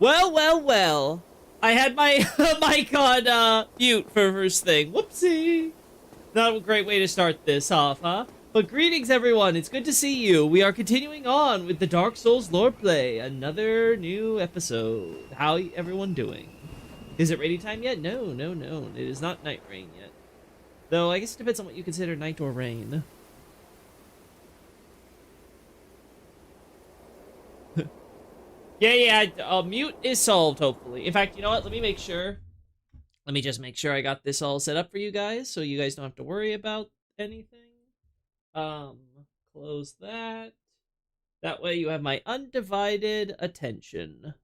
Well, well, well. I had my mic on mute for first thing. Whoopsie. Not a great way to start this off, huh? But greetings, everyone. It's good to see you. We are continuing on with the Dark Souls lore play. Another new episode. How everyone doing? Is it rainy time yet? No, no, no. It is not night rain yet. Though, I guess it depends on what you consider night or rain. Yeah, mute is solved, hopefully. In fact, you know what? Let me make sure. Let me just make sure I got this all set up for you guys, so you guys don't have to worry about anything. Close that. That way you have my undivided attention.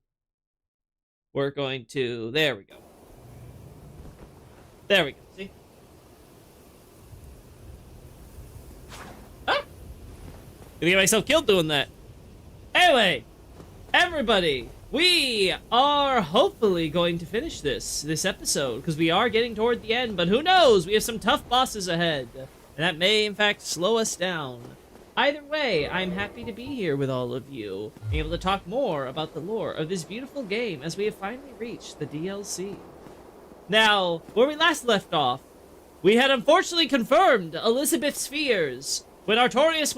We're going to... There we go. There we go, see? Ah! Gonna get myself killed doing that. Anyway, everybody, we are hopefully going to finish this episode, because we are getting toward the end, but who knows? We have some tough bosses ahead, and that may, in fact, slow us down. Either way, I'm happy to be here with all of you, being able to talk more about the lore of this beautiful game as we have finally reached the DLC. Now, where we last left off, we had unfortunately confirmed Elizabeth's fears when Artorias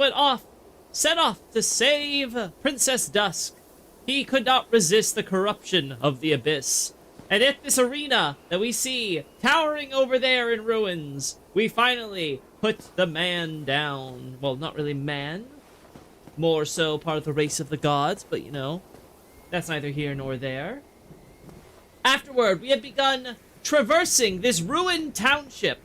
set off to save Princess Dusk. He could not resist the corruption of the Abyss. And at this arena that we see towering over there in ruins, we finally put the man down. Well, not really man. More so part of the race of the gods, but you know, that's neither here nor there. Afterward, we had begun traversing this ruined township,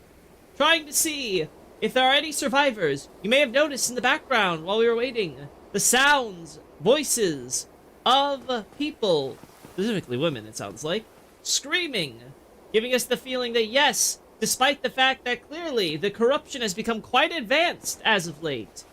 trying to see if there are any survivors. You may have noticed in the background while we were waiting, the sounds, voices of people, specifically women it sounds like, screaming, giving us the feeling that yes, despite the fact that clearly the corruption has become quite advanced as of late,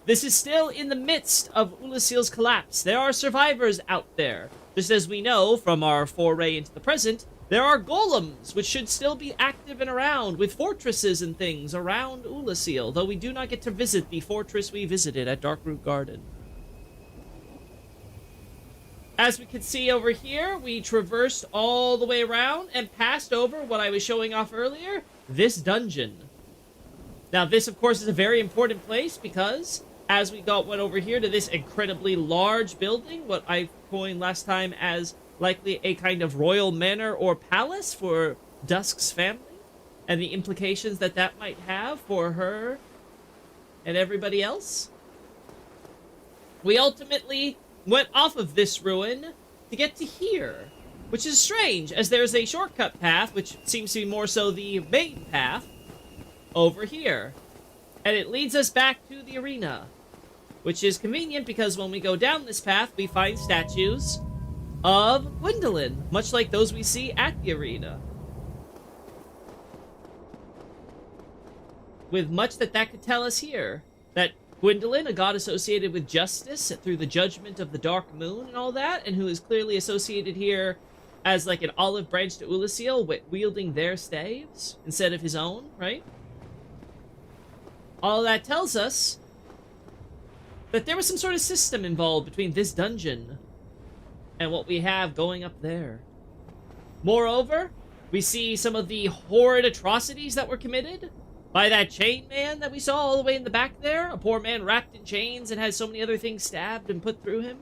this is still in the midst of Oolacile's collapse. There are survivors out there. Just as we know from our foray into the present, there are golems which should still be active and around, with fortresses and things around Oolacile, though we do not get to visit the fortress we visited at Darkroot Garden. As we can see over here, we traversed all the way around and passed over what I was showing off earlier, this dungeon. Now this, of course, is a very important place because as we went over here to this incredibly large building, what I coined last time as likely a kind of royal manor or palace for Dusk's family, and the implications that that might have for her and everybody else, we ultimately went off of this ruin to get to here, which is strange, as there's a shortcut path, which seems to be more so the main path, over here. And it leads us back to the arena, which is convenient because when we go down this path, we find statues of Gwendolyn, much like those we see at the arena. With much that could tell us here, that Gwendolyn, a god associated with justice through the judgment of the Dark Moon and all that, and who is clearly associated here as like an olive branch to Oolacile, wielding their staves instead of his own, right? All that tells us that there was some sort of system involved between this dungeon and what we have going up there. Moreover, we see some of the horrid atrocities that were committed by that chain man that we saw all the way in the back there. A poor man wrapped in chains and has so many other things stabbed and put through him.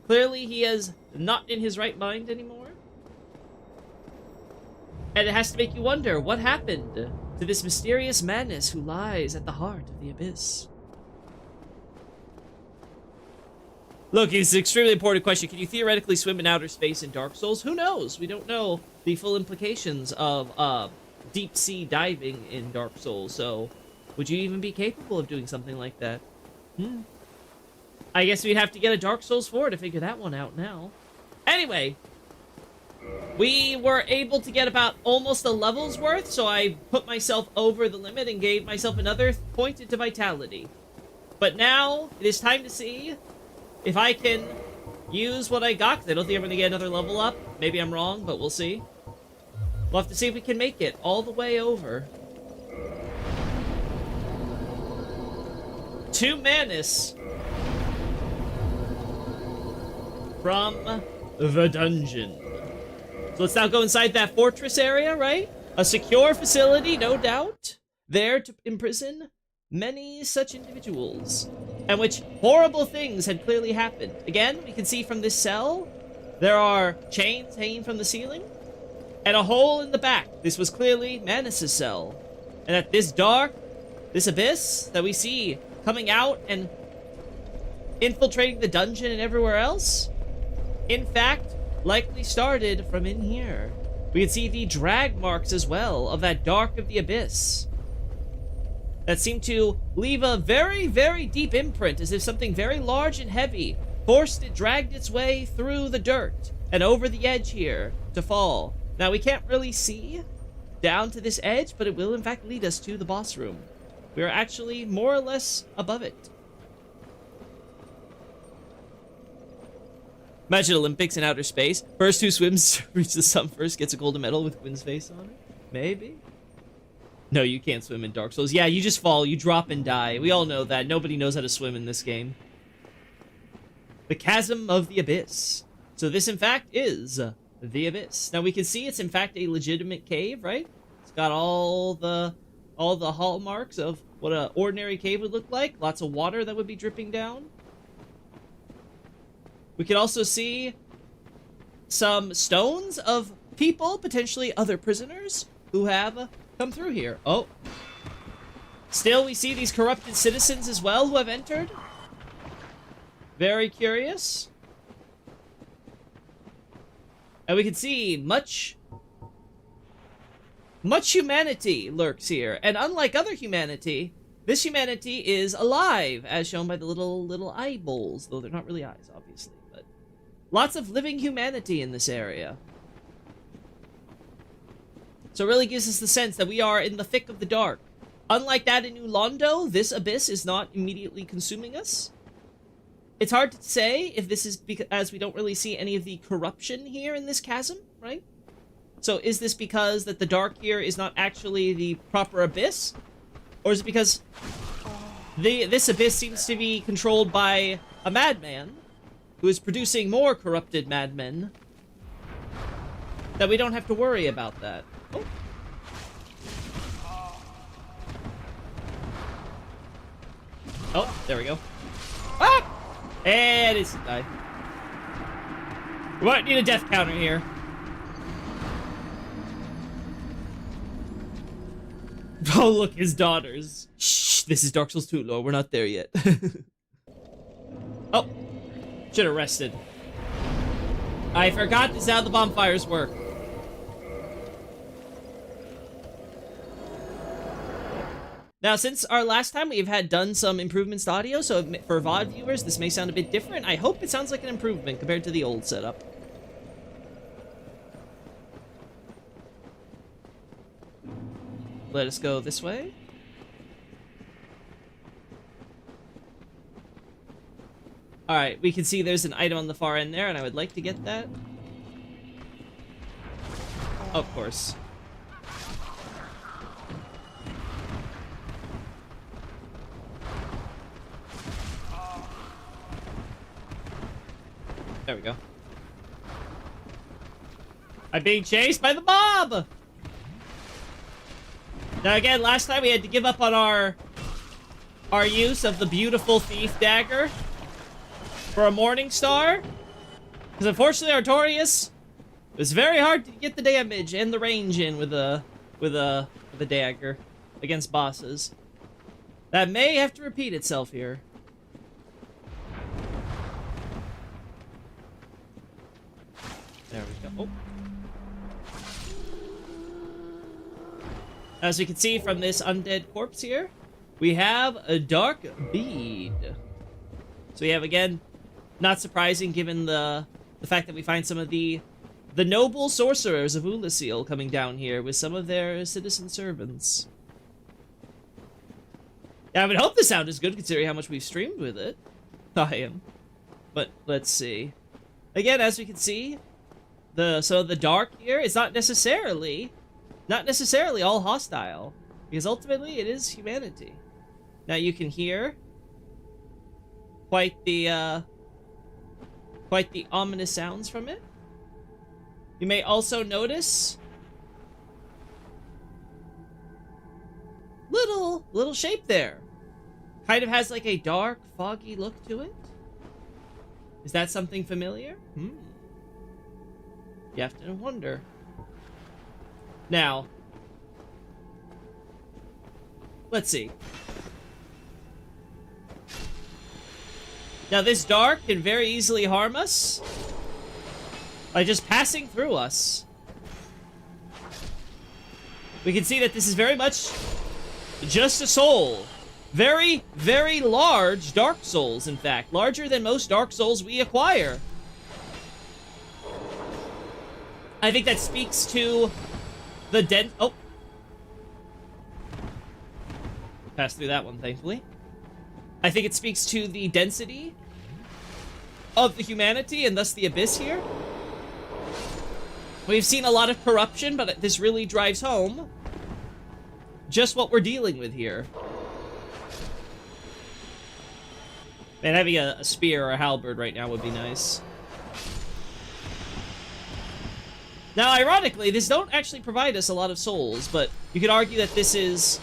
Clearly, he is not in his right mind anymore. And it has to make you wonder, what happened to this mysterious Manus who lies at the heart of the Abyss? Look, it's an extremely important question. Can you theoretically swim in outer space in Dark Souls? Who knows? We don't know the full implications of deep sea diving in Dark Souls, so would you even be capable of doing something like that? I guess we'd have to get a Dark Souls 4 to figure that one out now. Anyway, we were able to get about almost a level's worth, so I put myself over the limit and gave myself another point into vitality. But now, it is time to see if I can use what I got, because I don't think I'm going to get another level up. Maybe I'm wrong, but we'll see. We'll have to see if we can make it all the way over to Manus from the dungeon. So let's now go inside that fortress area, right? A secure facility, no doubt, there to imprison many such individuals, and which horrible things had clearly happened. Again, we can see from this cell, there are chains hanging from the ceiling, and a hole in the back. This was clearly Manus' cell. And that this abyss that we see coming out and infiltrating the dungeon and everywhere else, in fact, likely started from in here. We can see the drag marks as well of that dark of the abyss that seem to leave a very, very deep imprint, as if something very large and heavy dragged its way through the dirt and over the edge here to fall. Now, we can't really see down to this edge, but it will in fact lead us to the boss room. We are actually more or less above it. Imagine Olympics in outer space. First who swims reach the sun first gets a golden medal with Gwyn's face on it. Maybe? No, you can't swim in Dark Souls. Yeah, you just fall, you drop and die. We all know that. Nobody knows how to swim in this game. The chasm of the abyss. So this, in fact, is the abyss. Now we can see it's in fact a legitimate cave, right? It's got all the hallmarks of what an ordinary cave would look like. Lots of water that would be dripping down. We can also see some stones of people, potentially other prisoners, who have come through here. Oh. Still, we see these corrupted citizens as well who have entered. Very curious. And we can see much humanity lurks here. And unlike other humanity, this humanity is alive, as shown by the little eyeballs, though they're not really eyes, obviously. But lots of living humanity in this area. So it really gives us the sense that we are in the thick of the dark. Unlike that in Ulando, this abyss is not immediately consuming us. It's hard to say if this is because, as we don't really see any of the corruption here in this chasm, right? So is this because that the dark here is not actually the proper abyss? Or is it because this abyss seems to be controlled by a madman who is producing more corrupted madmen, that we don't have to worry about that? Oh. Oh, there we go. Ah! And it's died. We might need a death counter here. Oh, look, his daughters. Shh, this is Dark Souls 2, Lord. We're not there yet. Oh, should have rested. I forgot this is how the bonfires work. Now, since our last time, we've done some improvements to audio, so for VOD viewers, this may sound a bit different. I hope it sounds like an improvement compared to the old setup. Let us go this way. Alright, we can see there's an item on the far end there, and I would like to get that. Of course. There we go. I'm being chased by the mob! Now again, last time we had to give up on our use of the beautiful thief dagger for a morning star. Because unfortunately Artorias, it was very hard to get the damage and the range in with a dagger against bosses. That may have to repeat itself here. There we go. Oh. As we can see from this undead corpse here, we have a dark bead. So we have, again, not surprising given the fact that we find some of the noble sorcerers of Oolacile coming down here with some of their citizen servants. Yeah, I would hope the sound is good considering how much we've streamed with it. I am. But let's see. Again, as we can see, the dark here is not necessarily all hostile, because ultimately it is humanity. Now you can hear quite the Quite the ominous sounds from it. You may also notice little shape there. Kind of has like a dark, foggy look to it. Is that something familiar? You have to wonder. Now, let's see. Now this dark can very easily harm us by just passing through us. We can see that this is very much just a soul. Very, very large dark souls, in fact. Larger than most dark souls we acquire. I think that speaks to the oh. Passed through that one, thankfully. I think it speaks to the density of the humanity and thus the abyss here. We've seen a lot of corruption, but this really drives home just what we're dealing with here. Man, having a spear or a halberd right now would be nice. Now, ironically, this don't actually provide us a lot of souls, but you could argue that this is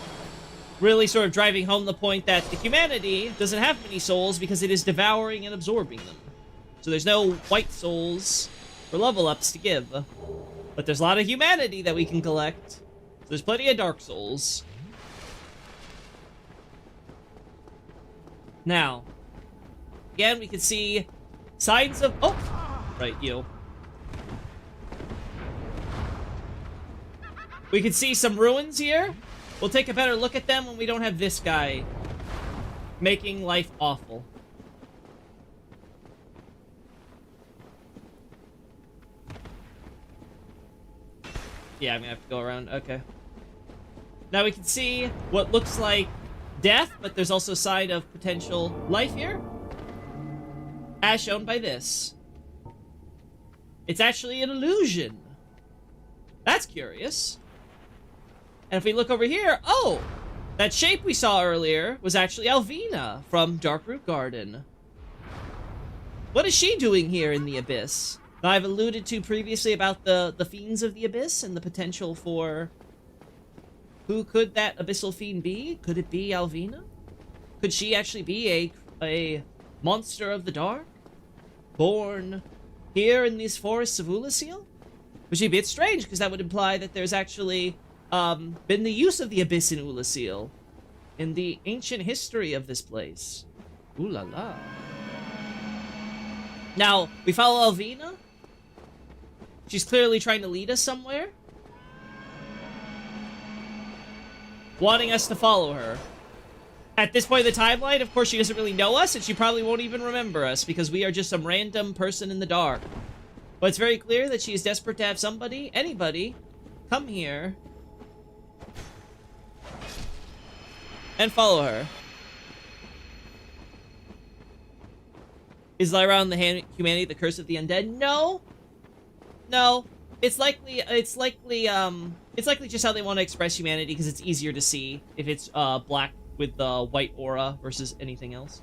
really sort of driving home the point that the humanity doesn't have many souls because it is devouring and absorbing them. So there's no white souls for level ups to give. But there's a lot of humanity that we can collect. So there's plenty of dark souls. Now, again, we can see signs of... Oh! Right, you. We can see some ruins here. We'll take a better look at them when we don't have this guy making life awful. Yeah, I'm gonna have to go around. Okay. Now we can see what looks like death, but there's also a sign of potential life here. As shown by this. It's actually an illusion. That's curious. And if we look over here, oh! That shape we saw earlier was actually Alvina from Darkroot Garden. What is she doing here in the Abyss? Now, I've alluded to previously about the fiends of the Abyss and the potential for... Who could that abyssal fiend be? Could it be Alvina? Could she actually be a monster of the dark? Born here in these forests of Oolacile? Which would be a bit strange, because that would imply that there's actually been the use of the Abyss in Oolacile in the ancient history of this place. Ooh la la. Now, we follow Alvina. She's clearly trying to lead us somewhere. Wanting us to follow her. At this point in the timeline, of course, she doesn't really know us, and she probably won't even remember us, because we are just some random person in the dark. But it's very clear that she is desperate to have somebody, anybody, come here and follow her. Is Lyra on the humanity the curse of the undead? No. No. It's likely just how they want to express humanity, because it's easier to see if it's black with the white aura versus anything else.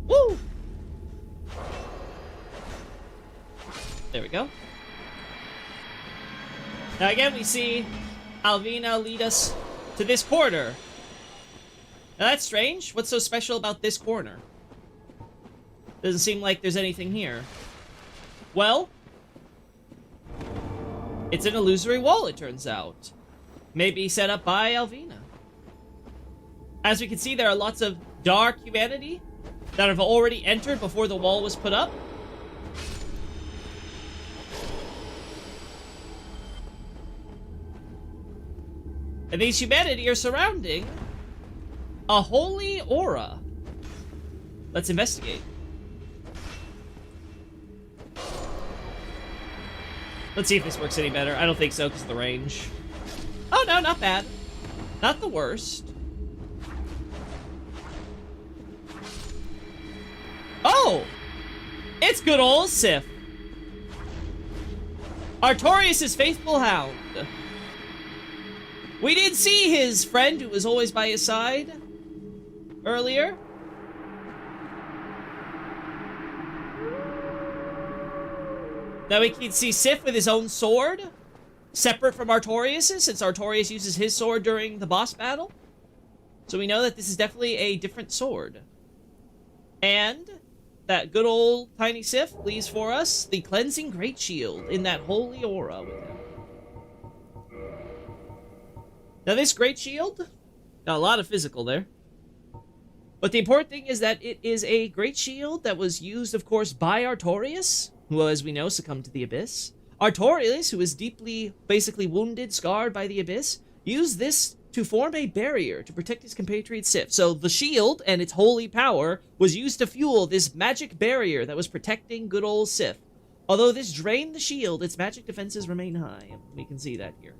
Woo! There we go. Now again, we see Alvina lead us to this corner. Now that's strange. What's so special about this corner? Doesn't seem like there's anything here. Well, it's an illusory wall, it turns out. Maybe set up by Alvina. As we can see, there are lots of dark humanity that have already entered before the wall was put up. And these humanity are surrounding a holy aura. Let's investigate. Let's see if this works any better. I don't think so, because of the range. Oh, no, not bad. Not the worst. Oh! It's good old Sif. Artorias' faithful hound. We did see his friend who was always by his side earlier. Now we can see Sif with his own sword, separate from Artorias', since Artorias uses his sword during the boss battle. So we know that this is definitely a different sword. And that good old tiny Sif leaves for us the cleansing great shield in that holy aura with him. Now this great shield, got a lot of physical there. But the important thing is that it is a great shield that was used, of course, by Artorias, who, as we know, succumbed to the Abyss. Artorias, who is deeply, basically wounded, scarred by the Abyss, used this to form a barrier to protect his compatriot Sif. So the shield and its holy power was used to fuel this magic barrier that was protecting good old Sif. Although this drained the shield, its magic defenses remain high. We can see that here.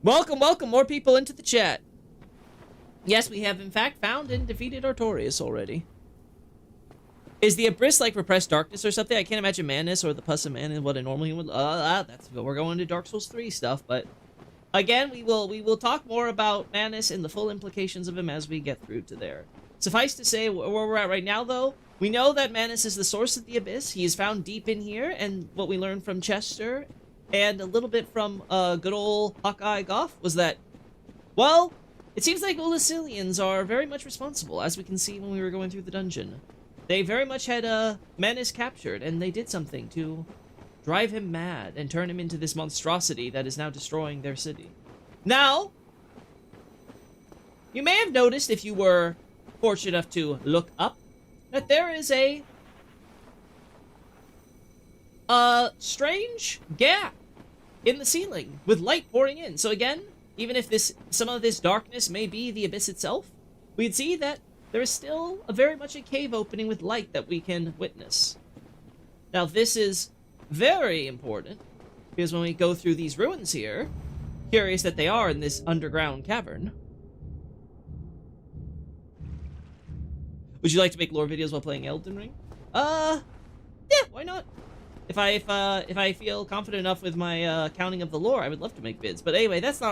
Welcome, welcome, more people into the chat. Yes, we have in fact found and defeated Artorias already. Is the Abyss like repressed darkness or something? I can't imagine Manus or the Pus of Man is what a normal human would... that's we're going to Dark Souls 3 stuff, but... Again, we will talk more about Manus and the full implications of him as we get through to there. Suffice to say, where we're at right now, though, we know that Manus is the source of the Abyss. He is found deep in here, and what we learned from Chester... and a little bit from good old Hawkeye Gough was that, well, it seems like Oolacilians are very much responsible, as we can see when we were going through the dungeon. They very much had Manus captured, and they did something to drive him mad and turn him into this monstrosity that is now destroying their city. Now, you may have noticed, if you were fortunate enough to look up, that there is a strange gap in the ceiling with light pouring in. So again, even if some of this darkness may be the Abyss itself, we'd see that there is still very much a cave opening with light that we can witness. Now this is very important because when we go through these ruins here, curious that they are in this underground cavern. Would you like to make lore videos while playing Elden Ring? Yeah, why not? If I feel confident enough with my counting of the lore, I would love to make vids. But anyway, that's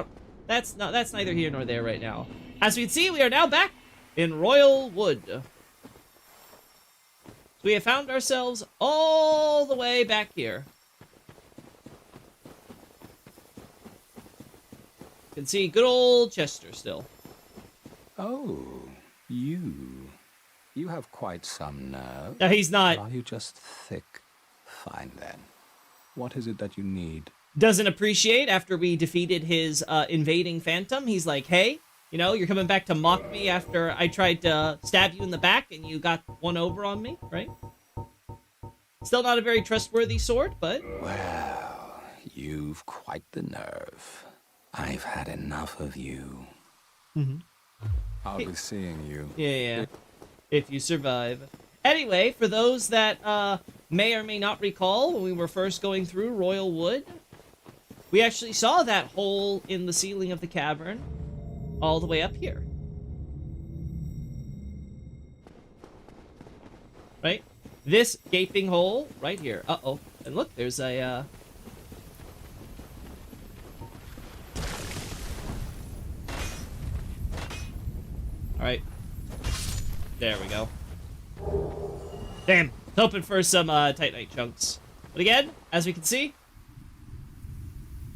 neither here nor there right now. As we can see, we are now back in Royal Wood. So we have found ourselves all the way back here. You can see good old Chester still. Oh, you have quite some nerve. No, he's not. Are you just thick? Fine then. What is it that you need? Doesn't appreciate after we defeated his invading phantom. He's like, hey, you know, you're coming back to mock me after I tried to stab you in the back and you got one over on me, right? Still not a very trustworthy sword, but... Well, you've quite the nerve. I've had enough of you. I'll be seeing you. Yeah. If you survive. Anyway, for those that may or may not recall, when we were first going through Royal Wood, we actually saw that hole in the ceiling of the cavern all the way up here. Right? This gaping hole right here. Uh-oh. And look, there's a... Alright. There we go. Damn. Hoping for some Titanite chunks. But again, as we can see,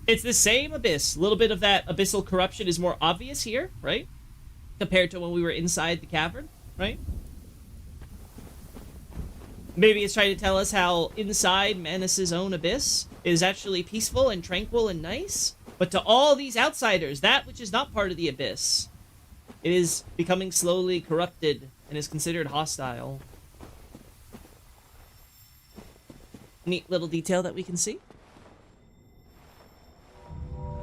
it's the same abyss. A little bit of that abyssal corruption is more obvious here, right? Compared to when we were inside the cavern, right? Maybe it's trying to tell us how inside Manus' own abyss is actually peaceful and tranquil and nice. But to all these outsiders, that which is not part of the abyss, it is becoming slowly corrupted and is considered hostile. Neat little detail that we can see.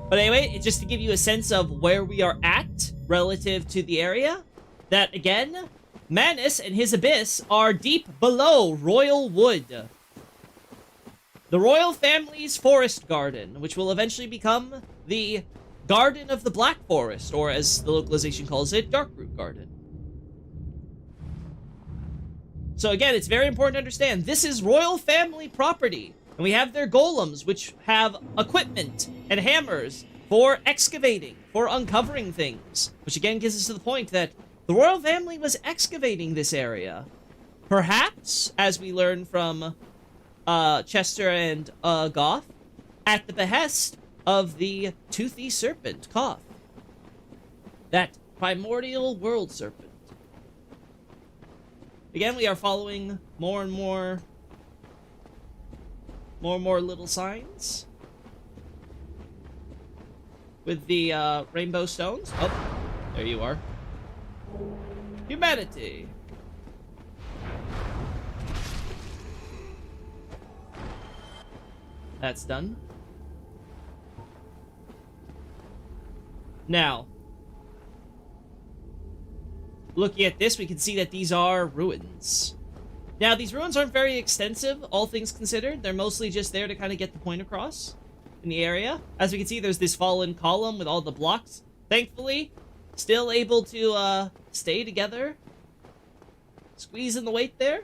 But anyway, just to give you a sense of where we are at relative to the area, that again, Manus and his abyss are deep below Royal Wood. The royal family's forest garden, which will eventually become the Garden of the Black Forest, or as the localization calls it, Darkroot Garden. So again, it's very important to understand, this is royal family property, and we have their golems, which have equipment and hammers for excavating, for uncovering things, which again gives us to the point that the royal family was excavating this area. Perhaps, as we learn from Chester and Gough, at the behest of the toothy serpent, Gough. That primordial world serpent. Again, we are following more and more little signs. With the rainbow stones. Oh, there you are. Humanity. That's done. Now, looking at this, we can see that these are ruins. Now, these ruins aren't very extensive, all things considered. They're mostly just there to kind of get the point across in the area. As we can see, there's this fallen column with all the blocks. Thankfully, still able to stay together. Squeezing the weight there.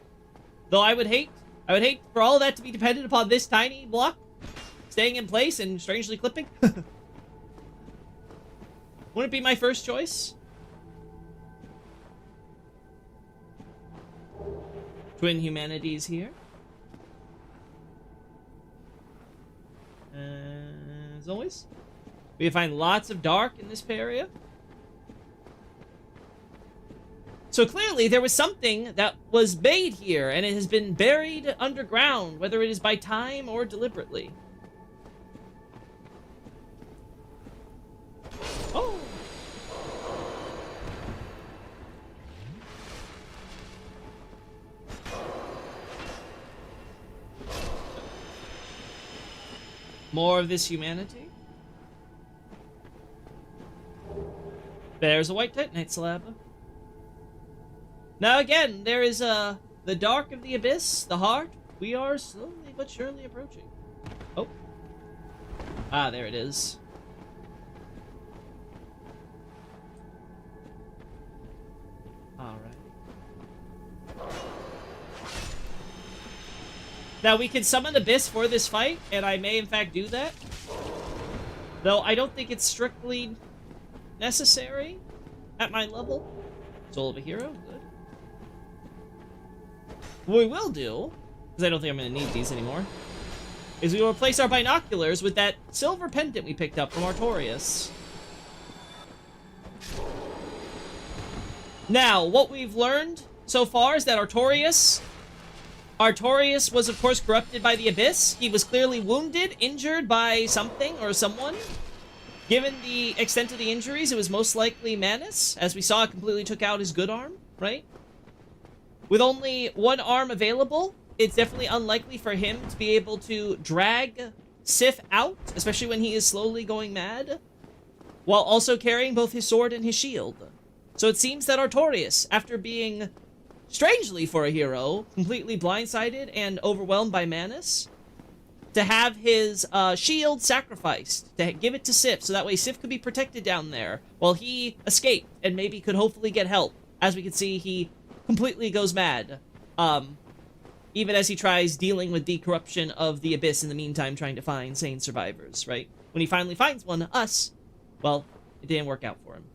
Though I would hate for all of that to be dependent upon this tiny block staying in place and strangely clipping. Wouldn't it be my first choice? Twin humanities here. As always, we find lots of dark in this area. So clearly there was something that was made here, and it has been buried underground, whether it is by time or deliberately. Oh! More of this humanity. There's a white titanite slab. Now again, there is the dark of the abyss, the heart. We are slowly but surely approaching. Oh. Ah, there it is. Alright. Now we can summon Abyss for this fight, and I may in fact do that. Though I don't think it's strictly necessary at my level. Soul of a hero, good. What we will do, because I don't think I'm going to need these anymore, is we will replace our binoculars with that silver pendant we picked up from Artorias. Now, what we've learned so far is that Artorias was, of course, corrupted by the Abyss. He was clearly wounded, injured by something or someone. Given the extent of the injuries, it was most likely Manus. As we saw, it completely took out his good arm, right? With only one arm available, it's definitely unlikely for him to be able to drag Sif out, especially when he is slowly going mad, while also carrying both his sword and his shield. So it seems that Artorias, after being, strangely for a hero, completely blindsided and overwhelmed by Manus, to have his shield sacrificed, to give it to Sif, so that way Sif could be protected down there, while he escaped and maybe could hopefully get help. As we can see, he completely goes mad, even as he tries dealing with the corruption of the Abyss in the meantime, trying to find sane survivors, right? When he finally finds one, us, well, it didn't work out for him.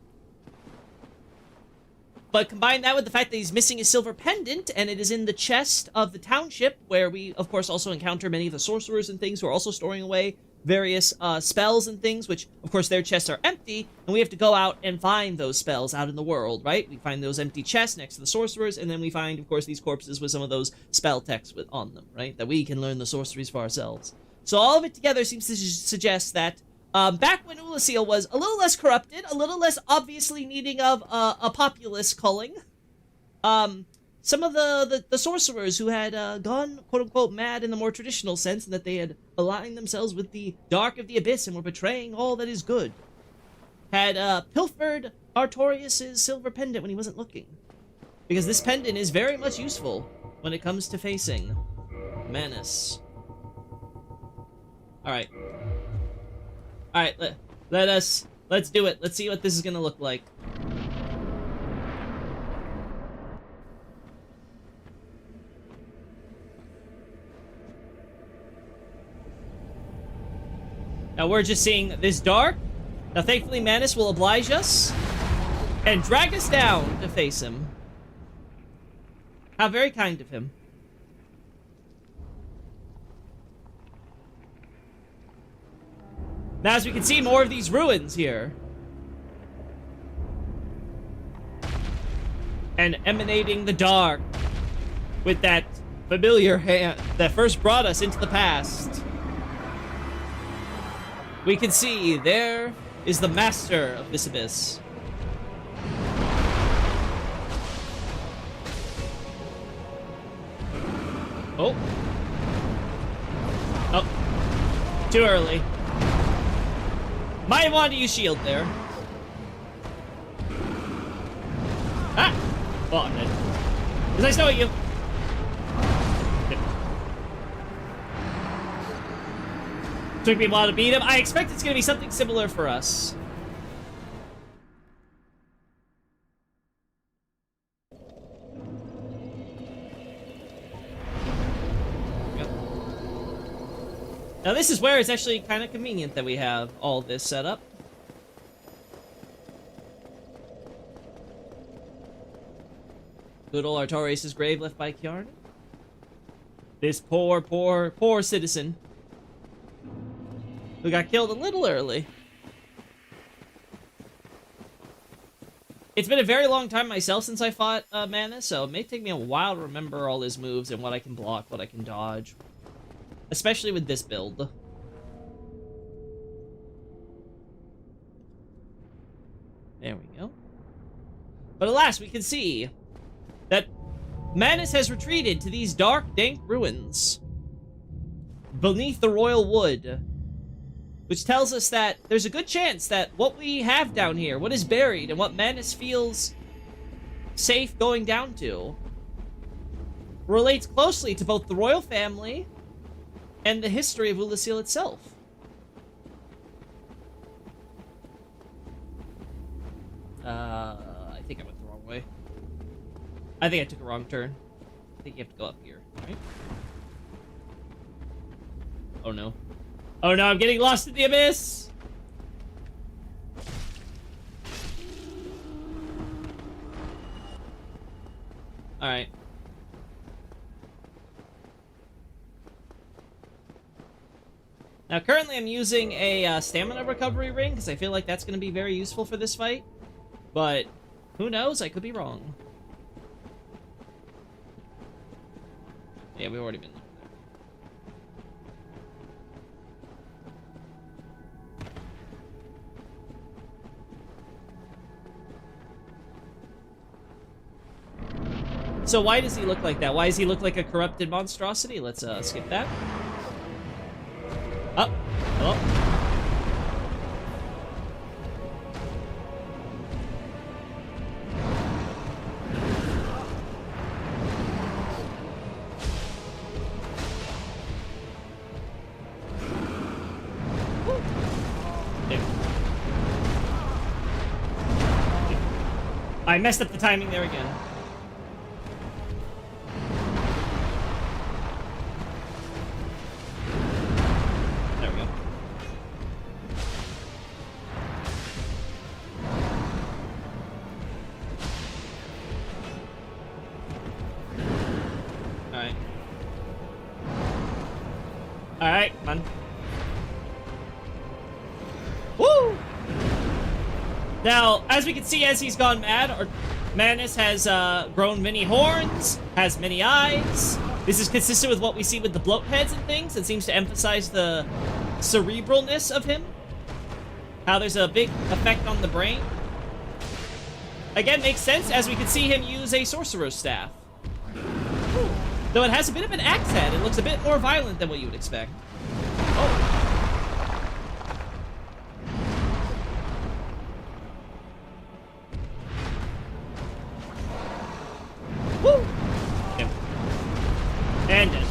But combine that with the fact that he's missing his silver pendant, and it is in the chest of the township, where we, of course, also encounter many of the sorcerers and things who are also storing away various spells and things, which, of course, their chests are empty, and we have to go out and find those spells out in the world, right? We find those empty chests next to the sorcerers, and then we find, of course, these corpses with some of those spell texts on them, right? That we can learn the sorceries for ourselves. So all of it together seems to suggest that back when Oolacile was a little less corrupted, a little less obviously needing of a populace culling, some of the sorcerers who had gone, quote-unquote, mad in the more traditional sense, and that they had aligned themselves with the dark of the Abyss and were betraying all that is good, had pilfered Artorias' silver pendant when he wasn't looking. Because this pendant is very much useful when it comes to facing Manus. Alright. Alright, let's do it. Let's see what this is gonna look like. Now we're just seeing this dark. Now thankfully Manus will oblige us and drag us down to face him. How very kind of him. Now, as we can see, more of these ruins here. And emanating the dark with that familiar hand that first brought us into the past. We can see there is the master of this abyss. Oh. Oh. Too early. Might want to use shield there. Ah! Oh, I'm dead. Was I still at you? Took me a while to beat him. I expect it's going to be something similar for us. Now this is where it's actually kind of convenient that we have all this set up. Good old Artorias' grave left by Kiarni. This poor citizen who got killed a little early. It's been a very long time myself since I fought Manus, so it may take me a while to remember all his moves and what I can block, what I can dodge. Especially with this build. There we go. But alas, we can see that Manus has retreated to these dark, dank ruins beneath the royal wood, which tells us that there's a good chance that what we have down here, what is buried, and what Manus feels safe going down to, relates closely to both the royal family and the history of Oolacile itself. I think I went the wrong way. I think I took a wrong turn. I think you have to go up here, right? Oh no. Oh no, I'm getting lost in the abyss! Alright. Now, currently I'm using a stamina recovery ring, because I feel like that's going to be very useful for this fight. But, who knows? I could be wrong. Yeah, we've already been there. So why does he look like that? Why does he look like a corrupted monstrosity? Let's skip that. Oh, hello. I messed up the timing there again. Alright, come on. Woo! Now, as we can see, as he's gone mad, Manus has grown many horns, has many eyes. This is consistent with what we see with the bloat heads and things. It seems to emphasize the cerebralness of him. How there's a big effect on the brain. Again, makes sense as we can see him use a sorcerer's staff. Though it has a bit of an axe head, it looks a bit more violent than what you would expect. Oh. Woo! Okay. And dead.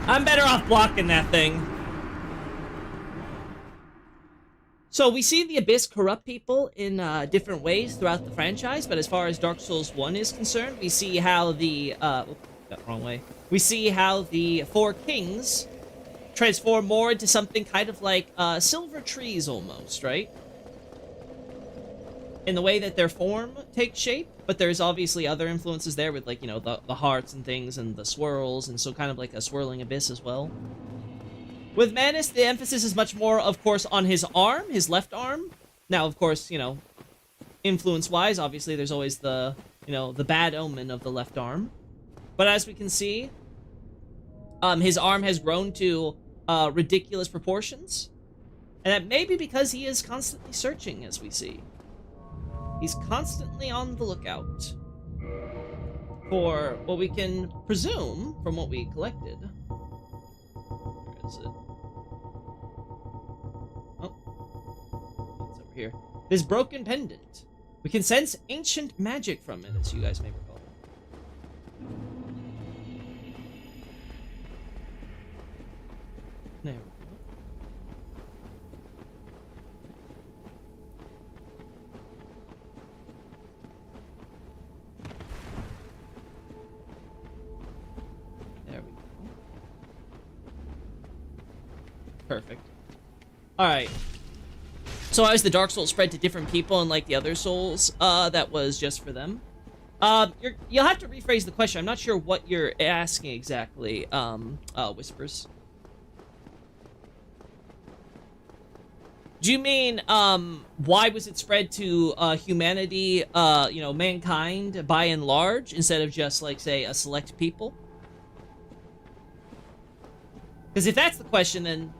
I'm better off blocking that thing. So we see the Abyss corrupt people in different ways throughout the franchise, but as far as Dark Souls 1 is concerned, we see how the, wrong way. We see how the Four Kings transform more into something kind of like silver trees almost, right? in the way that their form takes shape, but there's obviously other influences there with, like, you know, the hearts and things and the swirls, and so kind of like a swirling abyss as well. With Manus, the emphasis is much more, of course, on his arm, his left arm. Now, of course, you know, influence-wise, obviously, there's always the, you know, the bad omen of the left arm. But as we can see, his arm has grown to ridiculous proportions. And that may be because he is constantly searching, as we see. He's constantly on the lookout for what we can presume from what we collected. Where is it? Oh. It's over here. This broken pendant. We can sense ancient magic from it, as you guys may recall. There we go. There we go. Perfect. Alright. So as the Dark Souls spread to different people, and like the other souls, that was just for them. You'll have to rephrase the question. I'm not sure what you're asking exactly, Whispers. Do you mean, why was it spread to, humanity, you know, mankind by and large, instead of just, like, say, a select people? Because if that's the question, then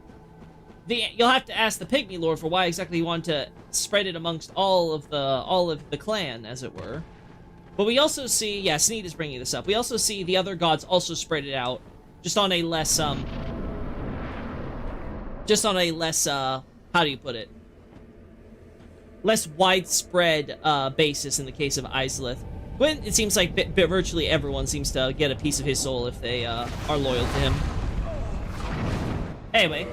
you'll have to ask the Pygmy Lord for why exactly you want to spread it amongst all of the clan, as it were. But we also see, yeah, Sneed is bringing this up. We also see the other gods also spread it out, just on a less, how do you put it? Less widespread, basis in the case of Izalith. Gwyn, it seems like virtually everyone seems to get a piece of his soul if they, are loyal to him. Anyway.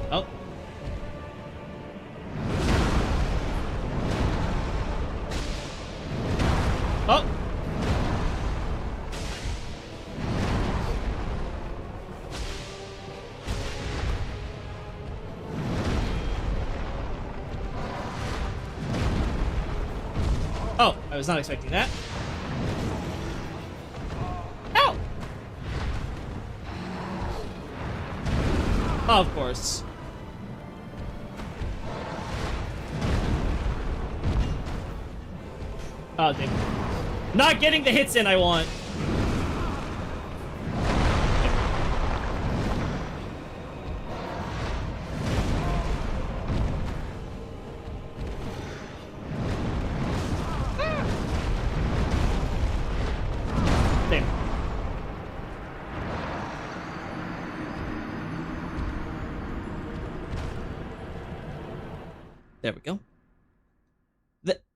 Oh. Oh. Oh, I was not expecting that. Ow! Oh, of course. Oh, damn. Not getting the hits in I want. There we go.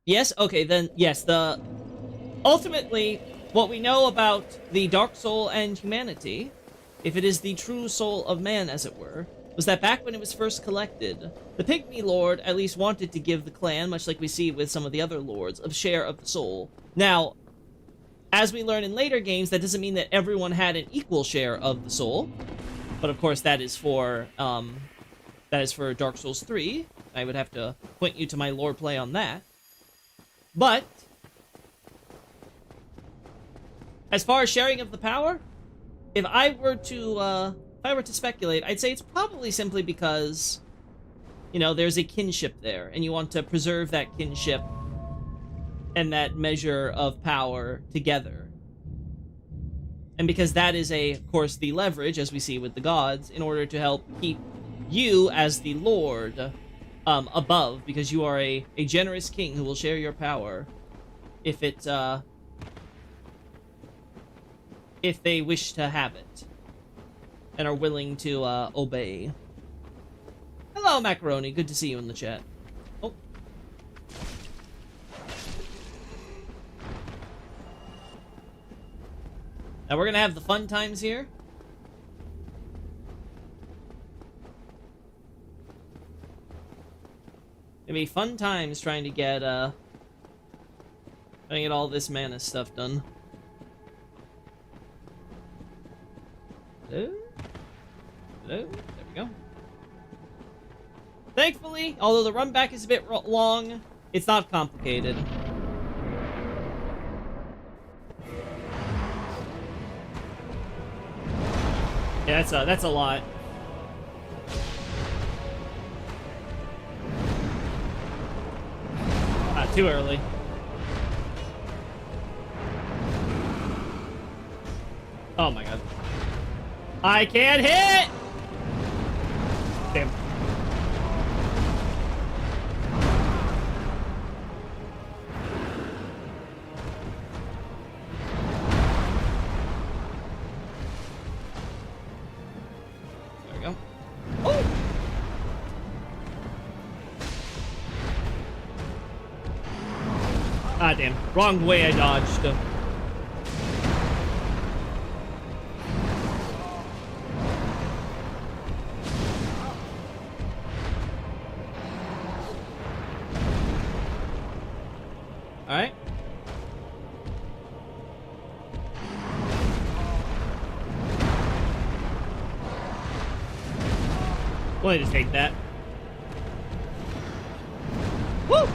Yes, okay, then, yes, ultimately, what we know about the Dark Soul and humanity, if it is the true soul of man, as it were, was that back when it was first collected, the Pygmy Lord at least wanted to give the clan, much like we see with some of the other lords, a share of the soul. Now, as we learn in later games, that doesn't mean that everyone had an equal share of the soul, but of course that is for Dark Souls 3. I would have to point you to my lore play on that. But as far as sharing of the power, if I were to speculate, I'd say it's probably simply because, you know, there's a kinship there, and you want to preserve that kinship and that measure of power together. And because that is of course, the leverage, as we see with the gods, in order to help keep you as the Lord above, because you are a generous king who will share your power if they wish to have it and are willing to obey. Hello, Macaroni. Good to see you in the chat. Oh. Now we're gonna have the fun times here. It'll be fun times trying to get all this Manus stuff done. Hello? Hello? There we go. Thankfully, although the run back is a bit long, it's not complicated. Yeah, that's a lot. Not too early. Oh my god. I can't hit! Damn. There we go. Oh! Ah, damn. Wrong way I dodged. Alright. Way to take that. Woo!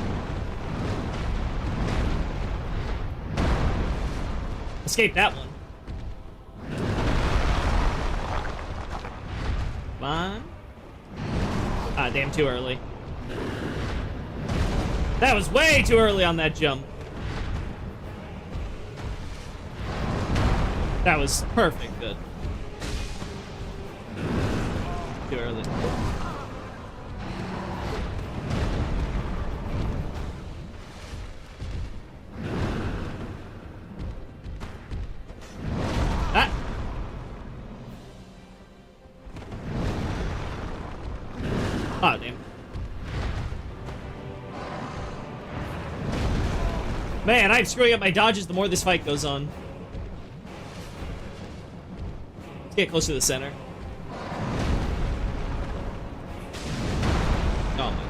Escape that one. Come on. Ah, damn, too early. That was way too early on that jump. That was perfect. Good. Too early. Ah! Oh, damn. Man, I'm screwing up my dodges the more this fight goes on. Let's get close to the center. Oh my.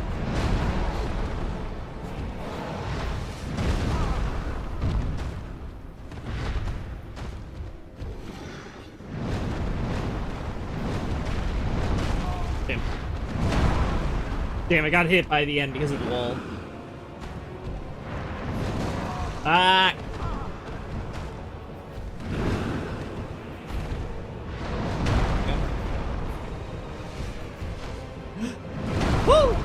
Damn. Damn, I got hit by the end because of the wall. Ah! Woo!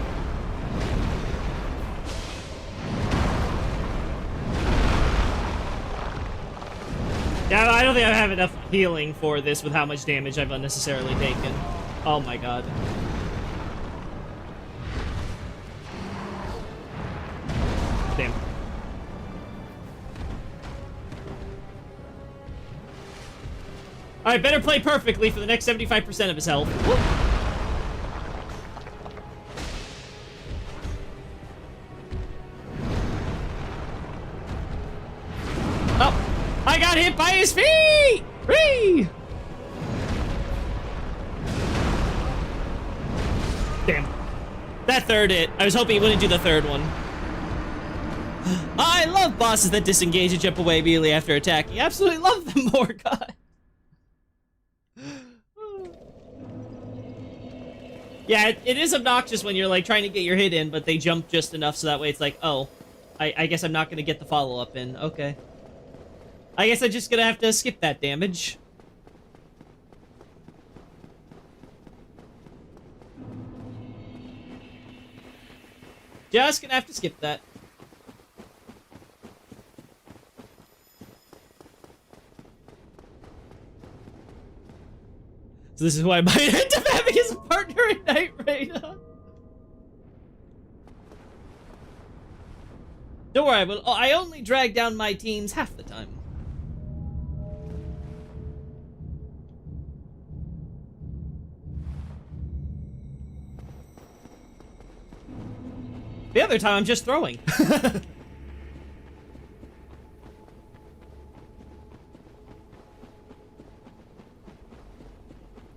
Yeah, I don't think I have enough healing for this with how much damage I've unnecessarily taken. Oh my god. Damn. Alright, better play perfectly for the next 75% of his health. Woo! Oh! I got hit by his feet! Whee! Damn. That third hit. I was hoping he wouldn't do the third one. I love bosses that disengage and jump away immediately after attacking. Absolutely love them more, God. Yeah, it is obnoxious when you're like trying to get your hit in, but they jump just enough so that way it's like, oh, I guess I'm not gonna get the follow-up in. Okay. I guess I'm just gonna have to skip that damage. Just gonna have to skip that. So this is why I might end up having as a partner in Night Raid. Don't worry, I only drag down my teams half the time. The other time I'm just throwing.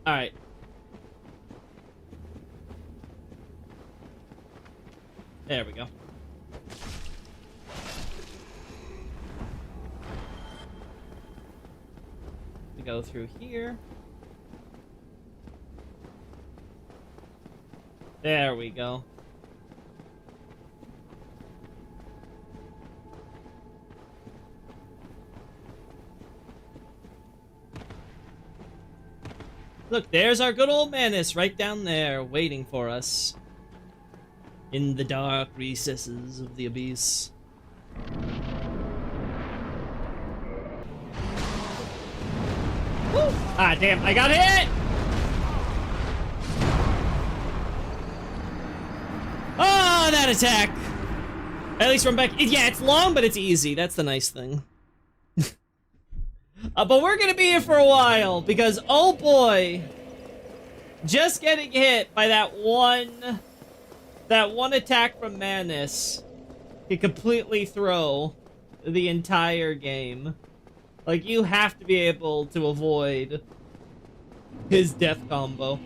Alright. There we go. We go through here. There we go. Look, there's our good old Manus right down there, waiting for us. In the dark recesses of the abyss. Woo! Ah, damn, I got hit! Oh, that attack! At least from back. Yeah, it's long, but it's easy. That's the nice thing. But we're gonna be here for a while, because, oh boy, just getting hit by that one attack from Manus can completely throw the entire game. Like, you have to be able to avoid his death combo.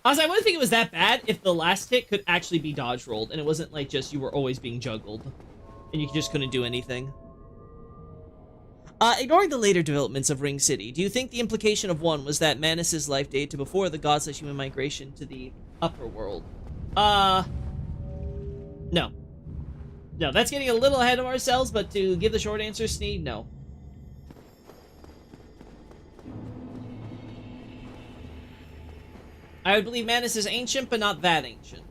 Honestly, I wouldn't think it was that bad if the last hit could actually be dodge rolled, and it wasn't like just you were always being juggled, and you just couldn't do anything. Ignoring the later developments of Ring City, do you think the implication of 1 was that Manus' life date to before the god/human migration to the upper world? No. No, that's getting a little ahead of ourselves, but to give the short answer, Sneed, no. I would believe Manus is ancient, but not that ancient.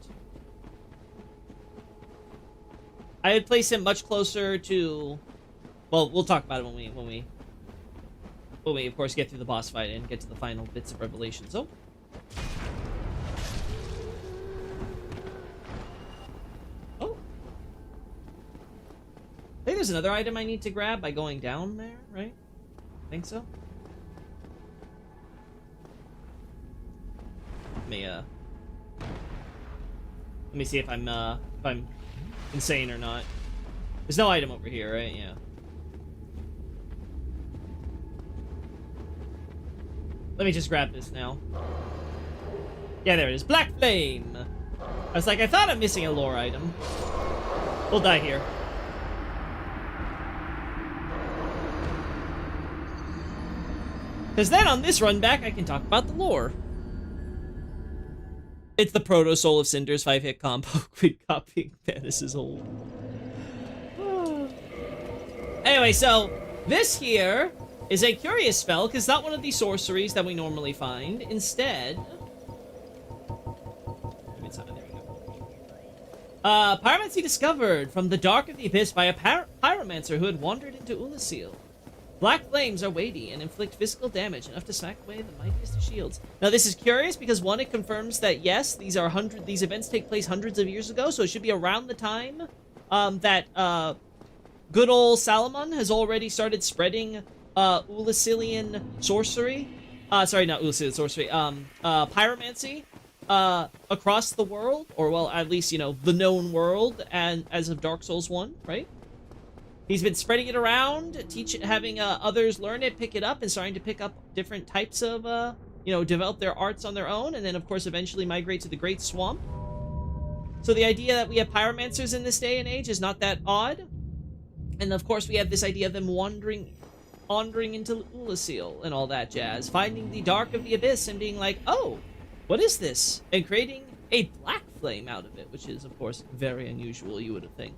I would place him much closer to... Well, we'll talk about it when we of course get through the boss fight and get to the final bits of revelation. So, oh, I think there's another item I need to grab by going down there, right? I think so. Let me see if I'm insane or not. There's no item over here, right? Yeah. Let me just grab this now. Yeah, there it is. Black Flame! I was like, I thought I'm missing a lore item. We'll die here. Because then on this run back, I can talk about the lore. It's the Proto Soul of Cinders 5-hit combo. Quit copying Manus' old. Anyway, so this here is a curious spell, because it's not one of the sorceries that we normally find. Instead... There we go. Pyromancy discovered from the dark of the abyss by a pyromancer who had wandered into Oolacile. Black flames are weighty and inflict physical damage enough to smack away the mightiest of shields. Now, this is curious because, one, it confirms that, yes, these events take place hundreds of years ago, so it should be around the time that good old Salamon has already started spreading Oolacilian sorcery. Sorry, not Oolacilian sorcery. Pyromancy across the world, or, well, at least, you know, the known world, and as of Dark Souls 1, right? He's been spreading it around, having others learn it, pick it up, and starting to pick up different types of, you know, develop their arts on their own, and then, of course, eventually migrate to the Great Swamp. So the idea that we have pyromancers in this day and age is not that odd. And, of course, we have this idea of them wandering into Oolacile and all that jazz, finding the dark of the abyss and being like, oh, what is this? And creating a black flame out of it, which is, of course, very unusual, you would think.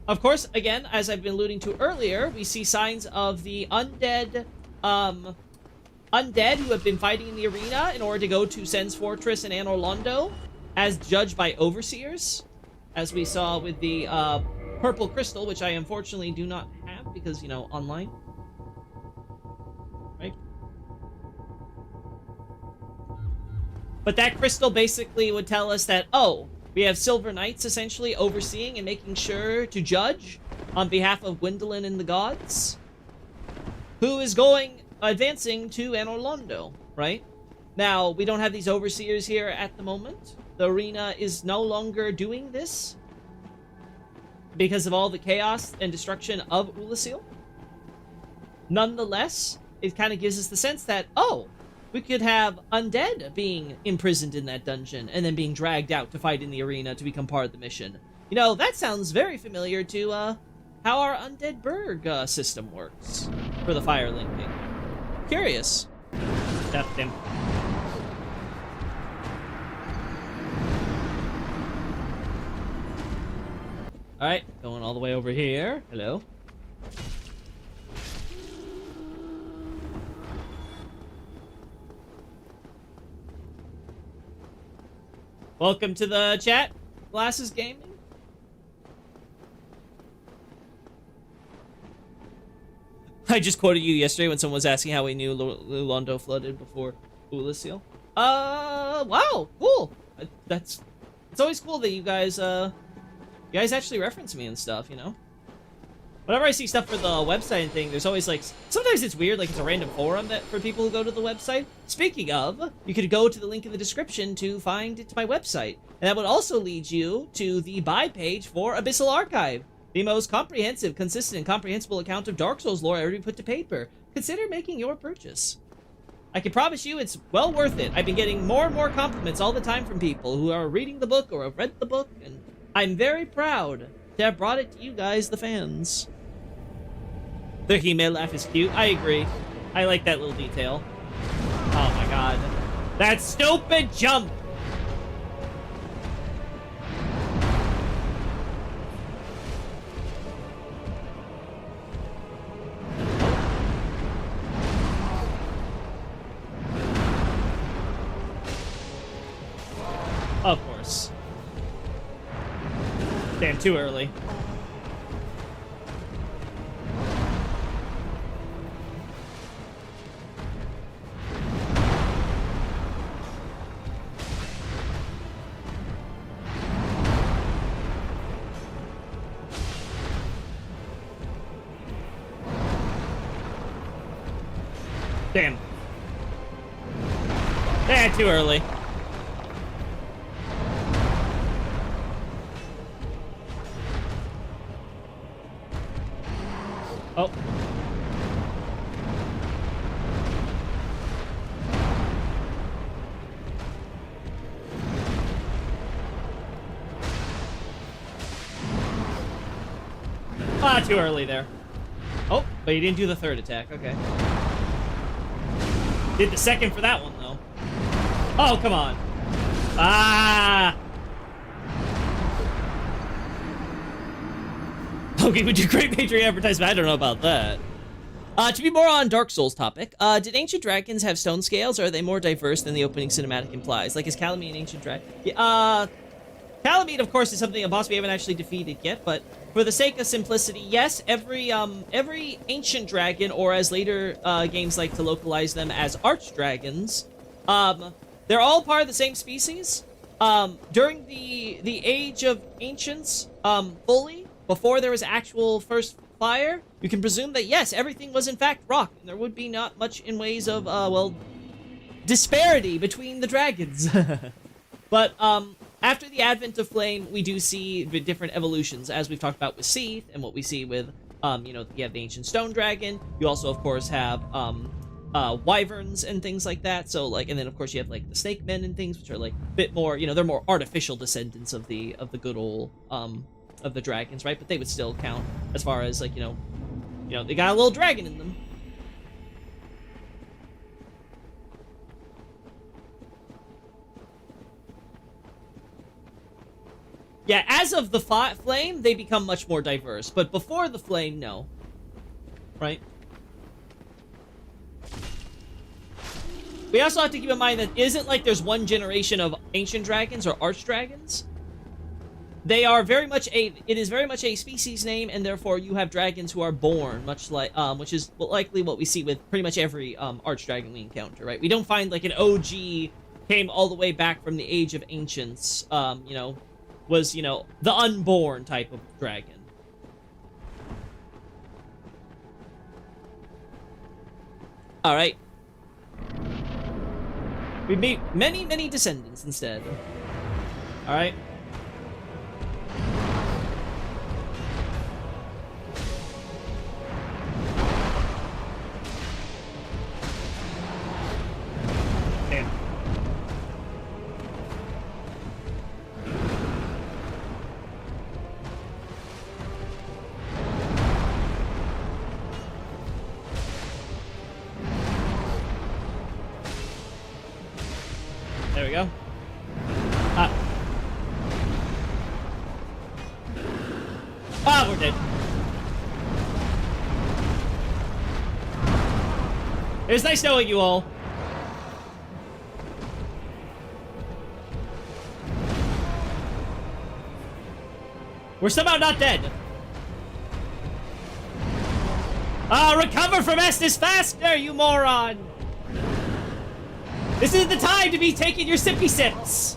Of course, again, as I've been alluding to earlier, we see signs of the undead who have been fighting in the arena in order to go to Sen's Fortress in Anor Londo, as judged by overseers, as we saw with the purple crystal, which I unfortunately do not have because, you know, online. Right? But that crystal basically would tell us that, oh, we have Silver Knights essentially overseeing and making sure to judge on behalf of Gwendolyn and the gods, who is advancing to Anor Londo, right? Now, we don't have these overseers here at the moment. The arena is no longer doing this because of all the chaos and destruction of Oolacile. Nonetheless, it kind of gives us the sense that, oh, we could have undead being imprisoned in that dungeon and then being dragged out to fight in the arena to become part of the mission. You know, that sounds very familiar to how our Undead Burg system works for the fire linking. curious. Stuffed him. Alright, going all the way over here. Hello. Welcome to the chat, Glasses Gaming. I just quoted you yesterday when someone was asking how we knew Lulondo flooded before Oolacile. Wow, cool. It's always cool that you guys actually reference me and stuff, you know? Whenever I see stuff for the website and thing, there's always, like, sometimes it's weird, like it's a random forum that for people who go to the website. Speaking of, you could go to the link in the description to find it to my website. And that would also lead you to the buy page for Abyssal Archive, the most comprehensive, consistent, and comprehensible account of Dark Souls lore ever put to paper. Consider making your purchase. I can promise you it's well worth it. I've been getting more and more compliments all the time from people who are reading the book or have read the book, and I'm very proud to have brought it to you guys, the fans. The Hime laugh is cute. I agree. I like that little detail. Oh my god. That stupid jump! Of course. Damn, too early. Damn. Too early. Oh. Ah, too early there. Oh, but you didn't do the third attack. Okay. Did the second for that one, though. Oh, come on. Ah! Okay, would you great major advertisement? I don't know about that. To be more on Dark Souls topic, did ancient dragons have stone scales, or are they more diverse than the opening cinematic implies? Like, is Kalameet an ancient dragon? Yeah, Kalameet, of course, is something a boss we haven't actually defeated yet, but for the sake of simplicity, yes, every ancient dragon, or as later games like to localize them as archdragons, they're all part of the same species. During the age of ancients, fully, before there was actual first fire, you can presume that, yes, everything was in fact rock, and there would be not much in ways of, well, disparity between the dragons. But, after the advent of flame, we do see the different evolutions, as we've talked about with Seath, and what we see with, you know, you have the ancient stone dragon. You also, of course, have, wyverns and things like that. So, like, and then, of course, you have, like, the snake men and things, which are, like, a bit more, you know, they're more artificial descendants of the good old, of the dragons, right? But they would still count as far as, like, you know, they got a little dragon in them. Yeah, as of the flame, they become much more diverse. But before the flame, no. Right? We also have to keep in mind that it isn't like there's one generation of ancient dragons or archdragons. They are very much it is very much a species name, and therefore you have dragons who are born, much like, which is likely what we see with pretty much every, archdragon we encounter, right? We don't find, like, an OG came all the way back from the Age of Ancients, you know, was, you know, the unborn type of dragon. Alright. We meet many, many descendants instead. Alright. Damn. There we go. We're dead. It was nice knowing you all. We're somehow not dead. Recover from Estus faster, you moron! This isn't the time to be taking your sippy sips.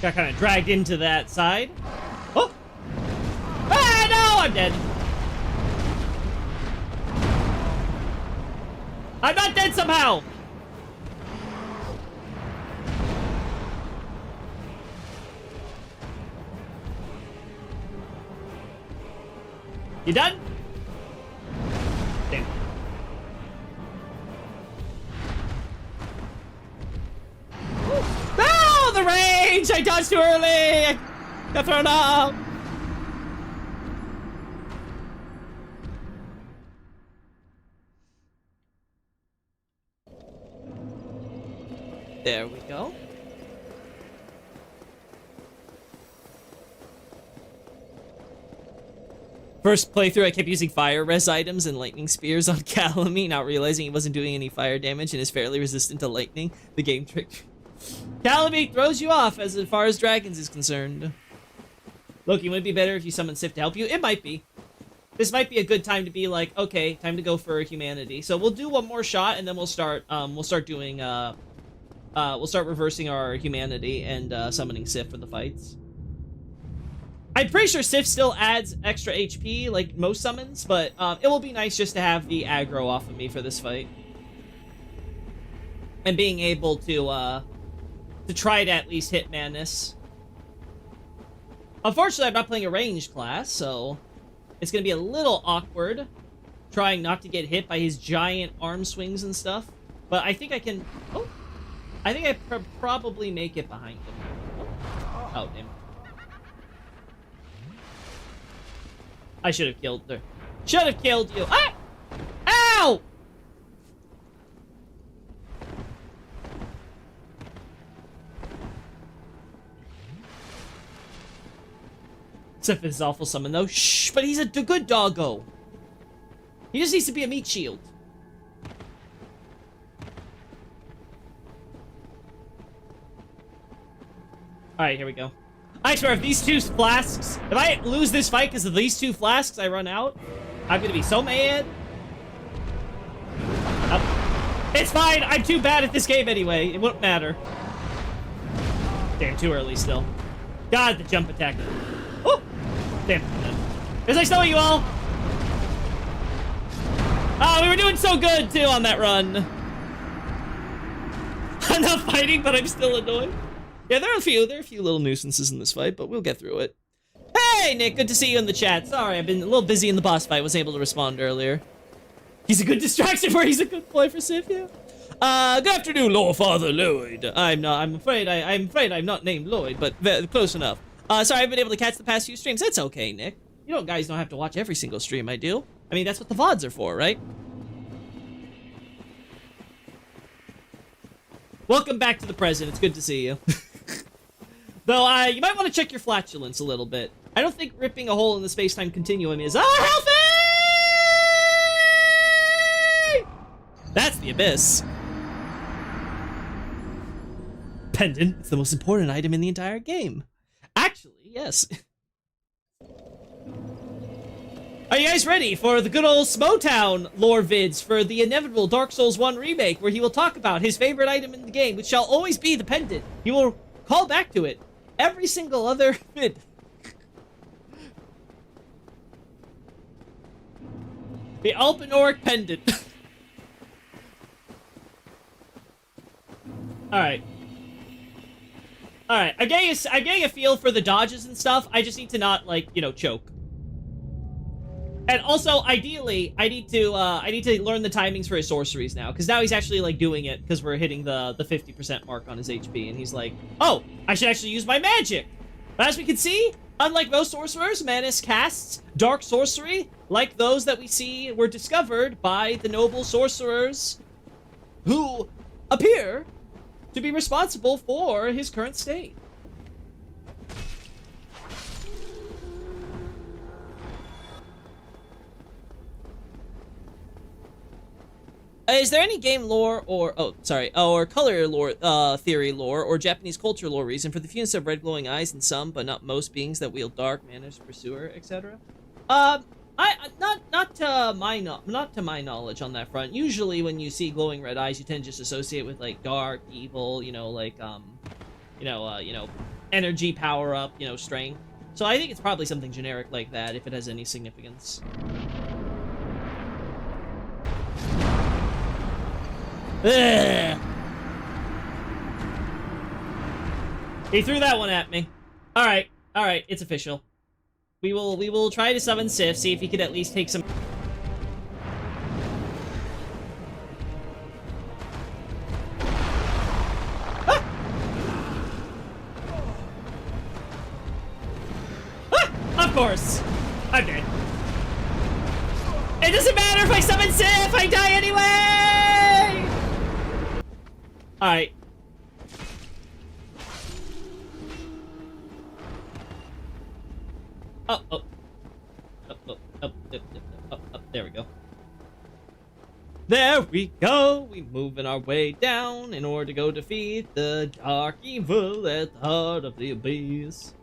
Got kind of dragged into that side. Oh! Ah, no! I'm dead. I'm not dead somehow! You done? Damn. No! The rage! I dodged too early! I got thrown up! There we go. First playthrough, I kept using fire res items and lightning spears on Kalameet, not realizing he wasn't doing any fire damage and is fairly resistant to lightning. The game trick. Kalameet throws you off as far as dragons is concerned. Loki, would it be better if you summon Sif to help you? It might be. This might be a good time to be like, okay, time to go for humanity. So we'll do one more shot and then we'll start doing, we'll start reversing our humanity and summoning Sif for the fights. I'm pretty sure Sif still adds extra HP, like most summons, but it will be nice just to have the aggro off of me for this fight. And being able to try to at least hit Manus. Unfortunately, I'm not playing a ranged class, so it's going to be a little awkward trying not to get hit by his giant arm swings and stuff. But I think I can... Oh! I think I probably make it behind him. Oh, damn. I should have killed her. Should have killed you. Ah! Ow! Except for his awful summon, though. Shh, but he's a good doggo. He just needs to be a meat shield. Alright, here we go. I swear, if these two flasks... If I lose this fight because of these two flasks, I run out, I'm gonna be so mad. Oh. It's fine! I'm too bad at this game anyway. It won't matter. Damn, too early still. God, the jump attack. Oh! Damn. It's like snowing you all! Oh, we were doing so good, too, on that run. I'm not fighting, but I'm still annoyed. Yeah, there are a few little nuisances in this fight, but we'll get through it. Hey, Nick, good to see you in the chat. Sorry, I've been a little busy in the boss fight. Wasn't able to respond earlier. He's a good distraction where he's a good boy for Sif, yeah. Good afternoon, Lord Father Lloyd. I'm afraid I'm not named Lloyd, but close enough. Sorry, I haven't been able to catch the past few streams. That's okay, Nick. You guys don't have to watch every single stream I do. I mean, that's what the VODs are for, right? Welcome back to the present. It's good to see you. Though, you might want to check your flatulence a little bit. I don't think ripping a hole in the space-time continuum is healthy! That's the abyss. Pendant. It's the most important item in the entire game. Actually, yes. Are you guys ready for the good old Smotown lore vids for the inevitable Dark Souls 1 remake, where he will talk about his favorite item in the game, which shall always be the pendant. He will call back to it every single other vid. The Alpinoric pendant. Alright. Alright, I'm getting a feel for the dodges and stuff. I just need to not, like, choke. And also, ideally, I need to learn the timings for his sorceries now, because now he's actually, like, doing it, because we're hitting the 50% mark on his HP, and he's like, oh, I should actually use my magic! But as we can see, unlike most sorcerers, Manus casts dark sorcery, like those that we see were discovered by the noble sorcerers who appear to be responsible for his current state. Is there any game lore or color lore, theory lore or Japanese culture lore reason for the fewness of red glowing eyes in some, but not most beings that wield dark, Manus, pursuer, etc.? Not to my knowledge on that front. Usually, when you see glowing red eyes, you tend to just associate with like dark, evil, energy power up, strength. So I think it's probably something generic like that, if it has any significance. Ugh. He threw that one at me. Alright, it's official. We will try to summon Sif, see if he could at least take some... Ah! Ah! Of course! I'm dead. It doesn't matter if I summon Sif, I die anyway! Alright. Oh. There we go. There we go! We moving our way down in order to go defeat the dark evil at the heart of the abyss.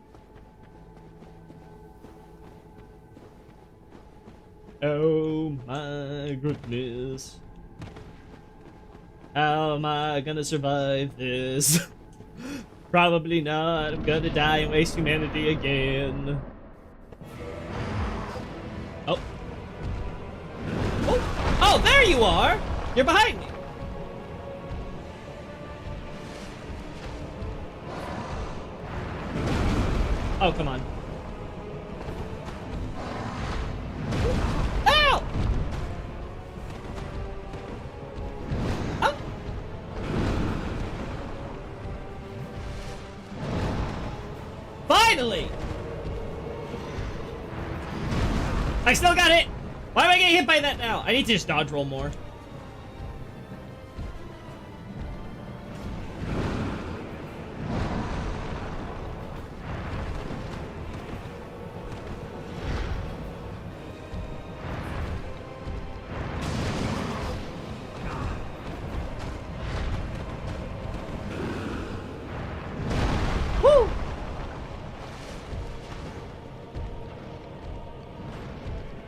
Oh my goodness. How am I gonna survive this? Probably not. I'm gonna die and waste humanity again. Oh. Oh, there you are! You're behind me. Oh, come on. Ow! Oh! Finally! I still got it! Why am I getting hit by that now? I need to just dodge roll more. Woo!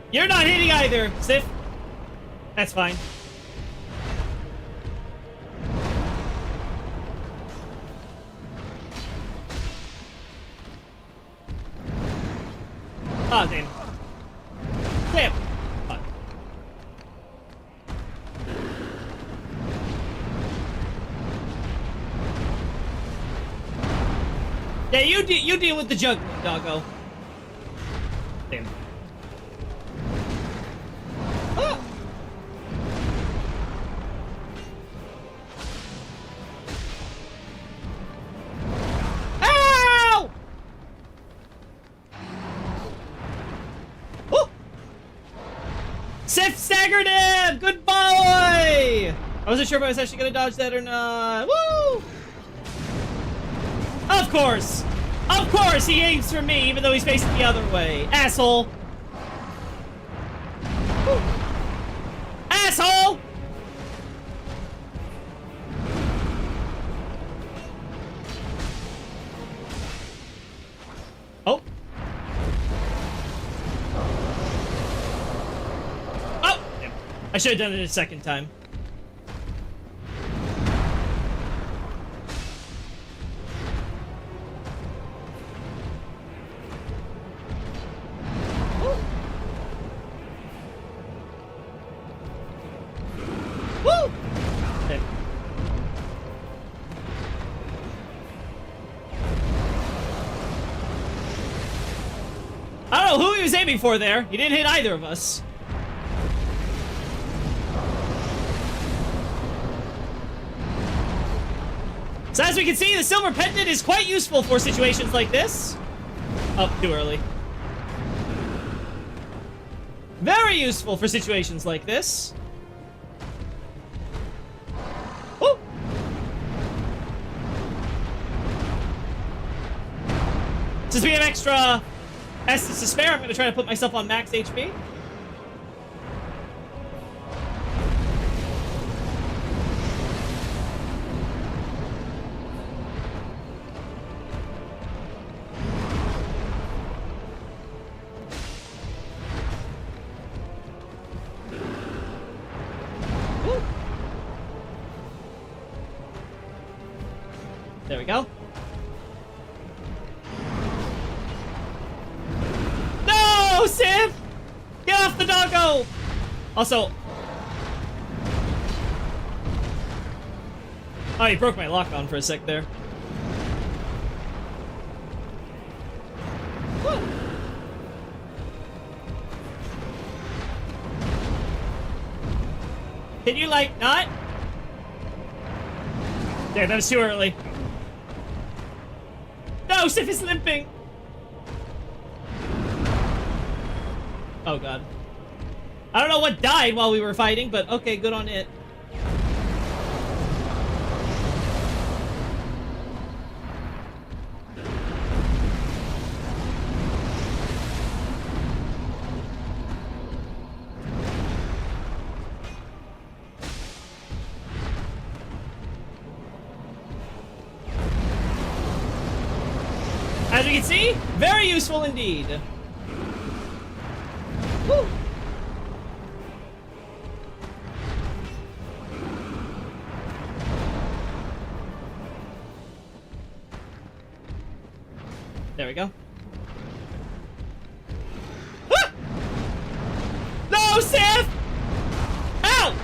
You're not hitting either, Sif. That's fine. Oh, damn. Damn. Fuck. Yeah, you deal with the jug, doggo. Damn. Ah! Ow! Oh! Sif staggered him! Good boy! I wasn't sure if I was actually gonna dodge that or not. Woo! Of course! Of course he aims for me, even though he's facing the other way. Asshole! Woo. Asshole! Oh. Oh! I should have done it a second time. Woo! Okay. I don't know who he was aiming for there. He didn't hit either of us. So as we can see, the silver pendant is quite useful for situations like this. Oh, too early. Very useful for situations like this. Woo! Since we have extra essence to spare, I'm going to try to put myself on max HP. Woo. There we go. No, Sif! Get off the doggo! Also... Oh, he broke my lock on for a sec there. Woo. Can you, like, not? Yeah, that was too early. No, Sif is limping! Oh, God. I don't know what died while we were fighting, but okay, good on it. As you can see, very useful indeed. Woo. There we go. Ah! No, Sif! Ow!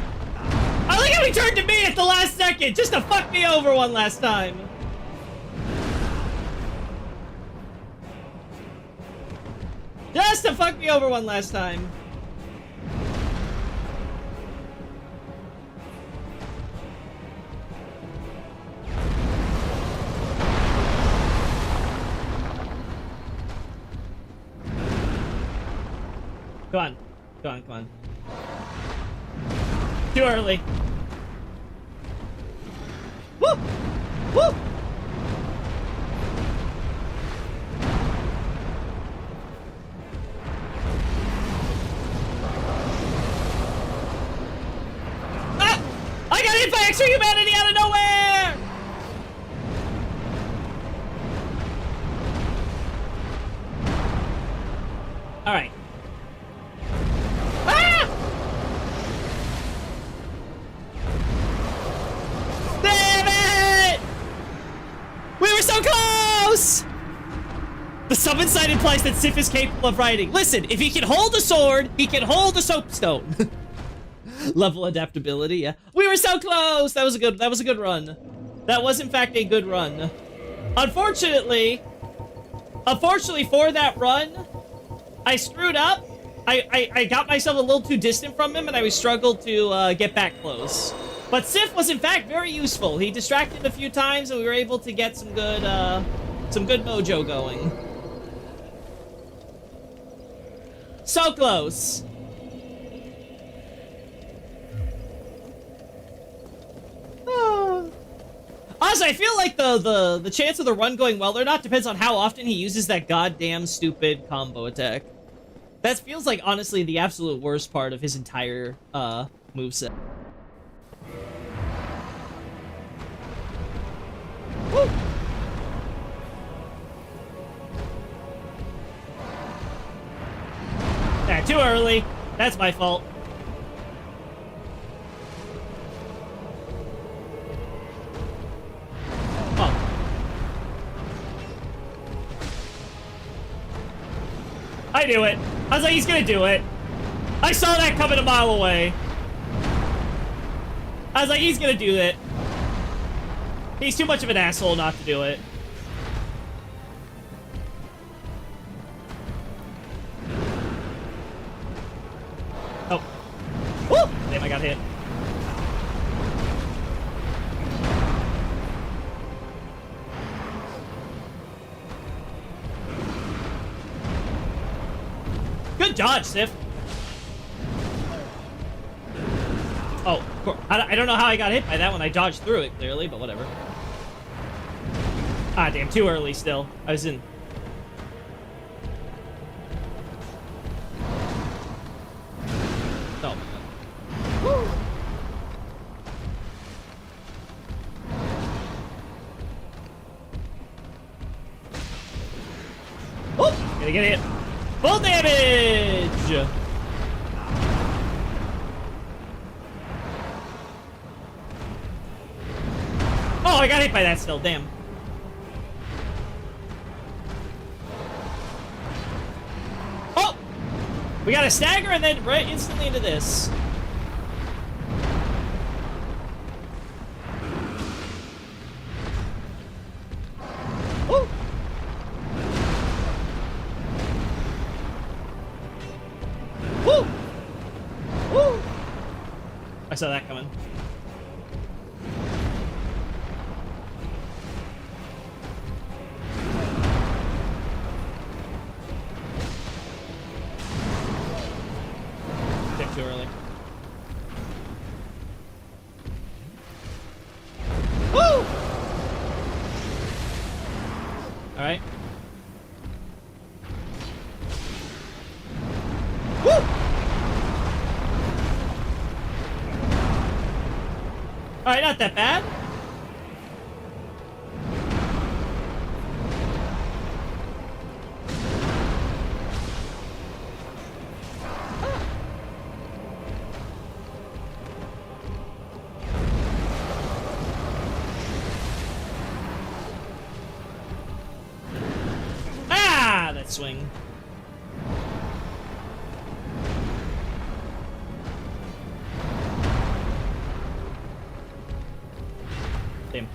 I like how he turned to me at the last second, just to fuck me over one last time. Just to fuck me over one last time. Come on. Come on, come on. Too early. Woo! Woo! Hit by extra humanity out of nowhere! Alright. Ah! Damn it! We were so close! The summon sign implies that Sif is capable of riding. Listen, if he can hold a sword, he can hold a soapstone. Level adaptability, yeah. We were so close! That was a good run. That was in fact a good run. Unfortunately for that run, I screwed up. I got myself a little too distant from him and I struggled to get back close. But Sif was in fact very useful. He distracted a few times and we were able to get some good mojo going. So close. Honestly, I feel like the chance of the run going well or not depends on how often he uses that goddamn stupid combo attack. That feels like, honestly, the absolute worst part of his entire moveset. Woo! Yeah, too early. That's my fault. I knew it. I was like, he's gonna do it. I saw that coming a mile away. I was like, he's gonna do it. He's too much of an asshole not to do it. Good dodge, Sif. Oh, I don't know how I got hit by that when I dodged through it, clearly, but whatever. Ah, damn, too early still. I was in... Oh, my God. Woo! Oh, gonna get hit. Full damage! Oh, I got hit by that still, damn. Oh! We got a stagger and then right instantly into this. Woo! Woo! Woo! I saw that coming. Too early. Woo! All right. Woo! All right, not that bad. Swing. Damn.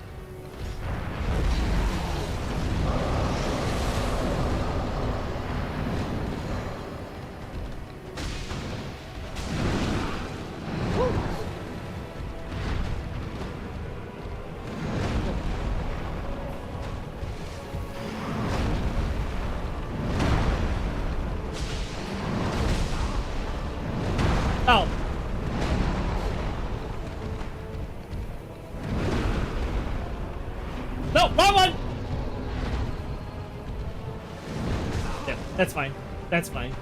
Oh. No, wrong one! Yeah, that's fine. That's fine.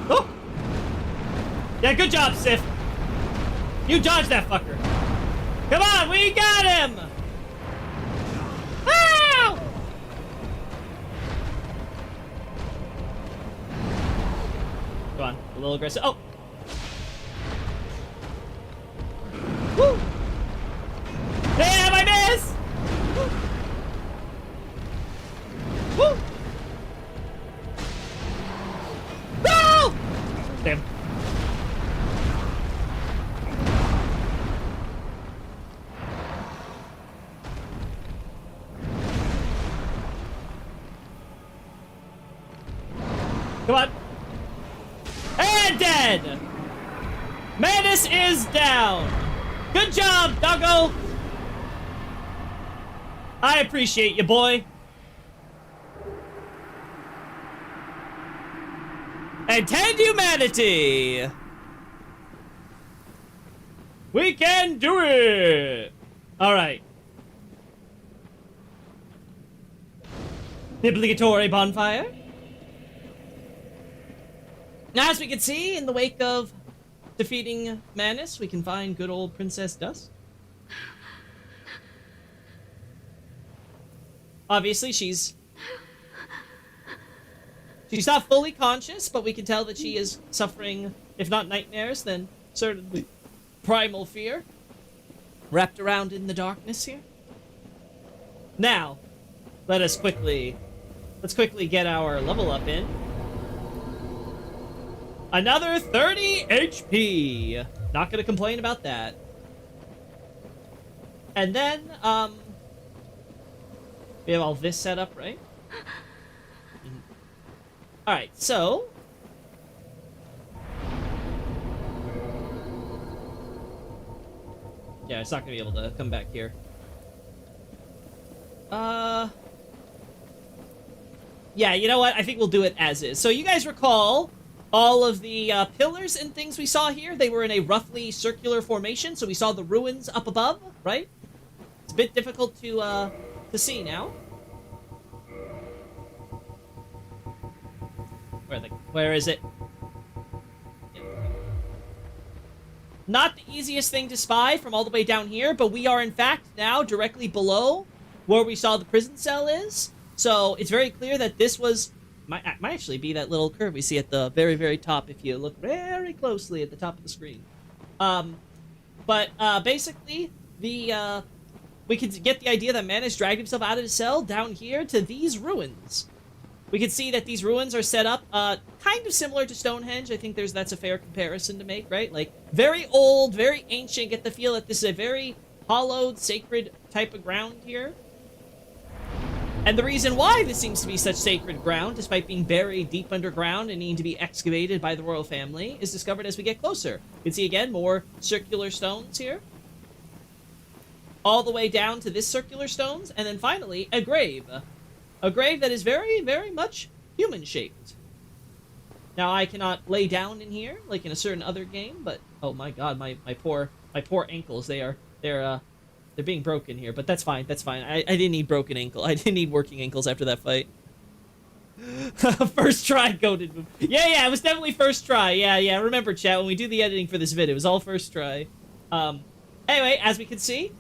Oh! Yeah, good job, Sif. You dodged that fucker. Come on, we got him! Ow! Come on, a little aggressive. Oh! Woo! Damn, I missed! Woo! Woo! Damn. Come on. And dead! Manus is down! Good job, doggo! I appreciate you, boy. And 10 humanity! We can do it! Alright. The obligatory bonfire. Now, as we can see, in the wake of defeating Manus, we can find good old Princess Dusk. Obviously, she's not fully conscious, but we can tell that she is suffering, if not nightmares, then certainly primal fear, wrapped around in the darkness here. Now, let's quickly get our level up in. Another 30 HP. Not gonna complain about that. And then, we have all this set up, right? Alright, so Yeah, it's not gonna be able to come back here. Yeah, you know what? I think we'll do it as is. So you guys recall all of the pillars and things we saw here? They were in a roughly circular formation, so we saw the ruins up above, right? It's a bit difficult to see now. Where is it? Not the easiest thing to spy from all the way down here, but we are in fact now directly below where we saw the prison cell is. So it's very clear that this might actually be that little curve we see at the very, very top if you look very closely at the top of the screen. But basically, we could get the idea that Manus dragged himself out of his cell down here to these ruins. We can see that these ruins are set up kind of similar to Stonehenge. I think that's a fair comparison to make, right? Like, very old, very ancient. Get the feel that this is a very hallowed, sacred type of ground here. And the reason why this seems to be such sacred ground, despite being buried deep underground and needing to be excavated by the royal family, is discovered as we get closer. You can see, again, more circular stones here. All the way down to this circular stones. And then finally, a grave. A grave that is very, very much human-shaped. Now, I cannot lay down in here, like in a certain other game, but... Oh my god, my poor ankles, they're being broken here, but that's fine, that's fine. I didn't need broken ankle. I didn't need working ankles after that fight. First try goated move. Yeah, it was definitely first try. Yeah. Remember, chat, when we do the editing for this vid, it was all first try. Anyway, as we can see,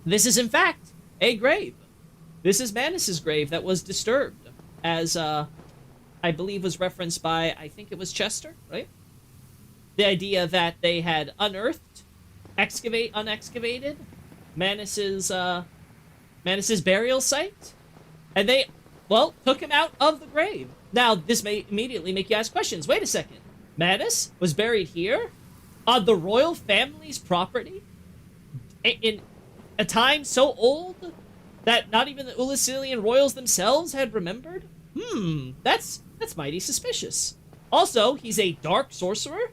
this is in fact a grave. This is Manus's grave that was disturbed, as I believe was referenced by, I think it was Chester, right? The idea that they had unearthed, unexcavated Manus's burial site, and they, well, took him out of the grave. Now, this may immediately make you ask questions. Wait a second. Manus was buried here? On the royal family's property? In a time so old that not even the Oolacilian royals themselves had remembered? That's mighty suspicious. Also, he's a dark sorcerer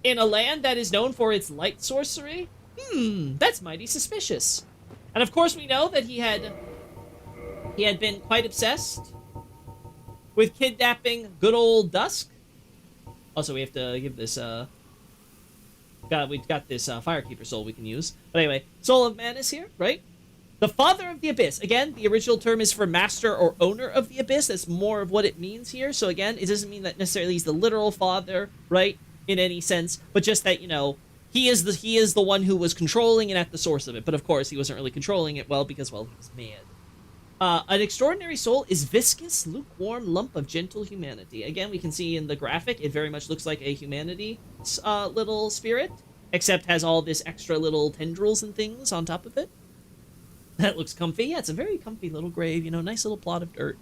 in a land that is known for its light sorcery? That's mighty suspicious. And of course we know that he had been quite obsessed with kidnapping good old Dusk. Also, we have to give this, we've got this Firekeeper soul we can use. But anyway, Soul of Manus here, right? The Father of the Abyss. Again, the original term is for master or owner of the Abyss. That's more of what it means here. So again, it doesn't mean that necessarily he's the literal father, right? In any sense, but just that, you know, he is the one who was controlling and at the source of it. But of course, he wasn't really controlling it well because, well, he was mad. An extraordinary soul is viscous, lukewarm lump of gentle humanity. Again, we can see in the graphic, it very much looks like a humanity little spirit, except has all this extra little tendrils and things on top of it. That looks comfy. Yeah, it's a very comfy little grave, you know, nice little plot of dirt.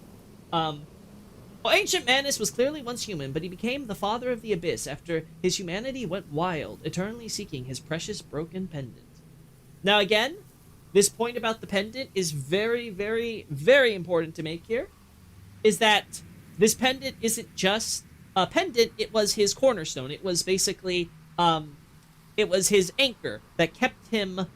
Well, ancient Manus was clearly once human, but he became the father of the Abyss after his humanity went wild, eternally seeking his precious broken pendant. Now again, this point about the pendant is very, very, very important to make here, is that this pendant isn't just a pendant, it was his cornerstone. It was basically, it was his anchor that kept him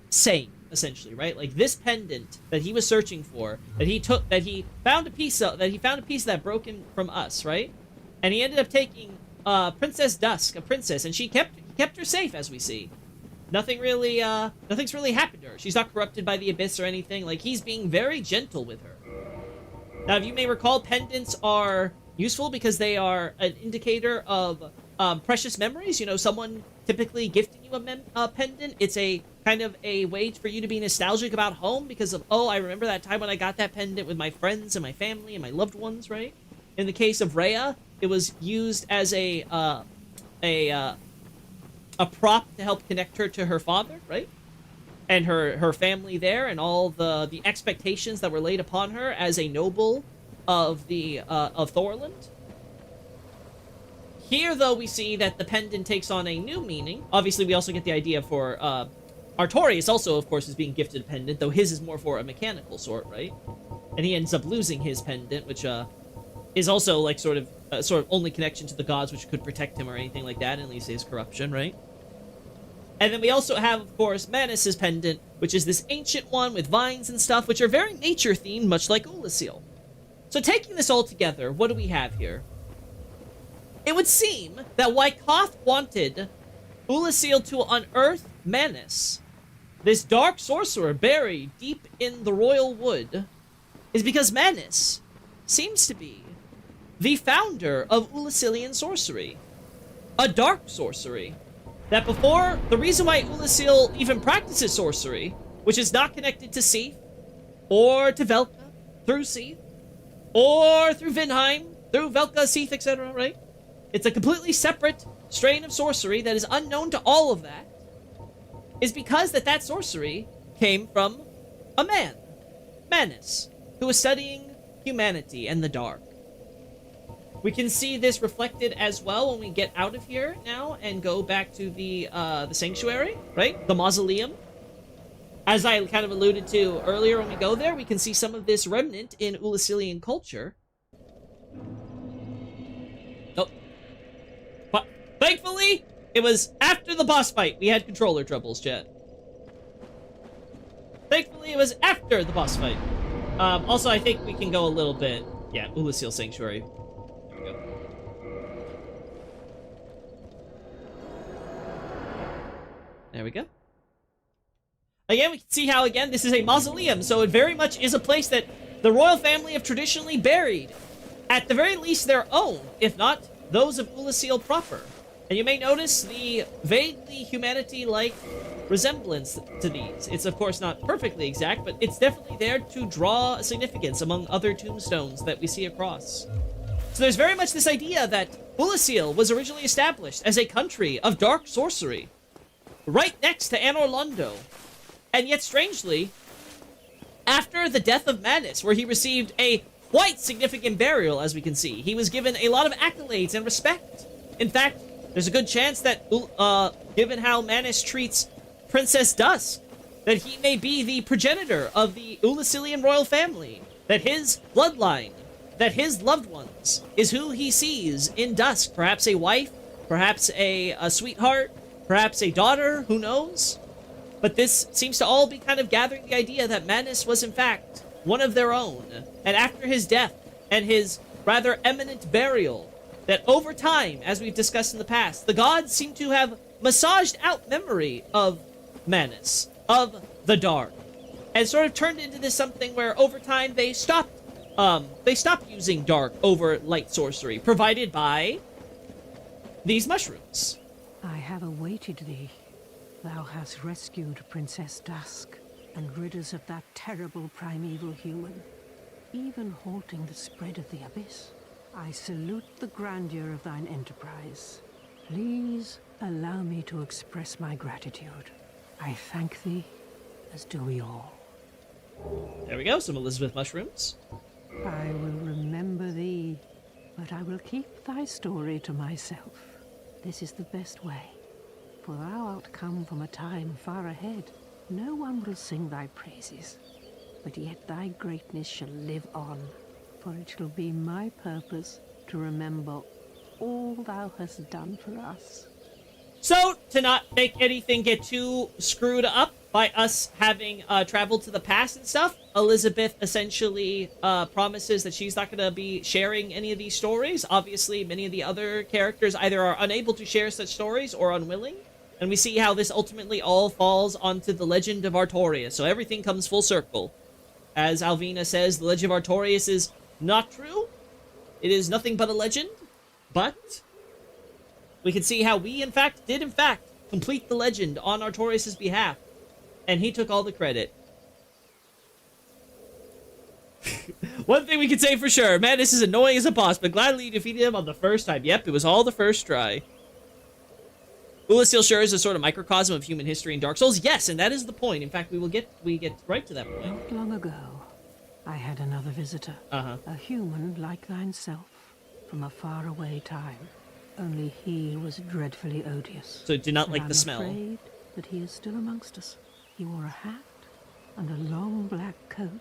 sane, essentially, right? Like this pendant that he was searching for, that he found a piece of that broken from us, right? And he ended up taking Princess Dusk, a princess, and he kept her safe, as we see. Nothing's really happened to her. She's not corrupted by the Abyss or anything. Like, he's being very gentle with her. Now, if you may recall, pendants are useful because they are an indicator of precious memories. You know, someone typically gifting you a pendant, it's a kind of a way for you to be nostalgic about home because of, oh, I remember that time when I got that pendant with my friends and my family and my loved ones, right? In the case of Rhea, it was used as a prop to help connect her to her father, right? And her family there, and all the expectations that were laid upon her as a noble of Thorland. Here, though, we see that the pendant takes on a new meaning. Obviously, we also get the idea for Artorius also, of course, is being gifted a pendant, though his is more for a mechanical sort, right? And he ends up losing his pendant, which is also like sort of only connection to the gods, which could protect him or anything like that, and at least his corruption, right? And then we also have, of course, Manus's pendant, which is this ancient one with vines and stuff, which are very nature-themed, much like Oolacile. So taking this all together, what do we have here? It would seem that why Gough wanted Oolacile to unearth Manus, this dark sorcerer buried deep in the royal wood, is because Manus seems to be the founder of Oolacilian sorcery. A dark sorcery. That before, the reason why Oolacile even practices sorcery, which is not connected to Seath, or to Velka, through Seath, or through Vinheim, through Velka, Seath, etc., right? It's a completely separate strain of sorcery that is unknown to all of that, is because that sorcery came from a man, Manus, who was studying humanity and the dark. We can see this reflected as well when we get out of here now and go back to the sanctuary, right? The mausoleum. As I kind of alluded to earlier when we go there, we can see some of this remnant in Oolacilian culture. Oh. But thankfully, it was after the boss fight we had controller troubles, chat. Thankfully, it was after the boss fight. Also, I think we can go a little bit... Yeah, Oolacile Sanctuary. There we go. Again, we can see how, again, this is a mausoleum, so it very much is a place that the royal family have traditionally buried. At the very least, their own, if not those of Oolacile proper. And you may notice the vaguely humanity-like resemblance to these. It's, of course, not perfectly exact, but it's definitely there to draw a significance among other tombstones that we see across. So there's very much this idea that Oolacile was originally established as a country of dark sorcery, right next to Anor Londo. And yet, strangely, after the death of Manus, where he received a quite significant burial, as we can see, he was given a lot of accolades and respect. In fact, there's a good chance that, given how Manus treats Princess Dusk, that he may be the progenitor of the Oolacilian royal family, that his bloodline, that his loved ones, is who he sees in Dusk. Perhaps a wife, perhaps a sweetheart, perhaps a daughter, who knows? But this seems to all be kind of gathering the idea that Manus was in fact one of their own. And after his death and his rather eminent burial, that over time, as we've discussed in the past, the gods seem to have massaged out memory of Manus, of the dark, and sort of turned into this something where over time they stopped using dark over light sorcery, provided by these mushrooms. I have awaited thee. Thou hast rescued Princess Dusk and rid us of that terrible primeval human, even halting the spread of the abyss. I salute the grandeur of thine enterprise. Please allow me to express my gratitude. I thank thee, as do we all. There we go, some Elizabeth mushrooms. I will remember thee, but I will keep thy story to myself. This is the best way, for thou art come from a time far ahead. No one will sing thy praises, but yet thy greatness shall live on, for it shall be my purpose to remember all thou hast done for us. So, to not make anything get too screwed up by us having traveled to the past and stuff, Elizabeth essentially promises that she's not going to be sharing any of these stories. Obviously, many of the other characters either are unable to share such stories or unwilling. And we see how this ultimately all falls onto the legend of Artorias. So everything comes full circle. As Alvina says, the legend of Artorias is not true. It is nothing but a legend. But we can see how we, in fact, did complete the legend on Artorias' behalf. And he took all the credit. One thing we can say for sure, Manus is annoying as a boss, but gladly you defeated him on the first time. Yep, it was all the first try. Oolacile sure is a sort of microcosm of human history in Dark Souls. Yes, and that is the point. In fact, we get right to that point. Not long ago, I had another visitor. A human like thyself, from a faraway time. Only he was dreadfully odious. So did not like the smell. I'm afraid that he is still amongst us. He wore a hat and a long black coat.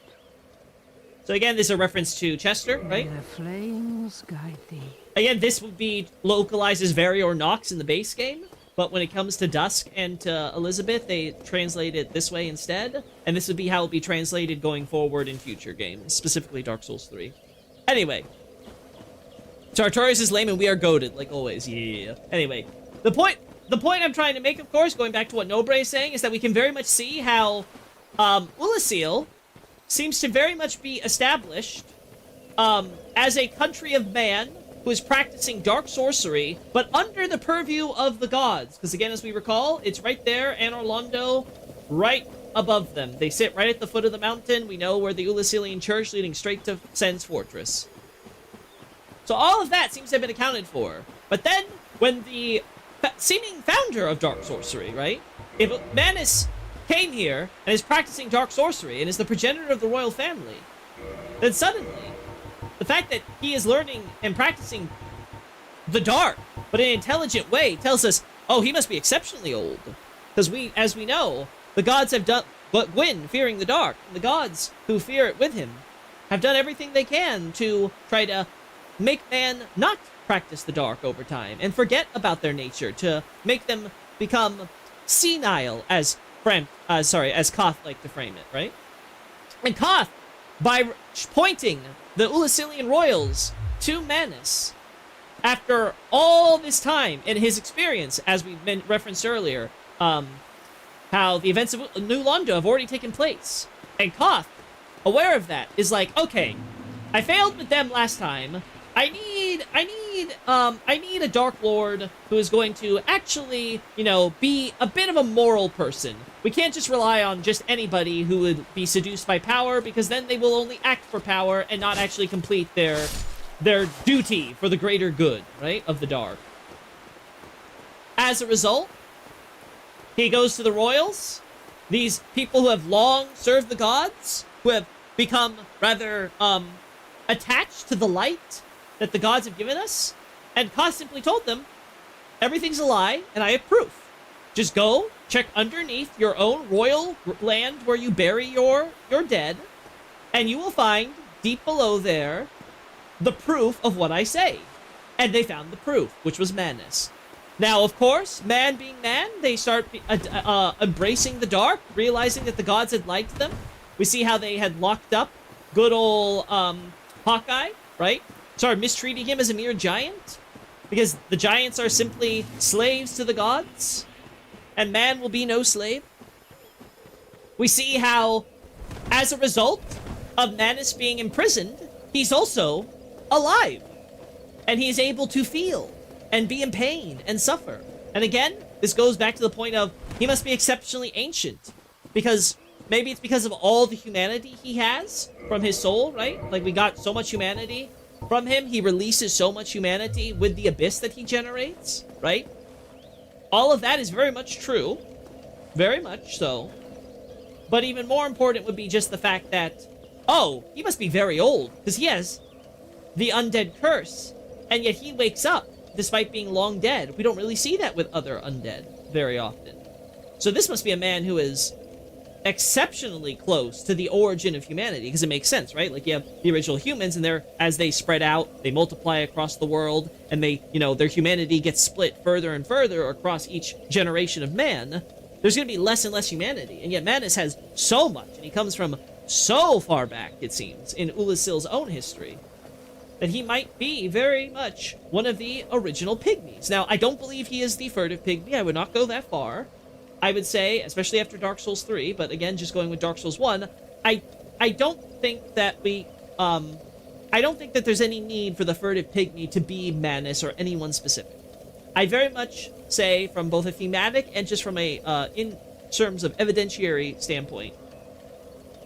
So again, this is a reference to Chester, right? May the flames guide thee. Again, this would be localized as Vari or Nox in the base game. but when it comes to Dusk and to Elizabeth, they translate it this way instead, and this would be how it would be translated going forward in future games, specifically Dark Souls 3. Anyway, Sartorius is lame and we are goated, like always. Yeah. Anyway, the point I'm trying to make, of course, going back to what Nobre is saying, is that we can very much see how Oolacile seems to very much be established as a country of man who is practicing dark sorcery, but under the purview of the gods. Because again, as we recall, it's right there, Anor Londo, right above them. They sit right at the foot of the mountain. We know where the Oolacilian church leading straight to Sen's fortress. So all of that seems to have been accounted for. But then, when the seeming founder of dark sorcery, right? If Manus came here and is practicing dark sorcery and is the progenitor of the royal family, then suddenly, the fact that he is learning and practicing the dark, but in an intelligent way, tells us, oh, he must be exceptionally old. Because as we know, the gods have done, but Gwyn, fearing the dark, and the gods who fear it with him, have done everything they can to try to make man not practice the dark over time and forget about their nature, to make them become senile, as Koth liked to frame it, right? And Koth, by pointing the Oolacilian royals to Manus, after all this time in his experience, as we referenced earlier, how the events of New Londo have already taken place, and Koth, aware of that, is like, okay, I failed with them last time. I need a Dark Lord who is going to actually, be a bit of a moral person. We can't just rely on just anybody who would be seduced by power, because then they will only act for power and not actually complete their duty for the greater good, right, of the dark. As a result, he goes to the royals, these people who have long served the gods, who have become rather attached to the light that the gods have given us, and Koth simply told them, everything's a lie, and I have proof. Just go, check underneath your own royal land where you bury your dead, and you will find, deep below there, the proof of what I say. And they found the proof, which was Manus. Now, of course, man being man, they start embracing the dark, realizing that the gods had liked them. We see how they had locked up good old Hawkeye, right? Started mistreating him as a mere giant, because the giants are simply slaves to the gods, and man will be no slave. We see how, as a result of Manus being imprisoned, he's also alive, and he's able to feel and be in pain and suffer. And again, this goes back to the point of he must be exceptionally ancient, because maybe it's because of all the humanity he has from his soul, right? Like, we got so much humanity from him, he releases so much humanity with the abyss that he generates, right? All of that is very much true. Very much so. But even more important would be just the fact that, oh, he must be very old, because he has the undead curse, and yet he wakes up despite being long dead. We don't really see that with other undead very often. So this must be a man who is exceptionally close to the origin of humanity, because it makes sense, right? Like, you have the original humans, and as they spread out, they multiply across the world, and they, their humanity gets split further and further across each generation of man. There's going to be less and less humanity, and yet Manus has so much, and he comes from so far back, it seems, in Oolacile's own history, that he might be very much one of the original pygmies. Now, I don't believe he is the furtive pygmy. I would not go that far. I would say, especially after Dark Souls 3, but again, just going with Dark Souls 1, I don't think that I don't think that there's any need for the furtive pygmy to be Manus or anyone specific. I very much say, from both a thematic and just from a, in terms of evidentiary standpoint,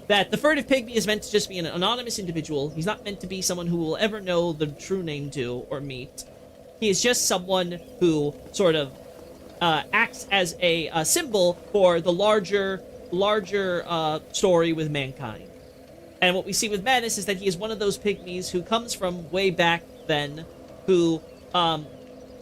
that the furtive pygmy is meant to just be an anonymous individual. He's not meant to be someone who will ever know the true name to or meet. He is just someone who sort of acts as a symbol for the larger story with mankind. And what we see with Manus is that he is one of those pygmies who comes from way back then, who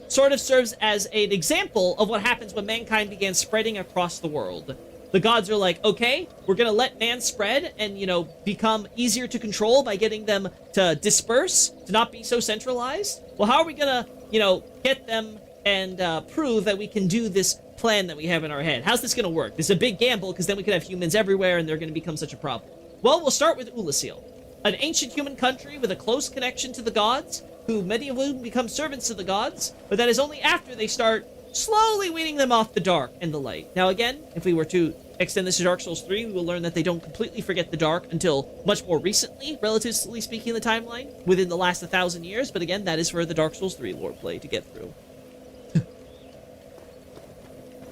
sort of serves as an example of what happens when mankind began spreading across the world. The gods are like, okay, we're gonna let man spread and, become easier to control by getting them to disperse, to not be so centralized. Well, how are we gonna, get them and prove that we can do this plan that we have in our head. How's this going to work? This is a big gamble, because then we could have humans everywhere, and they're going to become such a problem. Well, we'll start with Oolacile, an ancient human country with a close connection to the gods, who many of whom become servants to the gods, but that is only after they start slowly weaning them off the dark and the light. Now again, if we were to extend this to Dark Souls 3, we will learn that they don't completely forget the dark until much more recently, relatively speaking, in the timeline, within the last 1,000 years, but again, that is for the Dark Souls 3 lore play to get through.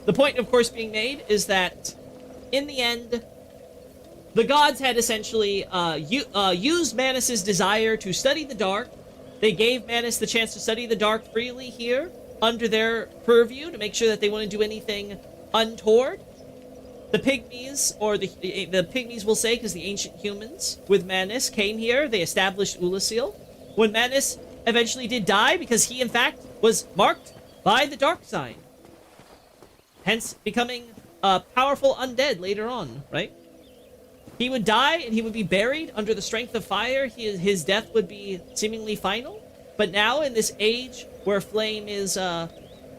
The point, of course, being made is that, in the end, the gods had essentially used Manus's desire to study the dark. They gave Manus the chance to study the dark freely here, under their purview, to make sure that they wouldn't do anything untoward. The pygmies, or the pygmies will say, because the ancient humans with Manus came here, they established Oolacile. When Manus eventually did die, because he, in fact, was marked by the dark sign, hence becoming a powerful undead later on, right? He would die, and he would be buried under the strength of fire. His death would be seemingly final. But now, in this age where flame is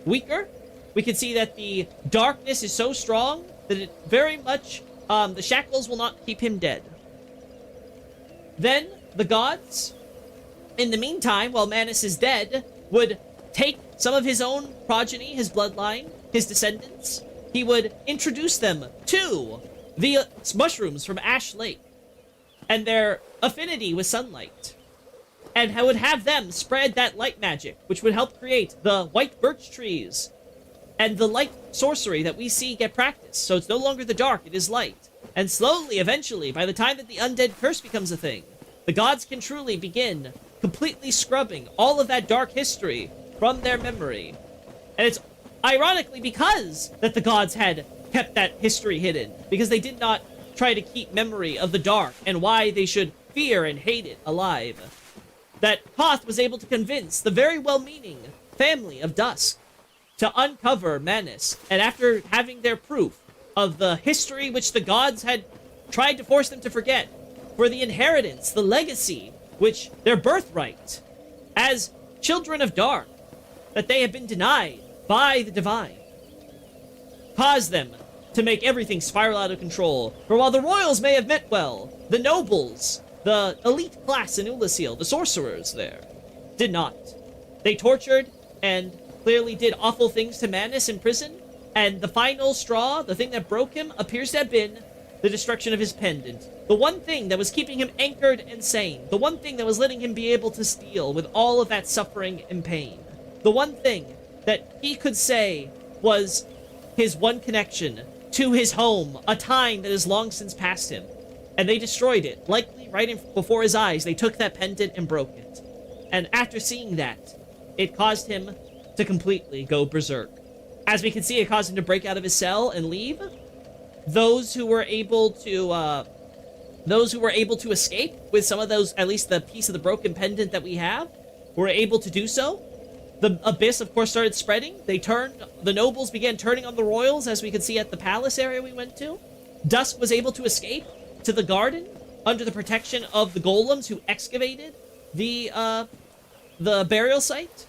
weaker, we can see that the darkness is so strong that it very much, the shackles will not keep him dead. Then, the gods, in the meantime, while Manus is dead, would take some of his own progeny, his bloodline, his descendants. He would introduce them to the mushrooms from Ash Lake and their affinity with sunlight, and would have them spread that light magic, which would help create the white birch trees and the light sorcery that we see get practiced. So it's no longer the dark, it is light. And slowly, eventually, by the time that the undead curse becomes a thing, the gods can truly begin completely scrubbing all of that dark history from their memory. And it's ironically because that the gods had kept that history hidden, because they did not try to keep memory of the dark and why they should fear and hate it alive, that Koth was able to convince the very well-meaning family of Dusk to uncover Manus, and after having their proof of the history which the gods had tried to force them to forget, for the inheritance, the legacy, which their birthright as children of dark, that they have been denied by the divine, caused them to make everything spiral out of control. For while the royals may have meant well, the nobles, the elite class in Oolacile, the sorcerers there, did not. They tortured and clearly did awful things to Manus in prison, and the final straw, the thing that broke him, appears to have been the destruction of his pendant. The one thing that was keeping him anchored and sane. The one thing that was letting him be able to steal with all of that suffering and pain. The one thing that he could say was his one connection to his home, a time that has long since passed him. And they destroyed it, likely right before his eyes. They took that pendant and broke it. And after seeing that, it caused him to completely go berserk. As we can see, it caused him to break out of his cell and leave. Those who were able to escape with some of those, at least the piece of the broken pendant that we have, were able to do so. The abyss, of course, started spreading. The nobles began turning on the royals, as we could see at the palace area we went to. Dusk was able to escape to the garden under the protection of the golems who excavated the burial site.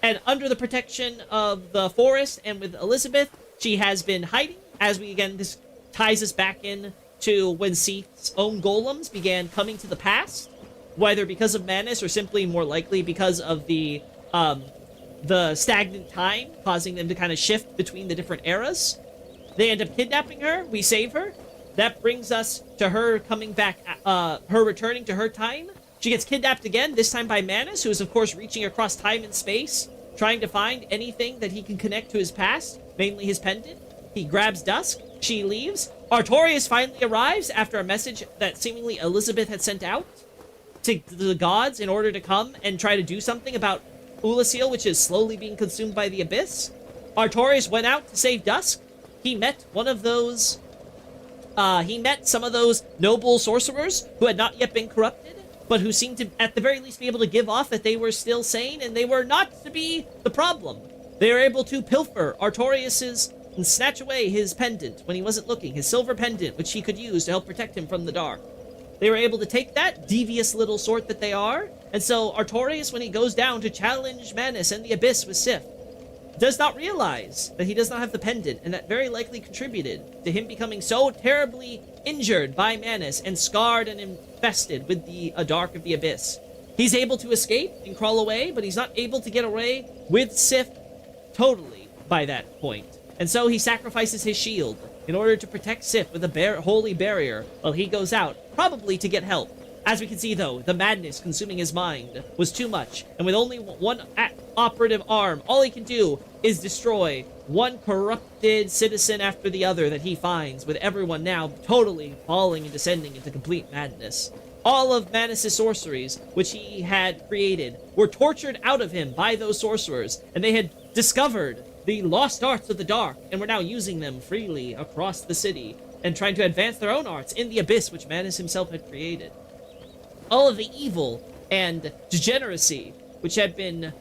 And under the protection of the forest and with Elizabeth, she has been hiding. As we, again, this ties us back in to when Seath's own golems began coming to the past, whether because of Manus or simply more likely because of the stagnant time, causing them to kind of shift between the different eras. They end up kidnapping her. We save her. That brings us to her coming back, her returning to her time. She gets kidnapped again, this time by Manus, who is, of course, reaching across time and space, trying to find anything that he can connect to his past, mainly his pendant. He grabs Dusk. She leaves. Artorias finally arrives after a message that seemingly Elizabeth had sent out to the gods in order to come and try to do something about Oolacile, which is slowly being consumed by the abyss. Artorias went out to save Dusk. He met one of those... he met some of those noble sorcerers who had not yet been corrupted, but who seemed to, at the very least, be able to give off that they were still sane, and they were not to be the problem. They were able to pilfer Artorias's and snatch away his pendant when he wasn't looking, his silver pendant, which he could use to help protect him from the dark. They were able to take that, devious little sort that they are, and so Artorias, when he goes down to challenge Manus and the Abyss with Sif, does not realize that he does not have the pendant, and that very likely contributed to him becoming so terribly injured by Manus and scarred and infested with the dark of the abyss. He's able to escape and crawl away, but he's not able to get away with Sif totally by that point. And so he sacrifices his shield in order to protect Sif with a holy barrier while he goes out, probably to get help. As we can see, though, the madness consuming his mind was too much, and with only one operative arm, all he can do is destroy one corrupted citizen after the other that he finds, with everyone now totally falling and descending into complete madness. All of Manus' sorceries, which he had created, were tortured out of him by those sorcerers, and they had discovered the lost arts of the dark, and were now using them freely across the city, and trying to advance their own arts in the abyss which Manus himself had created. All of the evil and degeneracy which had been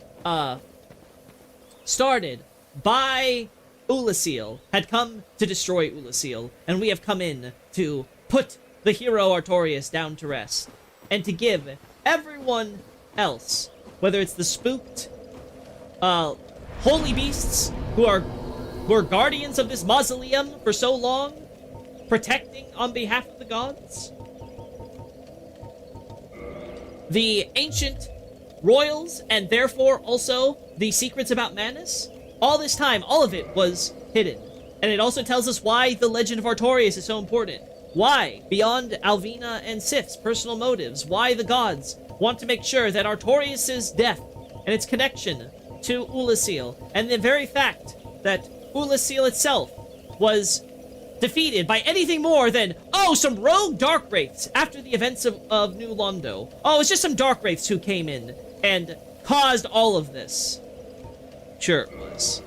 started by Oolacile had come to destroy Oolacile, and we have come in to put the hero Artorias down to rest, and to give everyone else, whether it's the spooked holy beasts who are guardians of this mausoleum for so long, protecting on behalf of the gods, the ancient royals, and therefore also the secrets about Manus. All this time, all of it was hidden. And it also tells us why the legend of Artorias is so important. Why, beyond Alvina and Sif's personal motives, why the gods want to make sure that Artorias' death and its connection to Oolacile, and the very fact that Oolacile itself was defeated by anything more than, oh, some rogue dark wraiths after the events of New Londo. Oh, it's just some dark wraiths who came in and caused all of this. Sure it was.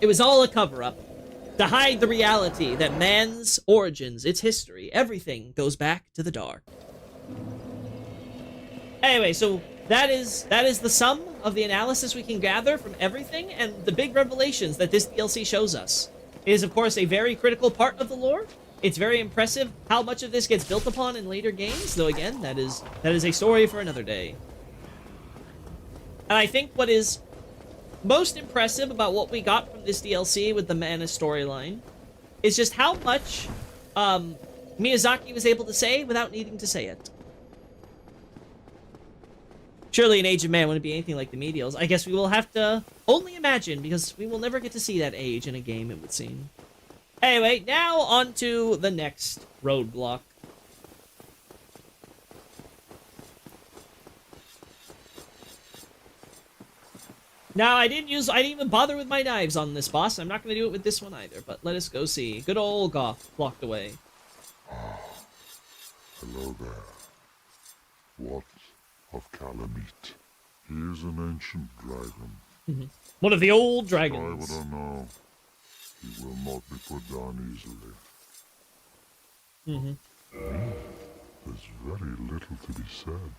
It was all a cover-up to hide the reality that man's origins, its history, everything goes back to the dark. Anyway, so that is the sum of the analysis we can gather from everything, and the big revelations that this DLC shows us. It is, of course, a very critical part of the lore. It's very impressive how much of this gets built upon in later games, though again, that is a story for another day. And I think what is most impressive about what we got from this DLC with the Manus storyline is just how much Miyazaki was able to say without needing to say it. Surely an Age of Man wouldn't be anything like the medials. I guess we will have to only imagine, because we will never get to see that age in a game, it would seem. Anyway, now on to the next roadblock. Now, I didn't even bother with my knives on this boss. I'm not going to do it with this one either, but let us go see. Good old Gough blocked away. Hello there. What of Kalameet? He is an ancient dragon. One of the old I dragons. would know. He will not be put down easily. There's very little to be said.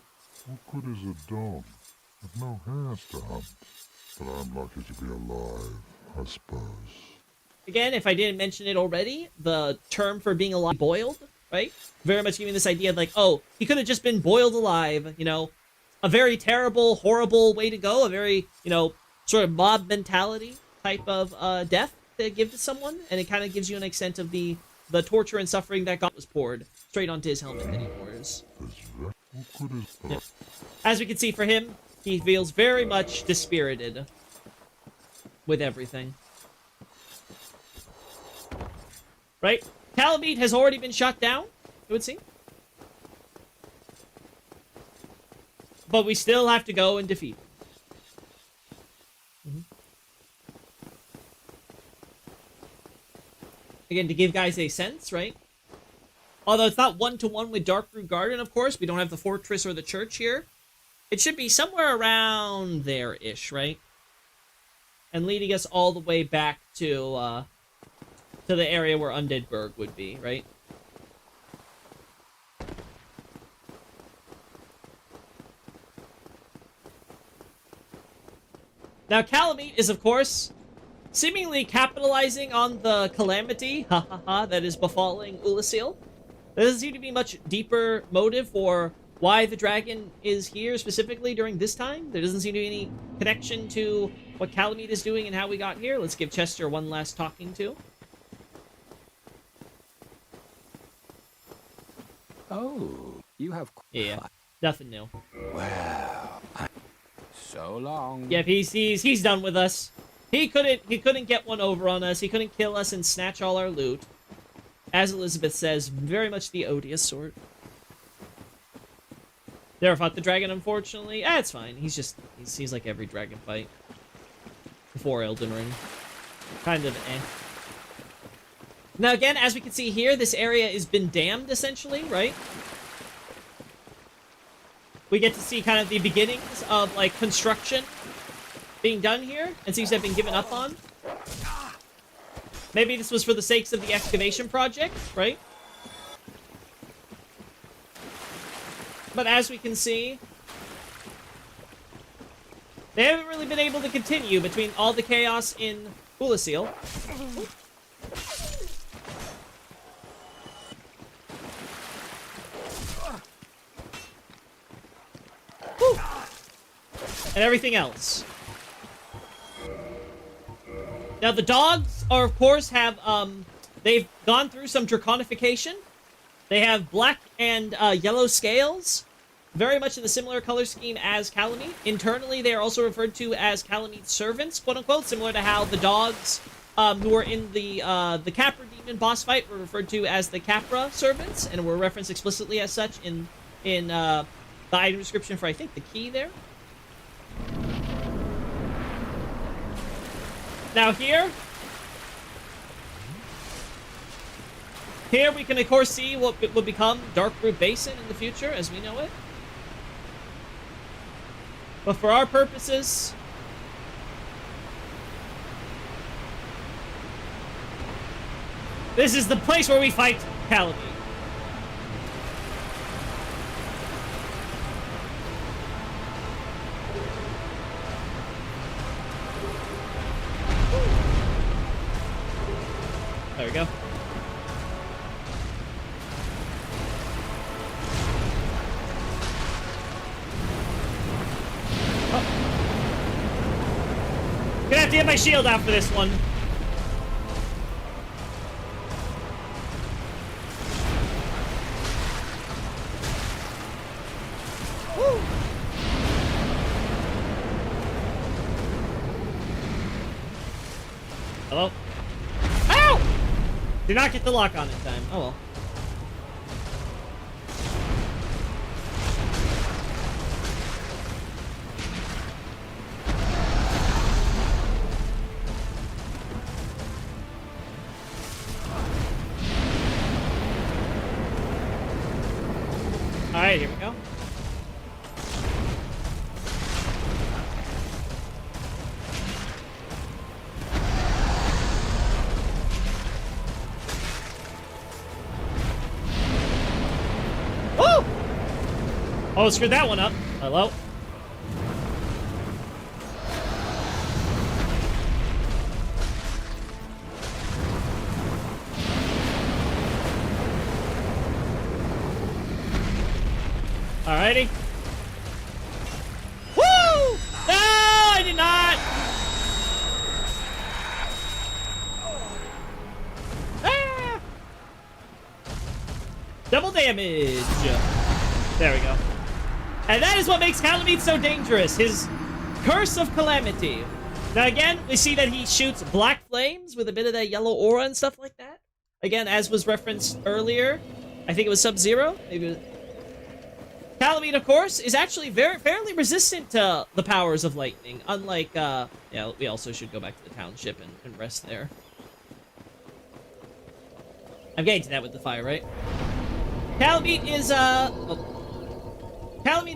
What good is a dog with no hairs to hunt? But I'm lucky to be alive, I suppose. Again, if I didn't mention it already, the term for being alive, boiled, right? Very much giving this idea of like, oh, he could have just been boiled alive, you know? A very terrible, horrible way to go, a very, you know, sort of mob mentality type of death to give to someone, and it kind of gives you an extent of the torture and suffering that God was poured straight onto his helmet that he wears. As we can see for him, he feels very much dispirited with everything. Right? Kalameet has already been shot down, it would seem. But we still have to go and defeat him. Again, to give guys a sense, right? Although it's not one-to-one with Darkroot Garden, of course. We don't have the fortress or the church here. It should be somewhere around there-ish, right? And leading us all the way back to the area where Undead Burg would be, right? Now, Kalameet is, of course, seemingly capitalizing on the calamity, that is befalling Oolacile. There doesn't seem to be much deeper motive for why the dragon is here specifically during this time. There doesn't seem to be any connection to what Kalameet is doing and how we got here. Let's give Chester one last talking to. Oh, you have... Yeah, nothing new. Well, so long. Yep, he's done with us. He couldn't get one over on us. He couldn't kill us and snatch all our loot. As Elizabeth says, very much the odious sort. Never fought the dragon, unfortunately. It's fine. He's like every dragon fight. Before Elden Ring. Kind of eh. Now again, as we can see here, this area has been dammed, essentially, right? We get to see kind of the beginnings of, like, construction being done here, and seems to have been given up on. Maybe this was for the sakes of the excavation project, right? But as we can see, they haven't really been able to continue between all the chaos in Oolacile. Woo! And everything else. Now the dogs are, of course, they've gone through some draconification. They have black and yellow scales, very much in the similar color scheme as Kalameet. Internally, they are also referred to as Kalameet's servants, quote unquote, similar to how the dogs who were in the Capra Demon boss fight were referred to as the Capra servants, and were referenced explicitly as such in the item description for, I think, the key there. Now here we can, of course, see what will become Darkroot Basin in the future, as we know it. But for our purposes, this is the place where we fight Kalameet. There we go. Gonna have to get my shield out for this one. Woo. Hello? Ow! Did not get the lock on in time. Oh well. Alright, here we go. Woo! Oh, screwed that one up. Hello? Alrighty. Woo! No, I did not! Ah! Double damage. There we go. And that is what makes Kalameet so dangerous. His Curse of Calamity. Now again, we see that he shoots black flames with a bit of that yellow aura and stuff like that. Again, as was referenced earlier, I think it was Sub-Zero. Maybe it was... Kalameet, of course, is actually fairly resistant to the powers of lightning, unlike, yeah, we also should go back to the township and rest there. I'm getting to that with the fire, right? Kalameet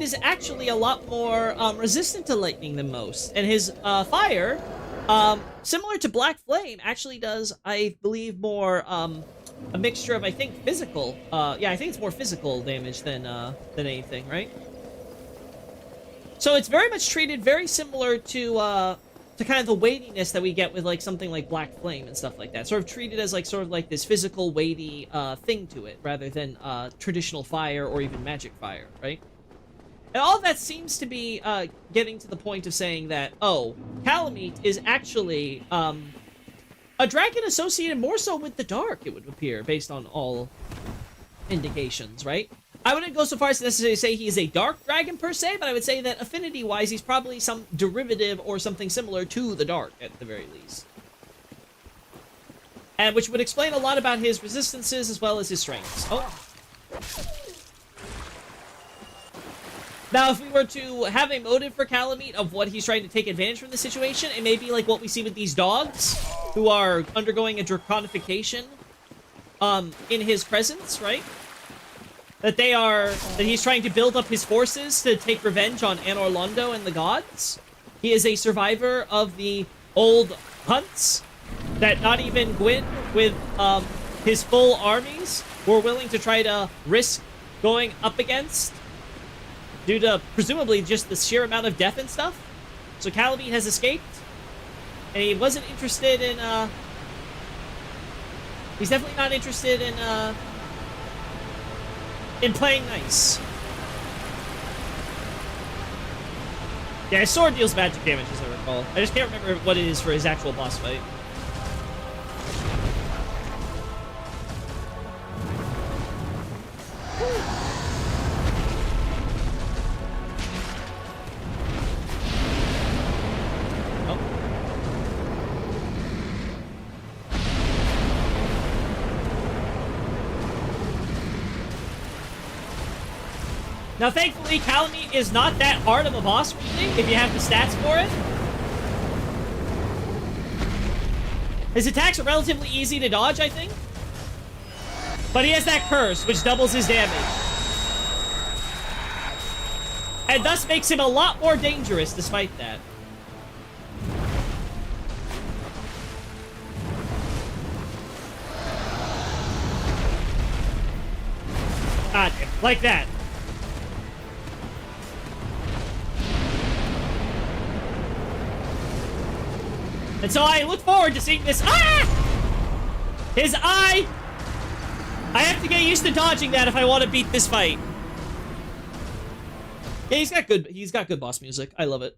is actually a lot more, resistant to lightning than most, and his, fire, similar to Black Flame, actually does, I believe, more, a mixture of, I think, physical, yeah, I think it's more physical damage than anything, right? So it's very much treated very similar to kind of the weightiness that we get with, like, something like Black Flame and stuff like that. Sort of treated as, like, sort of like this physical, weighty, thing to it, rather than, traditional fire or even magic fire, right? And all that seems to be getting to the point of saying that, oh, Kalameet is actually a dragon associated more so with the dark, it would appear, based on all indications, right? I wouldn't go so far as to necessarily say he is a dark dragon per se, but I would say that affinity-wise, he's probably some derivative or something similar to the dark, at the very least. And which would explain a lot about his resistances as well as his strengths. Oh. Now, if we were to have a motive for Kalameet of what he's trying to take advantage from the situation, it may be like what we see with these dogs, who are undergoing a draconification, in his presence, right? That he's trying to build up his forces to take revenge on Anor Londo and the gods. He is a survivor of the old hunts that not even Gwyn, with, his full armies, were willing to try to risk going up against, due to, presumably, just the sheer amount of death and stuff. So Kalameet has escaped, and he wasn't interested in, he's definitely not interested in playing nice. Yeah, his sword deals magic damage, as I recall. I just can't remember what it is for his actual boss fight. Now, thankfully, Kalameet is not that hard of a boss, really, if you have the stats for it. His attacks are relatively easy to dodge, I think. But he has that curse, which doubles his damage. And thus makes him a lot more dangerous, despite that. Ah, damn. Like that. And so I look forward to seeing this. Ah! His eye! I have to get used to dodging that if I want to beat this fight. Yeah, he's got good boss music. I love it.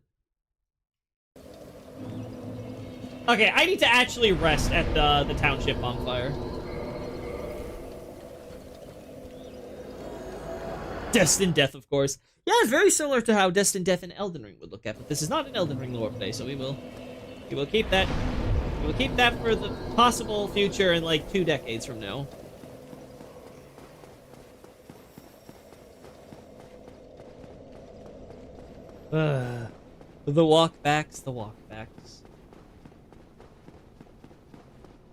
Okay, I need to actually rest at the township bonfire. Destined Death, of course. Yeah, it's very similar to how Destined Death in Elden Ring would look at, but this is not an Elden Ring lore play, so we will keep that. We will keep that for the possible future in like 2 decades from now. The walkbacks.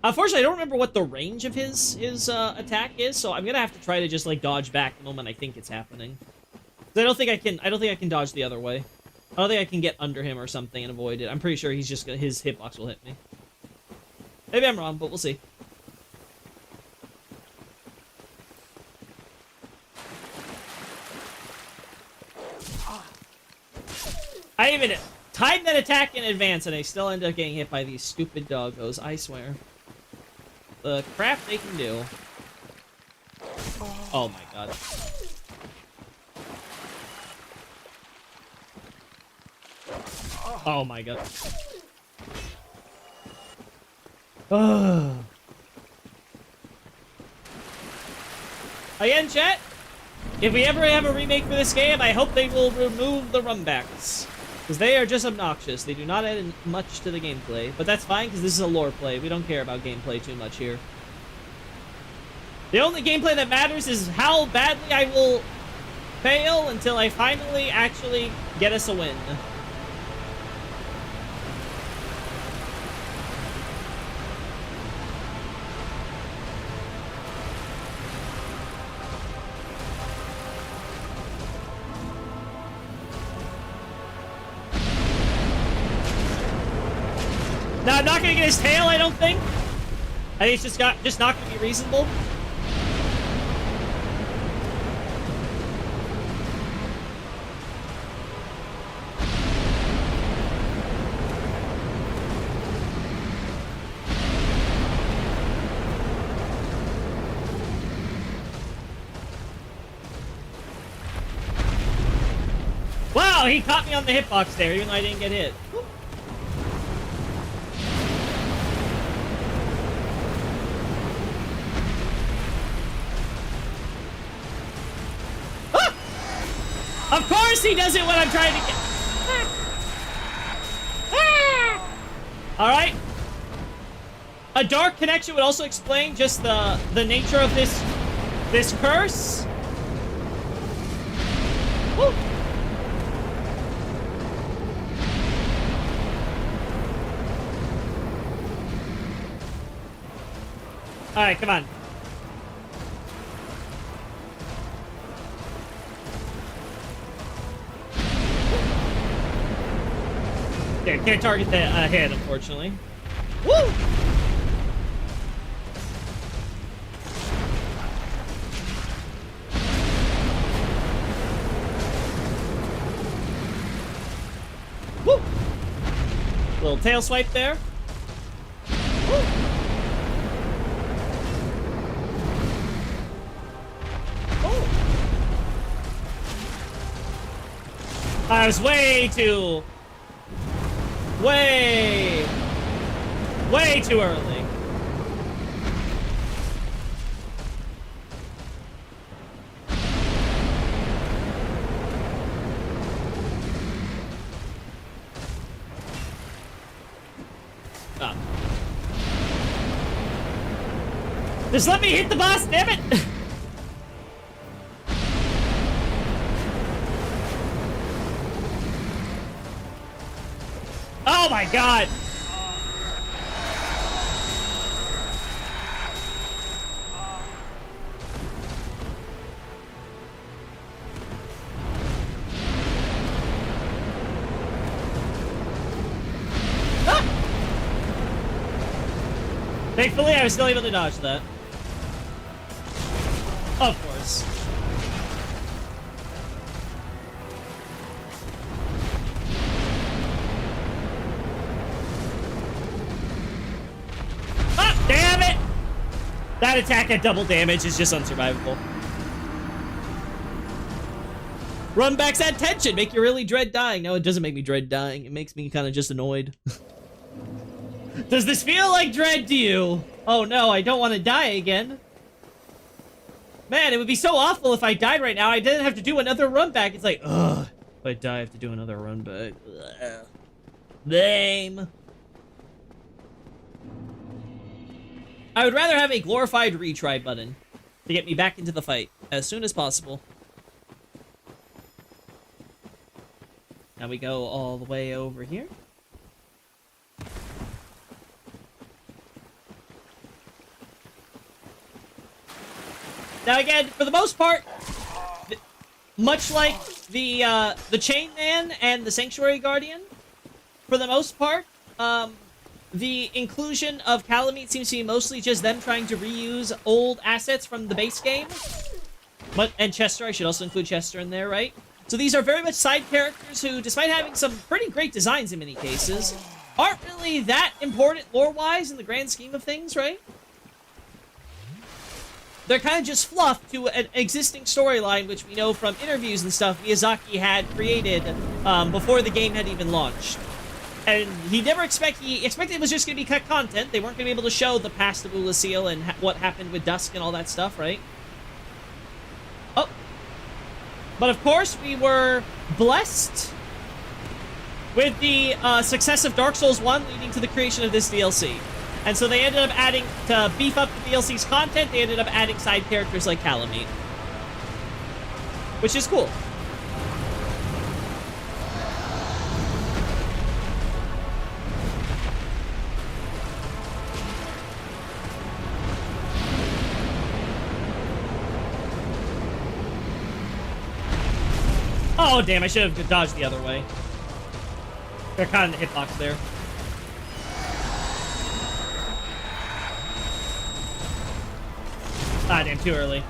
Unfortunately, I don't remember what the range of his attack is, so I'm gonna have to try to just like dodge back the moment I think it's happening. 'Cause I don't think I can dodge the other way. I don't think I can get under him or something and avoid it. I'm pretty sure he's just gonna, his hitbox will hit me. Maybe I'm wrong, but we'll see. I even timed that attack in advance, and I still end up getting hit by these stupid doggos, I swear. The crap they can do. Oh my god. Oh my god. Again, chat, if we ever have a remake for this game, I hope they will remove the rumbacks. Because they are just obnoxious. They do not add much to the gameplay. But that's fine, because this is a lore play. We don't care about gameplay too much here. The only gameplay that matters is how badly I will fail until I finally actually get us a win. Now, I'm not gonna get his tail, I don't think. I think it's just not gonna be reasonable. he caught me on the hitbox there, even though I didn't get hit. Whoop. Ah! Of course he does it when I'm trying to get... Ah! Alright. A dark connection would also explain just the nature of this curse. Woo! Alright, come on. Okay, can't target the head, unfortunately. Woo! Woo! Little tail swipe there. Woo! I was way too early. Oh. Just let me hit the boss, damn it! Oh my god! Ah! Thankfully, I was still able to dodge that. Of course. Damn it! That attack at double damage is just unsurvivable. Run backs add tension, make you really dread dying. No, it doesn't make me dread dying. It makes me kind of just annoyed. Does this feel like dread to you? Oh no, I don't want to die again. Man, it would be so awful if I died right now. I didn't have to do another run back. It's like, ugh. If I die, I have to do another run back. Ugh. Lame. I would rather have a glorified retry button to get me back into the fight as soon as possible. Now we go all the way over here. Now again, for the most part, much like the Chain Man and the Sanctuary Guardian, for the most part, the inclusion of Kalameet seems to be mostly just them trying to reuse old assets from the base game. And Chester, I should also include Chester in there, right? So these are very much side characters who, despite having some pretty great designs in many cases, aren't really that important lore-wise in the grand scheme of things, right? They're kind of just fluff to an existing storyline, which we know from interviews and stuff Miyazaki had created before the game had even launched. And he expected it was just going to be cut content. They weren't going to be able to show the past of Oolacile and what happened with Dusk and all that stuff, right? Oh. But of course, we were blessed with the success of Dark Souls 1 leading to the creation of this DLC. And so they ended up adding, to beef up the DLC's content, they ended up adding side characters like Kalameet. Which is cool. Oh, damn, I should have dodged the other way. They're kind of in the hitbox there. Ah, damn, too early.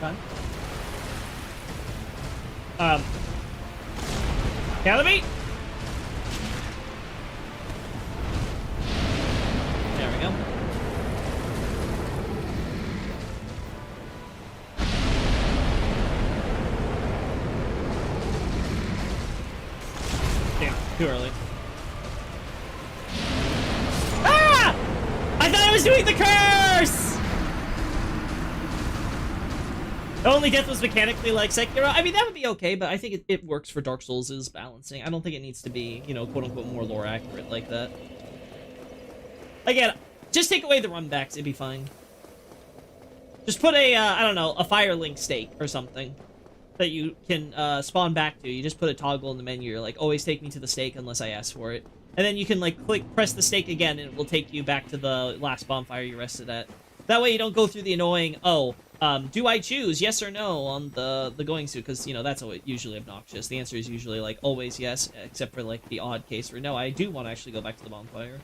Done. Kalameet? Too early. Ah! I thought I was doing the curse! Only death was mechanically like Sekiro. I mean, that would be okay, but I think it works for Dark Souls' balancing. I don't think it needs to be, you know, quote-unquote more lore accurate like that. Again, just take away the runbacks, it'd be fine. Just put a, I don't know, a Firelink stake or something that you can spawn back to. You just put a toggle in the menu. You're like, always take me to the stake unless I ask for it. And then you can, like, press the stake again, and it will take you back to the last bonfire you rested at. That way you don't go through the annoying, do I choose yes or no on the going to? Because, you know, that's usually obnoxious. The answer is usually, like, always yes, except for, like, the odd case where, no, I do want to actually go back to the bonfire.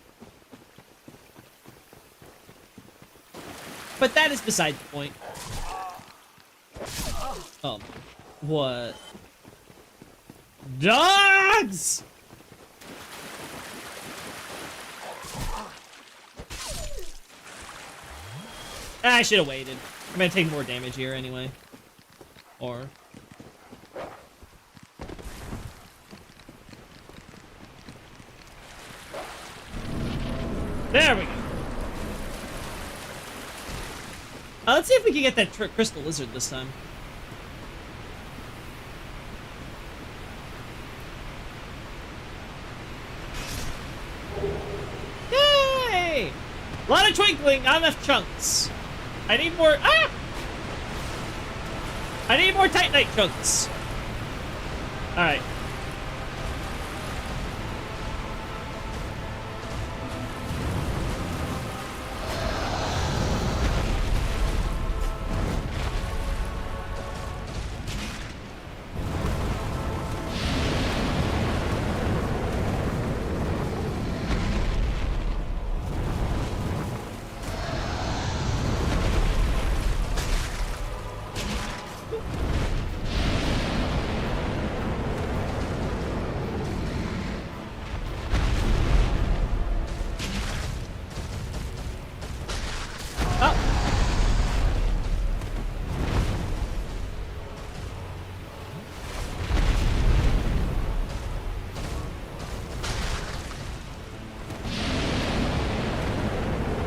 But that is beside the point. What? Dogs! I should have waited. I'm gonna take more damage here anyway. Or... There we go. Let's see if we can get that crystal lizard this time. Yay! A lot of twinkling, not enough chunks. I need more. Ah! I need more Titanite chunks. All right.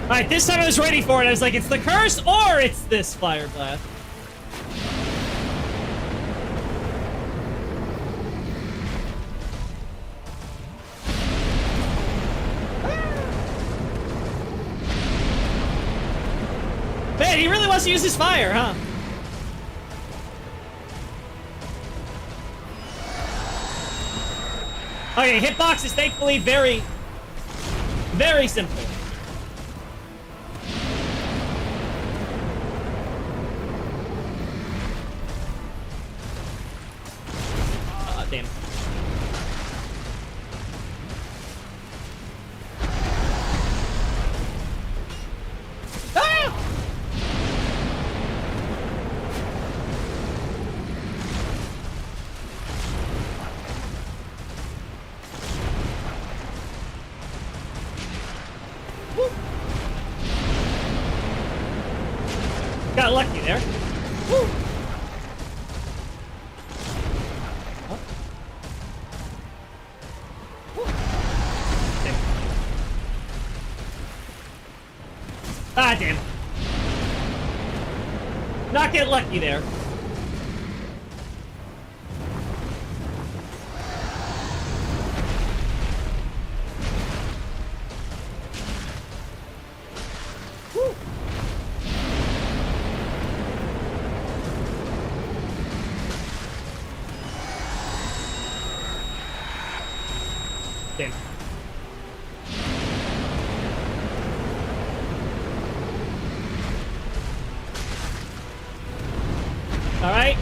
Alright, this time I was ready for it. I was like, it's the curse or it's this fire blast. Man, he really wants to use his fire, huh? Okay, hitbox is thankfully very, very simple. Damn. Ah! Woo. Got lucky there. Woo. Ah, damn. Not get lucky there. Woo. Damn. All right.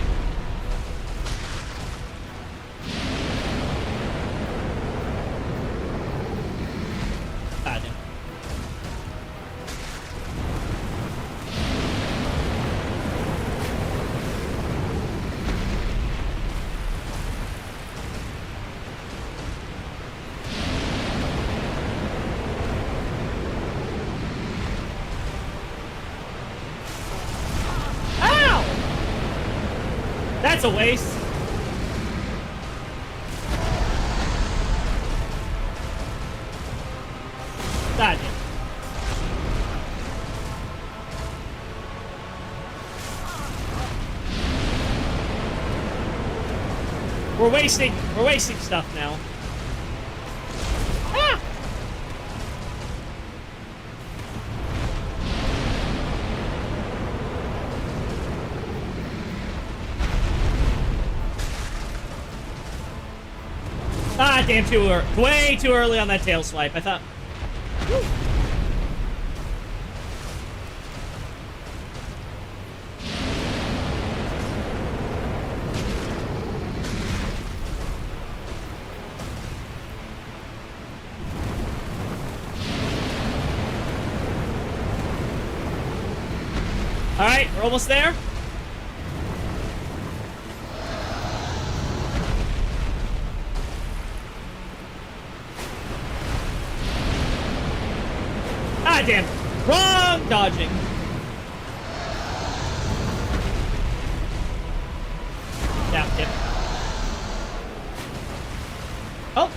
Ah, damn. That's a waste. We're wasting stuff now. Ah! Ah, damn, way too early on that tail swipe. I thought... Whew. Alright, we're almost there. Ah, damn. Wrong dodging. Yeah, yep. Oh.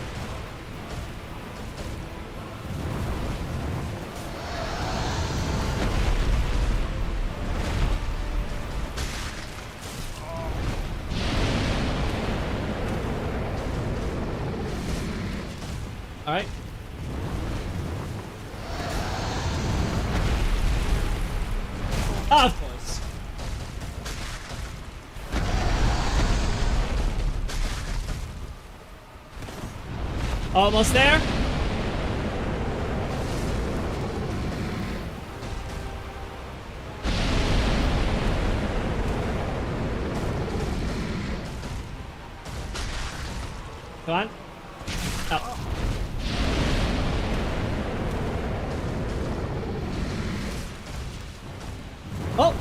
All right. Of course. Almost there. Come on. Oh. Oh!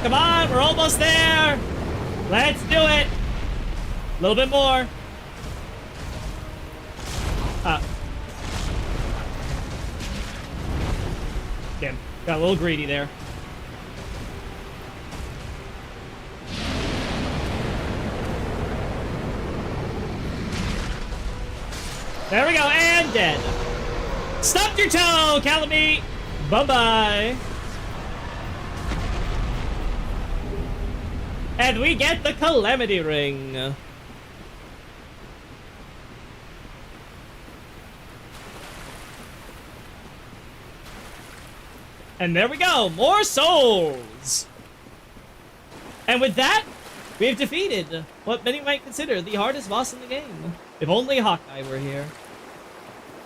Come on, we're almost there! Let's do it! A little bit more. Damn, got a little greedy there. There we go, and dead. Stubbed your toe, Kalameet! Bye-bye. And we get the Calamity Ring. And there we go, more souls! And with that, we have defeated what many might consider the hardest boss in the game. If only Hawkeye were here.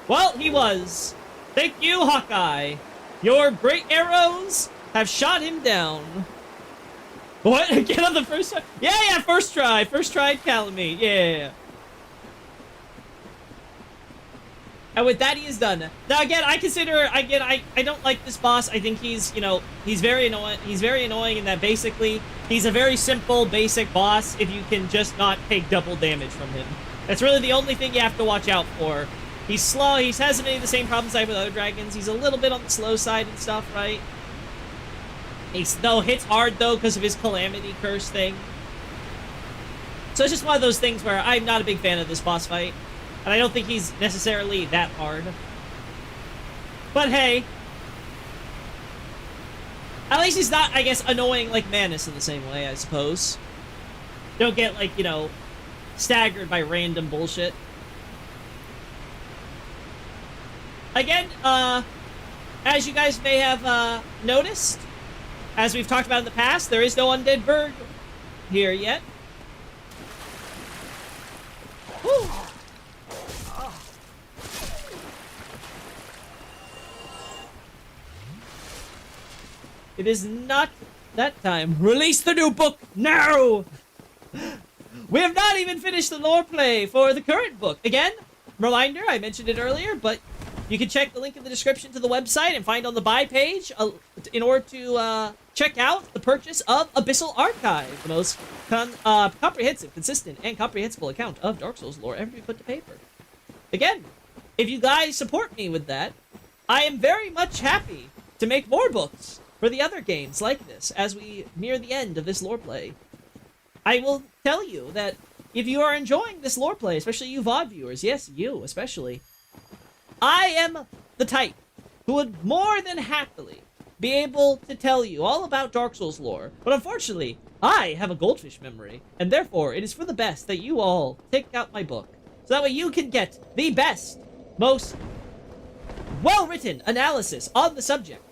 Well, he was. Thank you, Hawkeye. Your great arrows have shot him down. What? Get on the first try? Yeah, first try. First try, Kalameet. Yeah. And with that, he is done. Now, again, I don't like this boss. I think he's, he's very annoying. He's very annoying in that basically he's a very simple, basic boss if you can just not take double damage from him. That's really the only thing you have to watch out for. He's slow. He has many of the same problems I have with other dragons. He's a little bit on the slow side and stuff, right? He hits hard, though, because of his Calamity Curse thing. So it's just one of those things where I'm not a big fan of this boss fight. And I don't think he's necessarily that hard. But hey. At least he's not, I guess, annoying like Manus in the same way, I suppose. Don't get, like, staggered by random bullshit. Again, as you guys may have noticed, as we've talked about in the past, there is no undead bird here yet. Woo. It is not that time. Release the new book now! We have not even finished the lore play for the current book. Again, reminder, I mentioned it earlier, but you can check the link in the description to the website and find on the buy page in order to check out the purchase of Abyssal Archive, the most comprehensive, consistent, and comprehensible account of Dark Souls lore ever be put to paper. Again, if you guys support me with that, I am very much happy to make more books for the other games like this as we near the end of this lore play. I will tell you that if you are enjoying this lore play, especially you VOD viewers, yes, you especially, I am the type who would more than happily be able to tell you all about Dark Souls lore, but unfortunately, I have a goldfish memory, and therefore it is for the best that you all take out my book, so that way you can get the best, most well-written analysis on the subject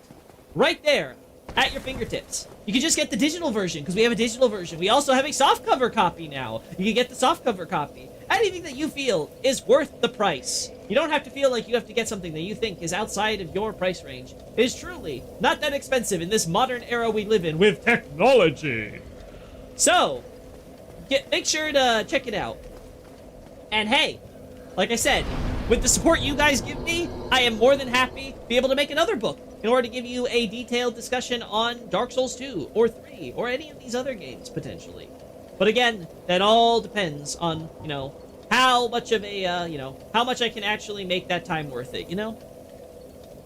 right there at your fingertips. You can just get the digital version, because we have a digital version. We also have a softcover copy now. You can get the softcover copy. Anything that you feel is worth the price. You don't have to feel like you have to get something that you think is outside of your price range. It is truly not that expensive in this modern era we live in with technology. So, make sure to check it out. And hey, like I said, with the support you guys give me, I am more than happy to be able to make another book in order to give you a detailed discussion on Dark Souls 2 or 3 or any of these other games, potentially. But again, that all depends on, you know, how much of a, you know, how much I can actually make that time worth it, you know?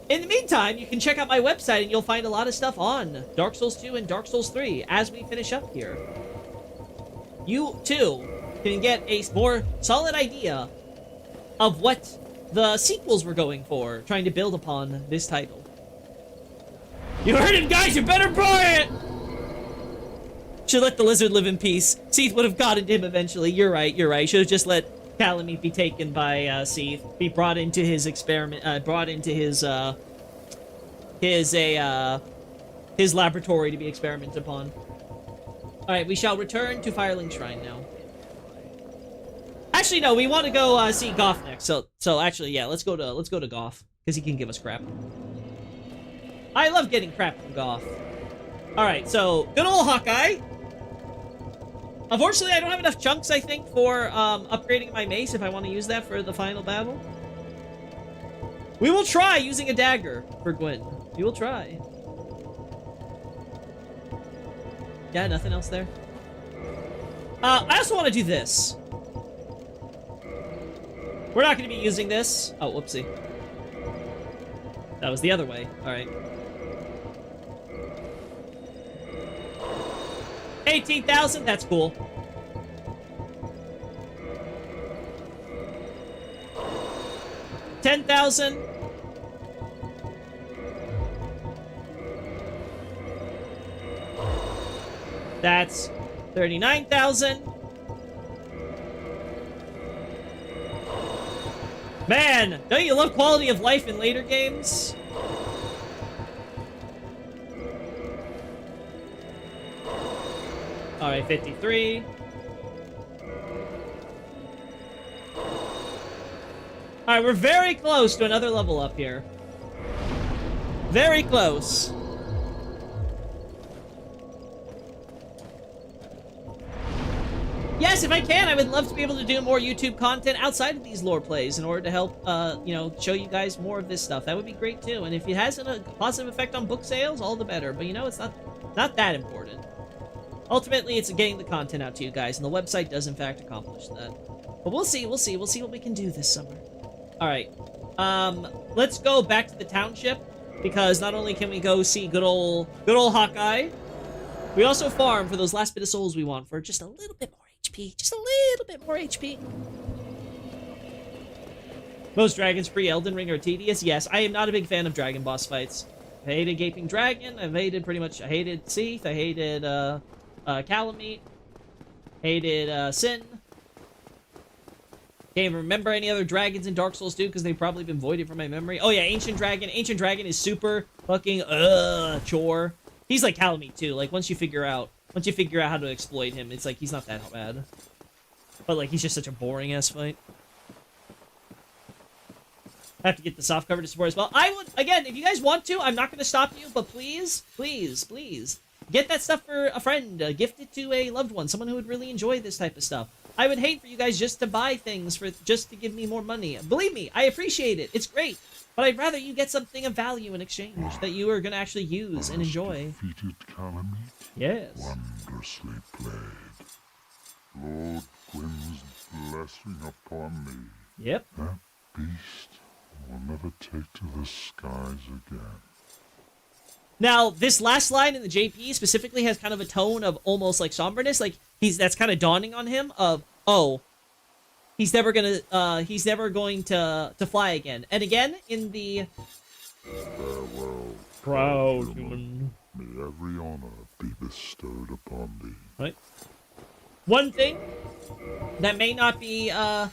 In the meantime, you can check out my website and you'll find a lot of stuff on Dark Souls 2 and Dark Souls 3 as we finish up here. You, too, can get a more solid idea of what the sequels were going for, trying to build upon this title. You heard him, guys! You better buy it! Should let the lizard live in peace. Seath would have gotten him eventually. You're right, you're right. Should have just let Kalameet be taken by Seath. Be brought into his experiment, brought into his laboratory to be experimented upon. Alright, we shall return to Firelink Shrine now. Actually, no, we want to go see Gough next. So actually, yeah, let's go to Gough, because he can give us crap. I love getting crap from Gough. Alright, so good old Hawkeye. Unfortunately, I don't have enough chunks, I think, for upgrading my mace if I want to use that for the final battle. We will try using a dagger for Gwyn. We will try. Yeah, nothing else there. I also want to do this. We're not going to be using this. Oh, whoopsie. That was the other way. Alright. 18,000? That's cool. $10,000. That's 39,000. Man, don't you love quality of life in later games? Alright, 53. Alright, we're very close to another level up here. Very close. Yes, if I can, I would love to be able to do more YouTube content outside of these lore plays in order to help, you know, show you guys more of this stuff. That would be great, too. And if it has a positive effect on book sales, all the better. But, you know, it's not that important. Ultimately, it's getting the content out to you guys, and the website does, in fact, accomplish that. But we'll see what we can do this summer. Alright. Let's go back to the township, because not only can we go see good old Hawkeye, we also farm for those last bit of souls we want for just a little bit more HP. Just a little bit more HP. Most dragons pre-Elden Ring are tedious. Yes, I am not a big fan of dragon boss fights. I hated Gaping Dragon. I hated Seath. I hated, Kalameet. Hated, Sin. Can't even remember any other dragons in Dark Souls 2 because they've probably been voided from my memory. Oh yeah, Ancient Dragon. Ancient Dragon is super fucking, chore. He's like Kalameet too. Like, once you figure out how to exploit him, it's like, he's not that bad. But, like, he's just such a boring-ass fight. I have to get the soft cover to support as well. I would, again, if you guys want to, I'm not going to stop you, but please, please, please, get that stuff for a friend. Gift it to a loved one, someone who would really enjoy this type of stuff. I would hate for you guys just to buy things just to give me more money. Believe me, I appreciate it. It's great. But I'd rather you get something of value in exchange that you are going to actually use and enjoy. Defeated Kalameet? Yes. Wondrously played. Lord Gwyn's blessing upon me. Yep. That beast will never take to the skies again. Now, this last line in the JP specifically has kind of a tone of almost like somberness. Like, that's kind of dawning on him of, oh, he's never going to fly again. And again, in the... Farewell, Proud human. May every honor be bestowed upon thee. Right. One thing that may not be, that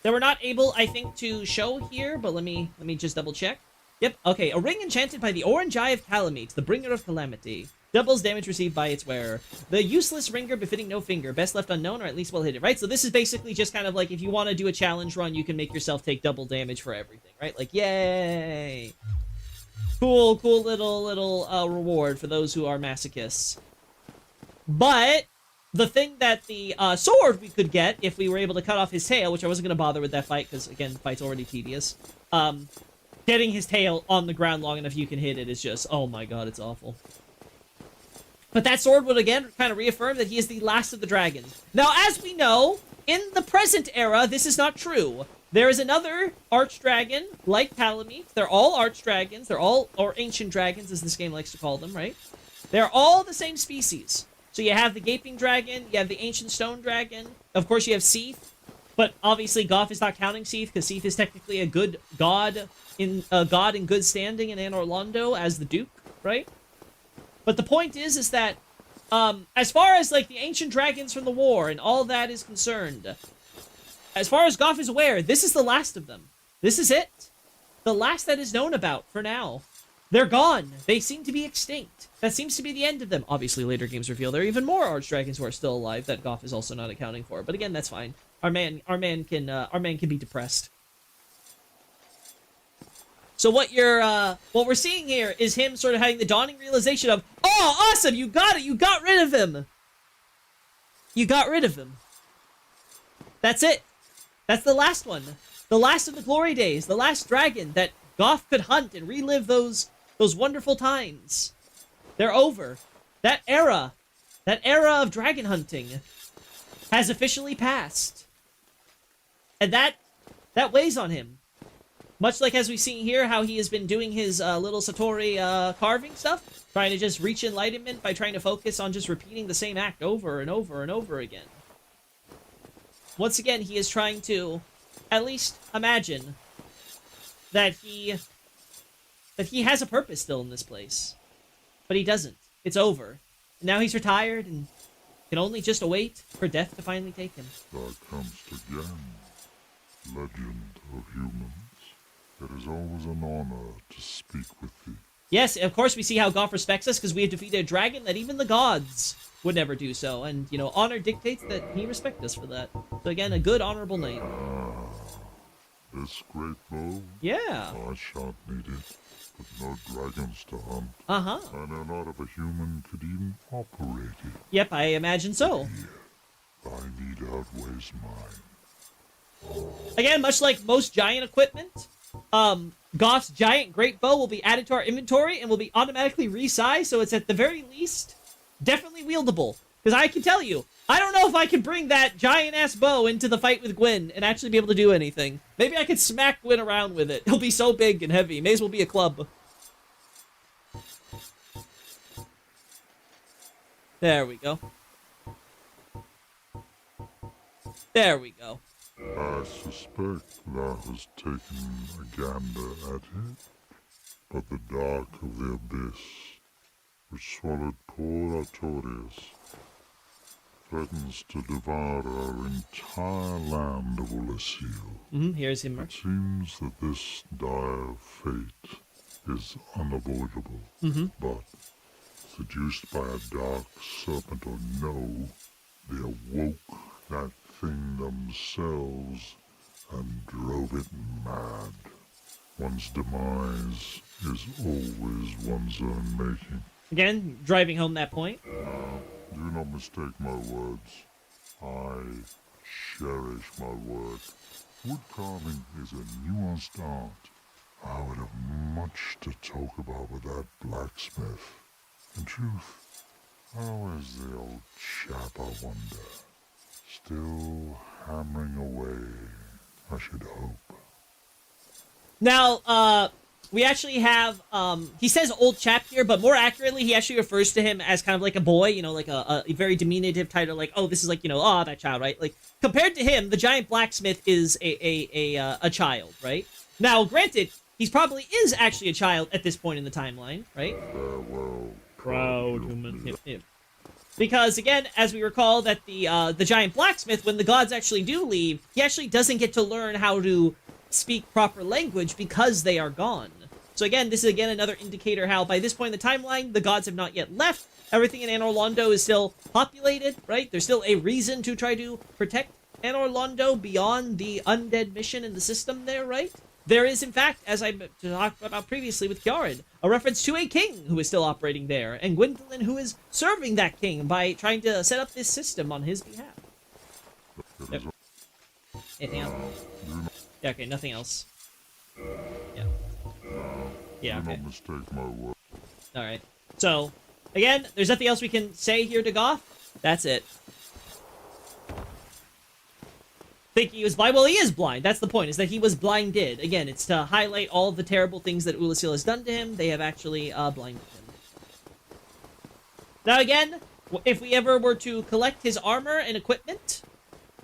we're not able, I think, to show here, but let me just double check. Yep, okay. A ring enchanted by the Orange Eye of Kalameet, the bringer of calamity. Doubles damage received by its wearer. The useless ringer befitting no finger. Best left unknown or at least well hidden, right? So this is basically just kind of like if you want to do a challenge run, you can make yourself take double damage for everything, right? Like, yay! Cool little reward for those who are masochists. But the thing that the sword we could get if we were able to cut off his tail, which I wasn't going to bother with that fight because, again, the fight's already tedious. Getting his tail on the ground long enough you can hit it is just, oh my god, it's awful. But that sword would, again, kind of reaffirm that he is the last of the dragons. Now, as we know, in the present era, this is not true. There is another archdragon, like Kalameet. They're all archdragons. They're all, or ancient dragons, as this game likes to call them, right? They're all the same species. So you have the Gaping Dragon, you have the Ancient Stone Dragon, of course you have Seath, but obviously Gough is not counting Seath, because Seath is technically a good god in good standing in Anor Londo as the Duke, right? But the point is that, as far as, like, the Ancient Dragons from the war and all that is concerned, as far as Gough is aware, this is the last of them. This is it. The last that is known about for now. They're gone. They seem to be extinct. That seems to be the end of them. Obviously, later games reveal there are even more archdragons who are still alive that Gough is also not accounting for. But again, that's fine. Our man can be depressed. So what we're seeing here is him sort of having the dawning realization of, oh, awesome, you got it, you got rid of him. You got rid of him. That's it. That's the last one. The last of the glory days. The last dragon that Gough could hunt and relive those wonderful times. They're over. That era of dragon hunting has officially passed. And that weighs on him. Much like as we see here, how he has been doing his little Satori carving stuff, trying to just reach enlightenment by trying to focus on just repeating the same act over and over and over again. Once again, he is trying to at least imagine that he has a purpose still in this place. But he doesn't. It's over. And now he's retired and can only just await for death to finally take him. Thou comest again, legend of humans. It is always an honor to speak with thee. Yes, of course we see how Gough respects us because we have defeated a dragon that even the gods would never do so. And, you know, honor dictates that he respect us for that. So again, a good, honorable name. This great bow? Yeah. I shan't need it, but no dragons to hunt. Uh-huh. I know not if a human could even operate it. Yep, I imagine so. Thy need outweighs mine. Again, much like most giant equipment, Gough's giant great bow will be added to our inventory and will be automatically resized, so it's at the very least definitely wieldable. Because I can tell you, I don't know if I can bring that giant-ass bow into the fight with Gwyn and actually be able to do anything. Maybe I could smack Gwyn around with it. He'll be so big and heavy. May as well be a club. There we go. There we go. I suspect thou hast taken a gander at it, but the dark of the abyss, which swallowed poor Artorias, threatens to devour our entire land of Oolacile. Here's him. It seems that this dire fate is unavoidable, but seduced by a dark serpent or no, they awoke that thing themselves and drove it mad. One's demise is always one's own making. Again, driving home that point. Do not mistake my words. I cherish my work. Wood carving is a nuanced art. I would have much to talk about with that blacksmith. In truth, how is the old chap, I wonder? Still hammering away, I should hope. Now, we actually have, he says old chap here, but more accurately, he actually refers to him as kind of like a boy, you know, like a very diminutive title, like, oh, this is like, you know, oh, that child, right? Like, compared to him, the giant blacksmith is a child, right? Now, granted, He probably is actually a child at this point in the timeline, right? Farewell. Proud human. Hip, hip. Because, again, as we recall that the giant blacksmith, when the gods actually do leave, he actually doesn't get to learn how to speak proper language because they are gone. So again, this is again another indicator how by this point in the timeline, the gods have not yet left. Everything in Anor Londo is still populated, right? There's still a reason to try to protect Anor Londo beyond the undead mission in the system there, right? There is, in fact, as I talked about previously with Kjaran, a reference to a king who is still operating there, and Gwendolyn who is serving that king by trying to set up this system on his behalf. Yep. Anything else? Yeah, okay, nothing else. Yeah. Yeah, okay. Do not mistake my word. Alright. So, again, there's nothing else we can say here to Gough. That's it. Think he was blind? Well, he is blind. That's the point, is that he was blinded. Again, it's to highlight all the terrible things that Oolacile has done to him. They have actually blinded him. Now, again, if we ever were to collect his armor and equipment,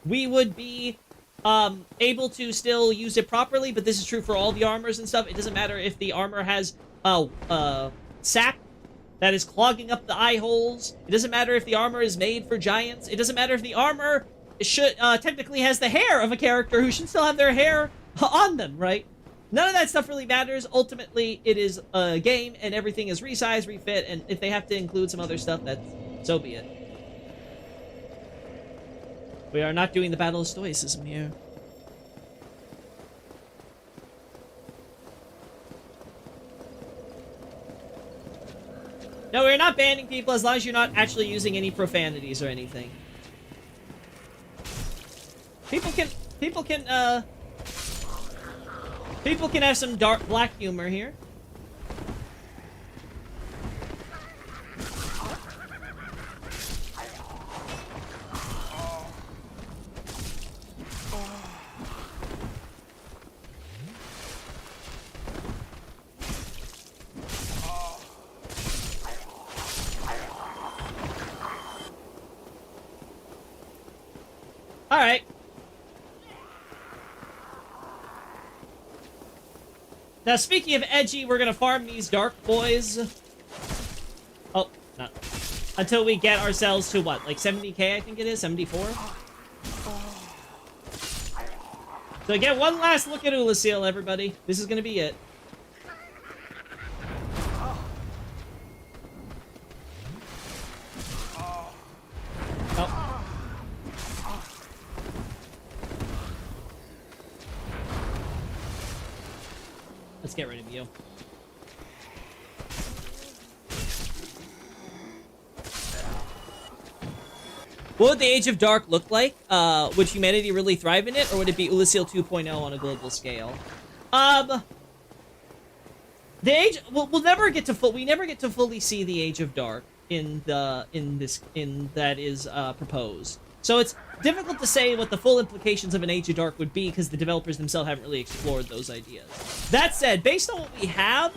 we would be able to still use it properly, but this is true for all the armors and stuff. It doesn't matter if the armor has sap that is clogging up the eye holes. It doesn't matter if the armor is made for giants. It doesn't matter if the armor should technically has the hair of a character who should still have their hair on them, right? None of that stuff really matters. Ultimately, it is a game, and everything is resized, refit, and if they have to include some other stuff, so be it. We are not doing the Battle of Stoicism here. No, we're not banning people as long as you're not actually using any profanities or anything. People can have some dark black humor here. All right. Now, speaking of edgy, we're gonna farm these dark boys. Oh, not until we get ourselves to what, like 70k? I think it is 74. So again, one last look at Oolacile, everybody. This is gonna be it. Let's get rid of you. What would the Age of Dark look like? Would humanity really thrive in it, or would it be Oolacile 2.0 on a global scale? The Age we'll never get to we never get to fully see the Age of Dark in that is proposed. So it's difficult to say what the full implications of an Age of Dark would be because the developers themselves haven't really explored those ideas. That said, based on what we have,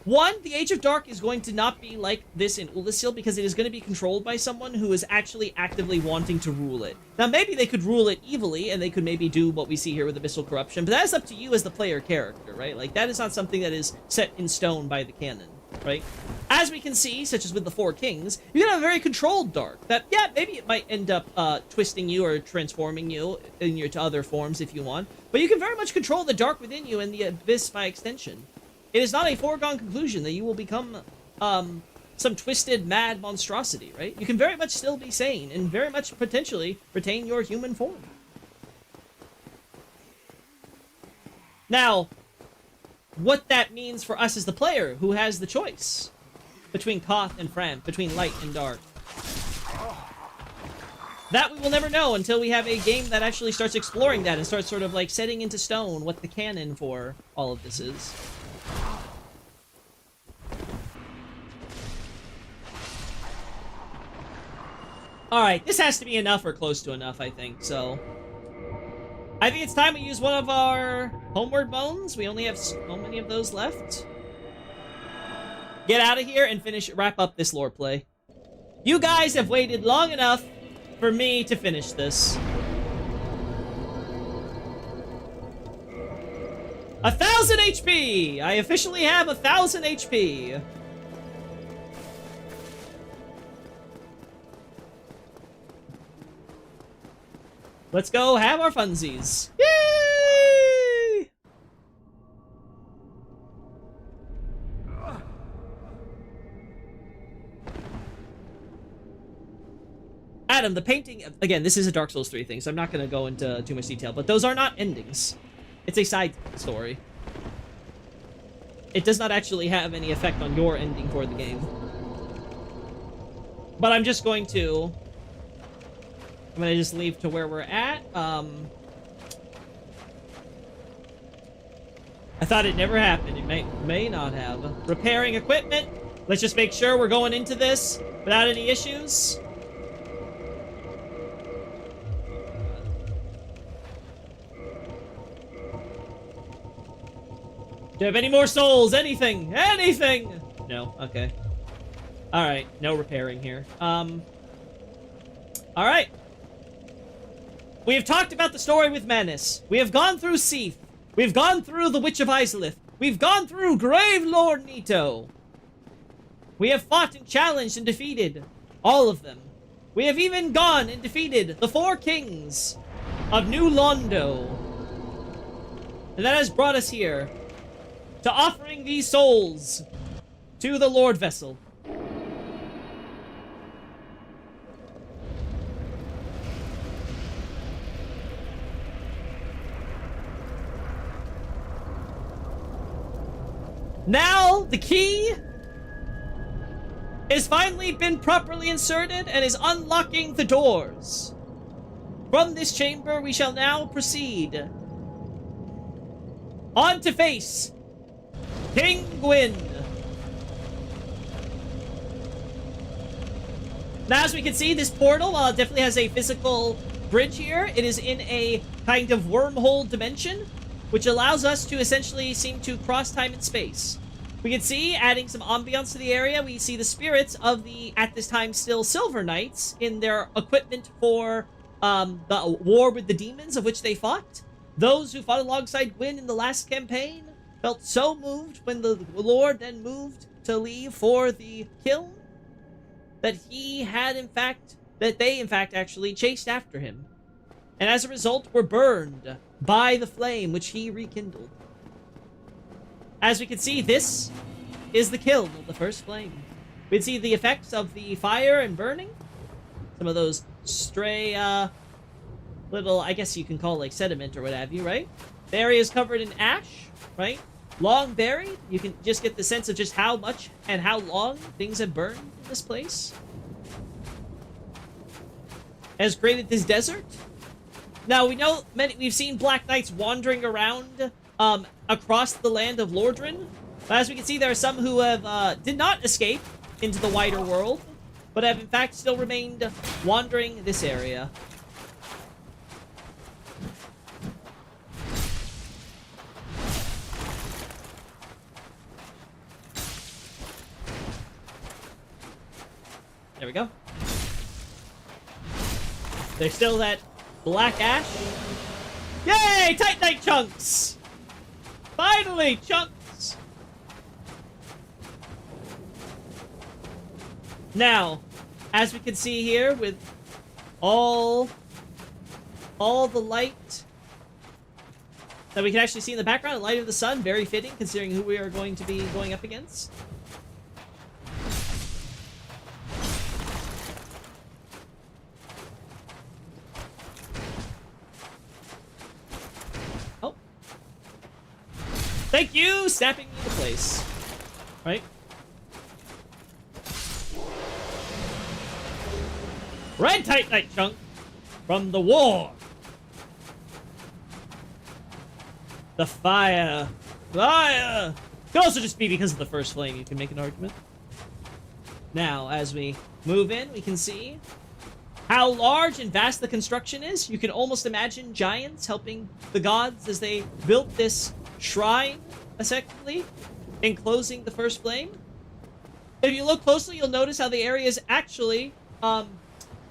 one, the Age of Dark is going to not be like this in Oolacile because it is going to be controlled by someone who is actually actively wanting to rule it. Now, maybe they could rule it evilly, and they could maybe do what we see here with Abyssal Corruption, but that is up to you as the player character, right? Like, that is not something that is set in stone by the canon, right? As we can see, such as with the Four Kings, you can have a very controlled Dark that, yeah, maybe it might end up twisting you or transforming you to other forms if you want, but you can very much control the Dark within you and the Abyss by extension. It is not a foregone conclusion that you will become some twisted, mad monstrosity, right? You can very much still be sane and very much potentially retain your human form. Now, what that means for us as the player who has the choice between Koth and Fram, between light and dark. That we will never know until we have a game that actually starts exploring that and starts sort of like setting into stone what the canon for all of this is. Alright, this has to be enough or close to enough, I think, so... I think it's time we use one of our homeward bones. We only have so many of those left. Get out of here and wrap up this lore play. You guys have waited long enough for me to finish this. 1,000 HP! I officially have 1,000 HP. Let's go have our funsies. Yay! Adam, the painting... Again, this is a Dark Souls 3 thing, so I'm not going to go into too much detail, but those are not endings. It's a side story. It does not actually have any effect on your ending for the game. But I'm just going to... I'm gonna just leave to where we're at. I thought it never happened. It may not have. Repairing equipment. Let's just make sure we're going into this without any issues. Do you have any more souls? Anything? Anything? No? Okay. Alright, no repairing here. Alright. We have talked about the story with Manus. We have gone through Seath. We've gone through the Witch of Islith. We've gone through Grave Lord Nito. We have fought and challenged and defeated all of them. We have even gone and defeated the 4 kings of New Londo. And that has brought us here to offering these souls to the Lord Vessel. Now, the key has finally been properly inserted and is unlocking the doors. From this chamber, we shall now proceed on to face King Gwyn. Now, as we can see, this portal, while it definitely has a physical bridge here, it is in a kind of wormhole dimension, which allows us to essentially seem to cross time and space. We can see, adding some ambiance to the area, we see the spirits of the, at this time, still Silver Knights in their equipment for the war with the demons of which they fought. Those who fought alongside Gwyn in the last campaign felt so moved when the Lord then moved to leave for the kiln that he had, that they, in fact, actually chased after him. And as a result, were burned by the flame which he rekindled. As we can see, this is the kiln of the first flame. We can see the effects of the fire and burning. Some of those stray, little, I guess you can call like sediment or what have you, right? The area is covered in ash, right? Long buried. You can just get the sense of just how much and how long things have burned in this place. Has created this desert. Now, we know we've seen Black Knights wandering around across the land of Lordran. But as we can see, there are some who have did not escape into the wider world, but have in fact still remained wandering this area. There we go. There's still that black ash. Yay! Titanite chunks! Finally, chunks! Now, as we can see here, with all the light that we can actually see in the background, the light of the sun, very fitting considering who we are going to be going up against. Thank you, snapping me into place. Right? Red Titanite chunk from the war. The fire. Fire! Could also just be because of the first flame, you can make an argument. Now, as we move in, we can see how large and vast the construction is. You can almost imagine giants helping the gods as they built this shrine, effectively, enclosing the first flame. If you look closely, you'll notice how the area is actually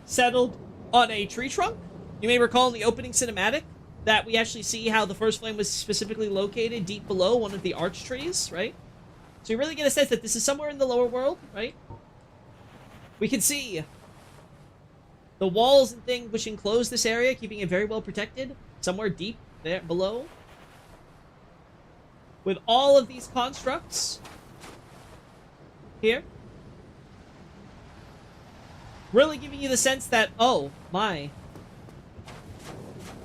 settled on a tree trunk. You may recall in the opening cinematic that we actually see how the first flame was specifically located deep below one of the arch trees, right? So you really get a sense that this is somewhere in the lower world, right? We can see the walls and things which enclose this area, keeping it very well protected, somewhere deep there below. With all of these constructs here. Really giving you the sense that, oh my,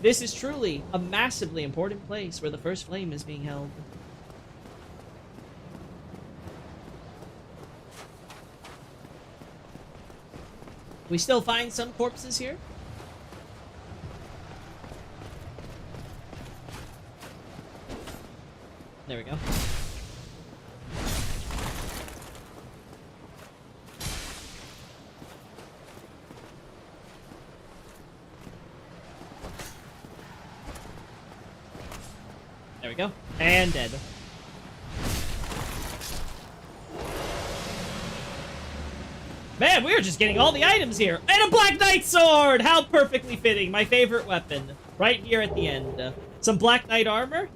this is truly a massively important place where the first flame is being held. We still find some corpses here. There we go. There we go. And dead. Man, we are just getting all the items here. And a Black Knight sword! How perfectly fitting. My favorite weapon. Right here at the end. Some Black Knight armor.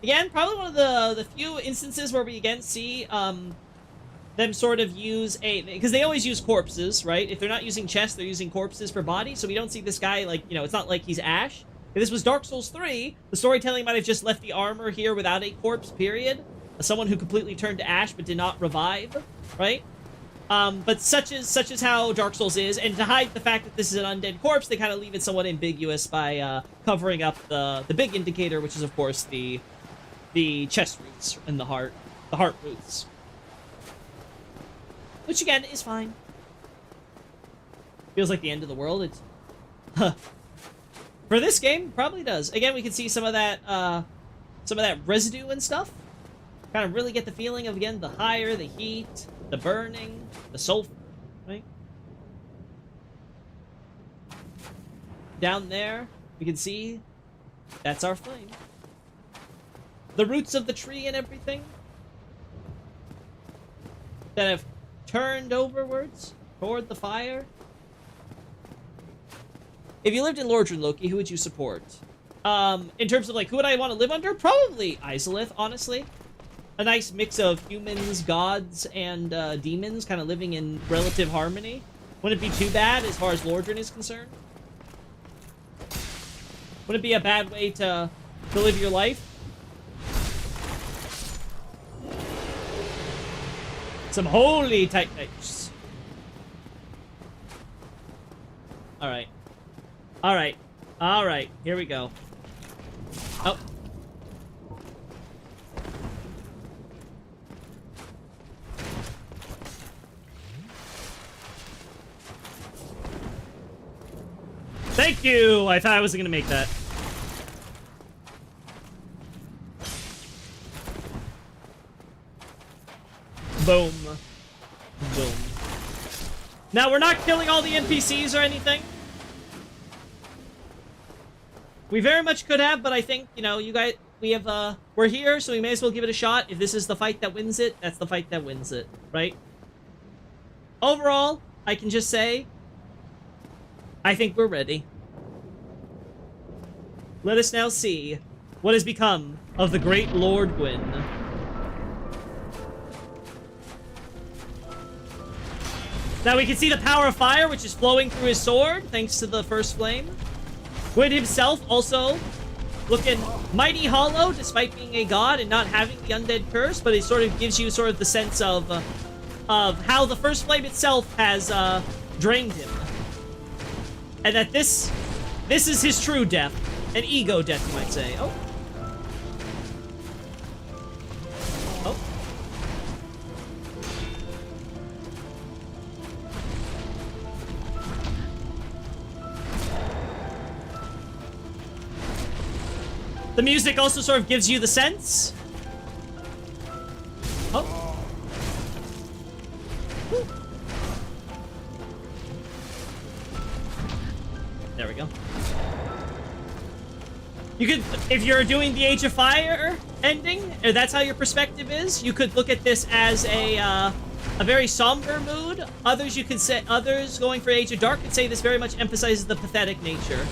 Again, probably one of the few instances where we again see them sort of use a... Because they always use corpses, right? If they're not using chests, they're using corpses for body. So we don't see this guy, like, you know, it's not like he's Ash. If this was Dark Souls 3, the storytelling might have just left the armor here without a corpse, period. Someone who completely turned to ash but did not revive, right? But such is how Dark Souls is, and to hide the fact that this is an undead corpse, they kind of leave it somewhat ambiguous by covering up the big indicator, which is of course the chest roots and the heart roots, which again is fine. Feels like the end of the world. It's for this game probably does. Again, we can see some of that residue and stuff. Kind of really get the feeling of, again, the higher, the heat, the burning, the sulfur, right? Down there, we can see that's our flame. The roots of the tree and everything that have turned overwards toward the fire. If you lived in Lordran, Loki, who would you support? In terms of, like, who would I want to live under? Probably Izalith, honestly. A nice mix of humans, gods, and demons kind of living in relative harmony. Wouldn't be too bad as far as Lordran is concerned. Wouldn't be a bad way to live your life. Some holy Titanics. Alright. Alright. Alright. Here we go. Oh. Thank you! I thought I wasn't gonna make that. Boom. Boom. Now, we're not killing all the NPCs or anything. We very much could have, but I think, you know, you guys, we're here, so we may as well give it a shot. If this is the fight that wins it, that's the fight that wins it, right? Overall, I can just say, I think we're ready. Let us now see what has become of the great Lord Gwyn. Now we can see the power of fire, which is flowing through his sword, thanks to the first flame. Gwyn himself also looking mighty hollow, despite being a god and not having the undead curse, but it sort of gives you sort of the sense of how the first flame itself has drained him. And that this is his true death. An ego death, you might say. Oh. Oh. The music also sort of gives you the sense. Oh. Woo. There we go. You could, if you're doing the Age of Fire ending, if that's how your perspective is, you could look at this as a very somber mood. Others others going for Age of Dark could say this very much emphasizes the pathetic nature.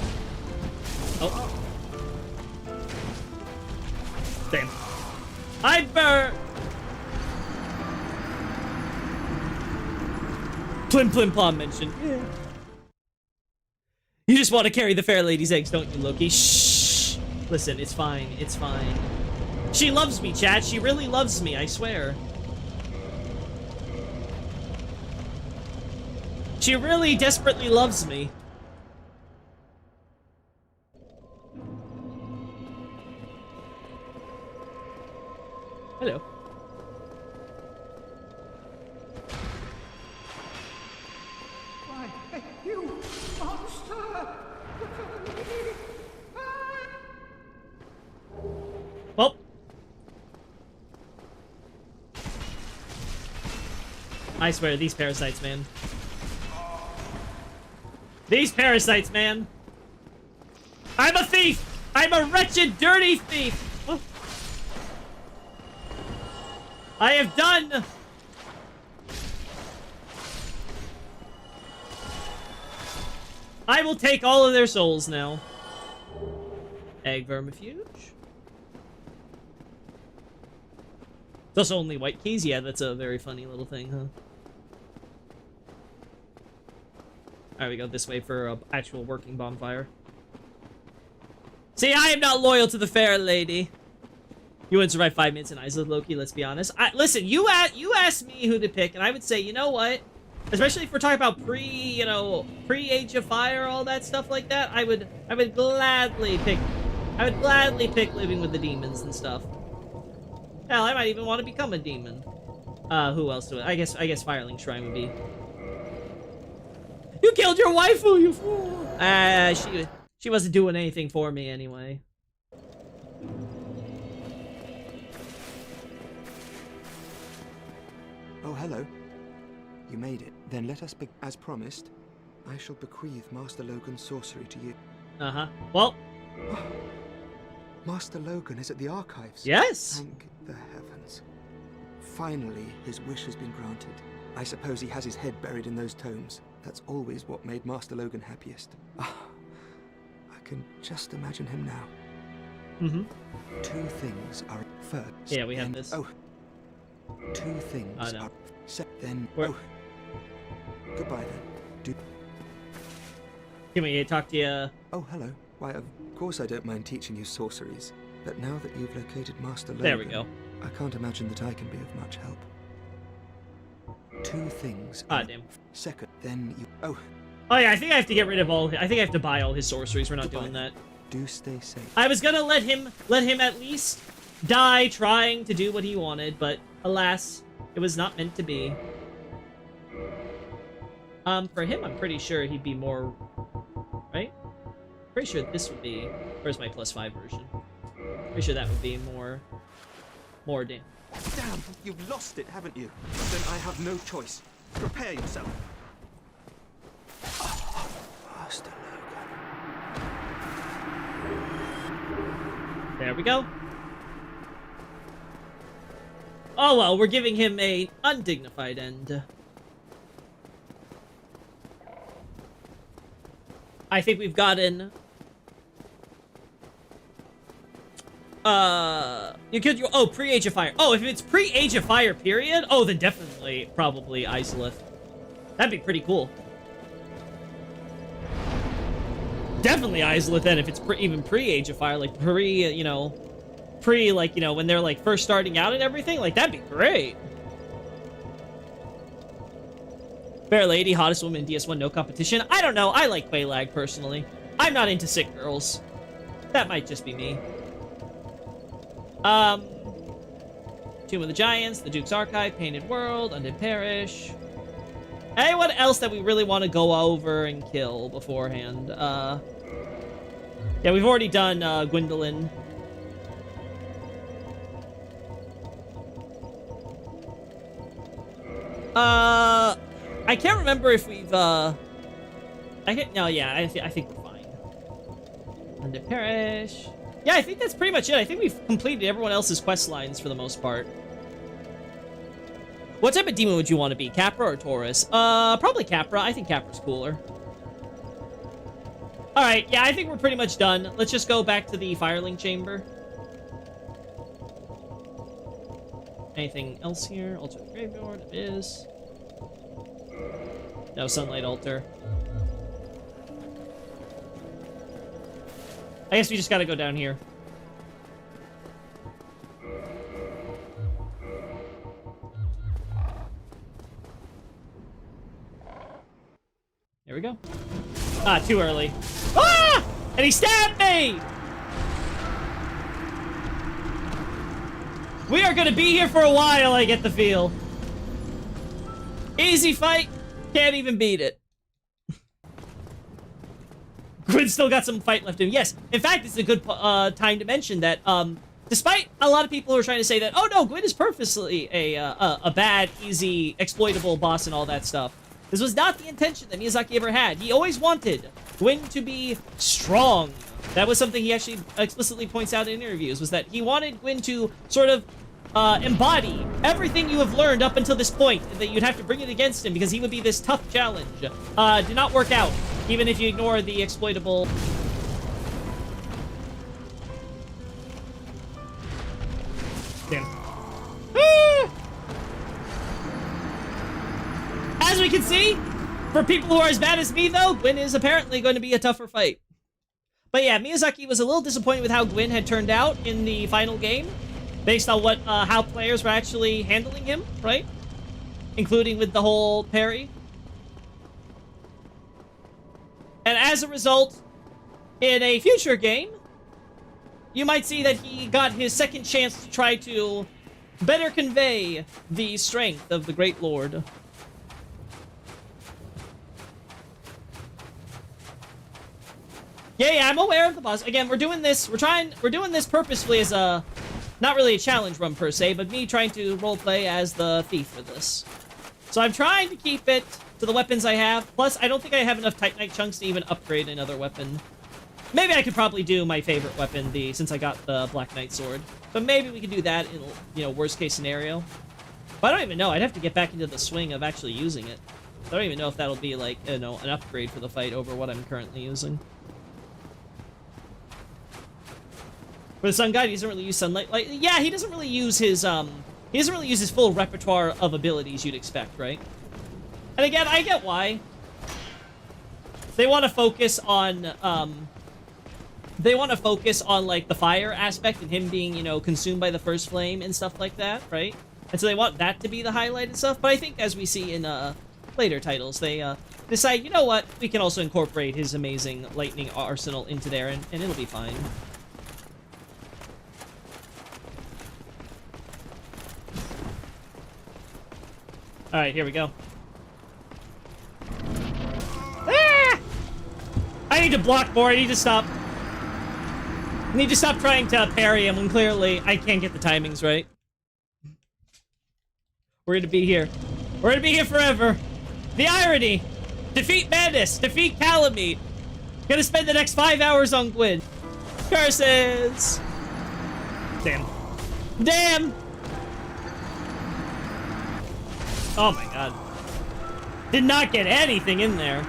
Oh. I burn. Plim Plim Plom mentioned. Yeah. You just want to carry the fair lady's eggs, don't you, Loki? Shh. Listen, it's fine. It's fine. She loves me, chat. She really loves me, I swear. She really desperately loves me. Hello. Why, you monster! Well. I swear, these parasites, man. These parasites, man. I'm a thief! I'm a wretched, dirty thief! Oh. I have done! I will take all of their souls now. Egg vermifuge. It's also only white keys. Yeah, that's a very funny little thing, huh? Alright, we go this way for an actual working bonfire. See, I am not loyal to the fair lady. You wouldn't survive 5 minutes in Isla, Loki, let's be honest. Listen, you asked me who to pick, and I would say, you know what? Especially if we're talking about pre-Age of Fire, all that stuff like that, I would gladly pick living with the demons and stuff. Hell, I might even want to become a demon. Who else do it? I guess Fireling Shrine would be. You killed your waifu, you fool! She wasn't doing anything for me anyway. Oh, hello. You made it. Then let us be as promised. I shall bequeath Master Logan's sorcery to you. Uh-huh. Well. Master Logan is at the archives. Yes. Thank the heavens. Finally, his wish has been granted. I suppose he has his head buried in those tomes. That's always what made Master Logan happiest. Ah, I can just imagine him now. Mm-hmm. Two things are first. Yeah, we have this. Oh. Two things are then. Where? Oh. Goodbye then. Can we talk to you? Oh, hello. Why, of course I don't mind teaching you sorceries. But now that you've located Master Logan, There we go. I can't imagine that I can be of much help. Two things. Damn. Second, then you. Oh. Oh yeah, I think I have to get rid of all. I think I have to buy all his sorceries. We're not doing that. Do stay safe. I was gonna let him at least die trying to do what he wanted, but alas, it was not meant to be. For him, I'm pretty sure he'd be more, right? Pretty sure this would be. Where's my +5 version? Pretty sure that would be more damn. Damn, you've lost it, haven't you? Then I have no choice. Prepare yourself. Master Logan. There we go. Oh well, we're giving him a undignified end. I think we've gotten... You killed your... Oh, pre-Age of Fire. Oh, if it's pre-Age of Fire, period? Oh, then definitely, probably Isolith. That'd be pretty cool. Definitely Isolith then, if it's even pre-Age of Fire, like when they're like first starting out and everything, like that'd be great. Fair lady, hottest woman in DS1, no competition. I don't know, I like Quelaag personally. I'm not into sick girls. That might just be me. Tomb of the Giants, the Duke's Archive, Painted World, Undead Parish. Anyone else that we really want to go over and kill beforehand? Yeah, we've already done Gwendolyn. I can't remember if we've no, yeah, I think we're fine. Undead Parish. Yeah, I think that's pretty much it. I think we've completed everyone else's quest lines for the most part. What type of demon would you want to be? Capra or Taurus? Probably Capra. I think Capra's cooler. Alright, yeah, I think we're pretty much done. Let's just go back to the Fireling Chamber. Anything else here? Altar of the graveyard. It is. No sunlight altar. I guess we just gotta go down here. There we go. Ah, too early. Ah! And he stabbed me! We are gonna be here for a while, I get the feel. Easy fight. Can't even beat it. Gwyn still got some fight left in him. Yes, in fact, it's a good time to mention that, despite a lot of people who are trying to say that, oh no, Gwyn is purposely a bad, easy, exploitable boss and all that stuff. This was not the intention that Miyazaki ever had. He always wanted Gwyn to be strong. That was something he actually explicitly points out in interviews, was that he wanted Gwyn to sort of embody everything you have learned up until this point, that you'd have to bring it against him because he would be this tough challenge. Did not work out, even if you ignore the exploitable... Damn. Ah! As we can see, for people who are as bad as me, though, Gwyn is apparently going to be a tougher fight. But yeah, Miyazaki was a little disappointed with how Gwyn had turned out in the final game, based on what how players were actually handling him, right? Including with the whole parry. And as a result, in a future game, you might see that he got his second chance to try to better convey the strength of the Great Lord. Yeah, I'm aware of the boss. Again, we're doing this purposefully as a, not really a challenge run per se, but me trying to roleplay as the thief for this. So I'm trying to keep it to the weapons I have. Plus, I don't think I have enough Titanite chunks to even upgrade another weapon. Maybe I could probably do my favorite weapon, since I got the Black Knight sword. But maybe we could do that in, you know, worst case scenario. But I don't even know. I'd have to get back into the swing of actually using it. I don't even know if that'll be like, you know, an upgrade for the fight over what I'm currently using. For the Sun God, he doesn't really use sunlight. Like, yeah, he doesn't really use his full repertoire of abilities you'd expect, right? And again, I get why. They want to focus on, like, the fire aspect and him being, you know, consumed by the first flame and stuff like that, right? And so they want that to be the highlight and stuff. But I think, as we see in, later titles, they, decide, you know what, we can also incorporate his amazing lightning arsenal into there, and it'll be fine. Alright, here we go. Ah! I need to block more. I need to stop trying to parry him when clearly I can't get the timings right. We're gonna be here. We're gonna be here forever. The irony! Defeat Manus! Defeat Kalameet! Gonna spend the next 5 hours on Gwyn. Curses! Damn. Damn! Oh my god. Did not get anything in there.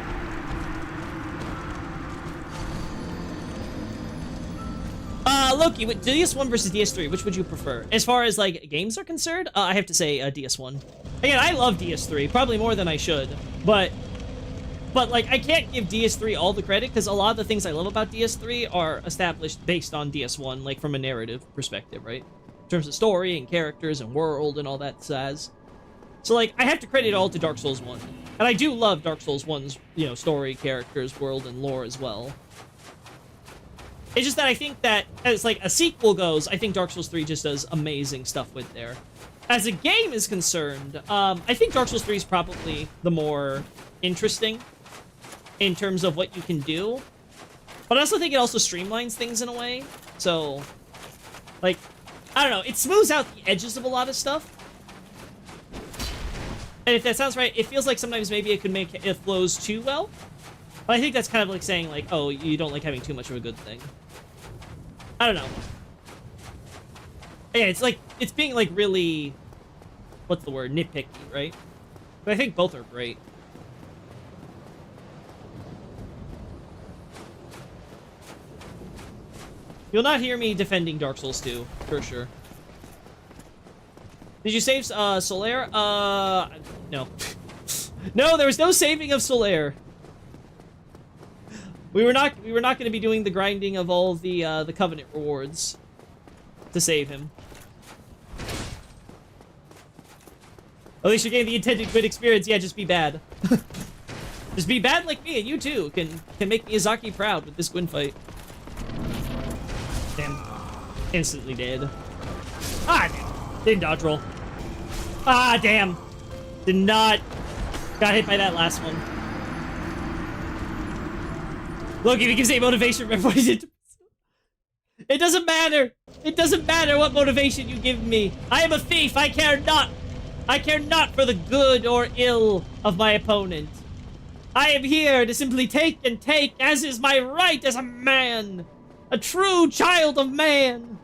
Loki, with DS1 versus DS3, which would you prefer? As far as, like, games are concerned, I have to say DS1. Again, I love DS3, probably more than I should, but like, I can't give DS3 all the credit, because a lot of the things I love about DS3 are established based on DS1, like, from a narrative perspective, right? In terms of story and characters and world and all that jazz. So, like, I have to credit it all to Dark Souls 1. And I do love Dark Souls 1's, you know, story, characters, world, and lore as well. It's just that I think that, as, like, a sequel goes, I think Dark Souls 3 just does amazing stuff with there. As a game is concerned, I think Dark Souls 3 is probably the more interesting in terms of what you can do. But I also think it also streamlines things in a way. So, like, I don't know, it smooths out the edges of a lot of stuff. And if that sounds right, it feels like sometimes maybe it could make it flows too well. But I think that's kind of like saying, like, oh, you don't like having too much of a good thing. I don't know. Yeah, it's like, it's being, like, really, what's the word, nitpicky, right? But I think both are great. You'll not hear me defending Dark Souls 2, for sure. Did you save Solaire? No. No, there was no saving of Solaire. We were not going to be doing the grinding of all the Covenant rewards to save him. At least you're getting the intended good experience. Yeah, just be bad. Just be bad like me, and you too can make Miyazaki proud with this Gwyn fight. Damn. Instantly dead. Ah, damn. Didn't dodge roll. Ah, damn. Did not. Got hit by that last one. Look, if you can say motivation, remember what he did. It doesn't matter. It doesn't matter what motivation you give me. I am a thief. I care not. I care not for the good or ill of my opponent. I am here to simply take and take, as is my right as a man. A true child of man.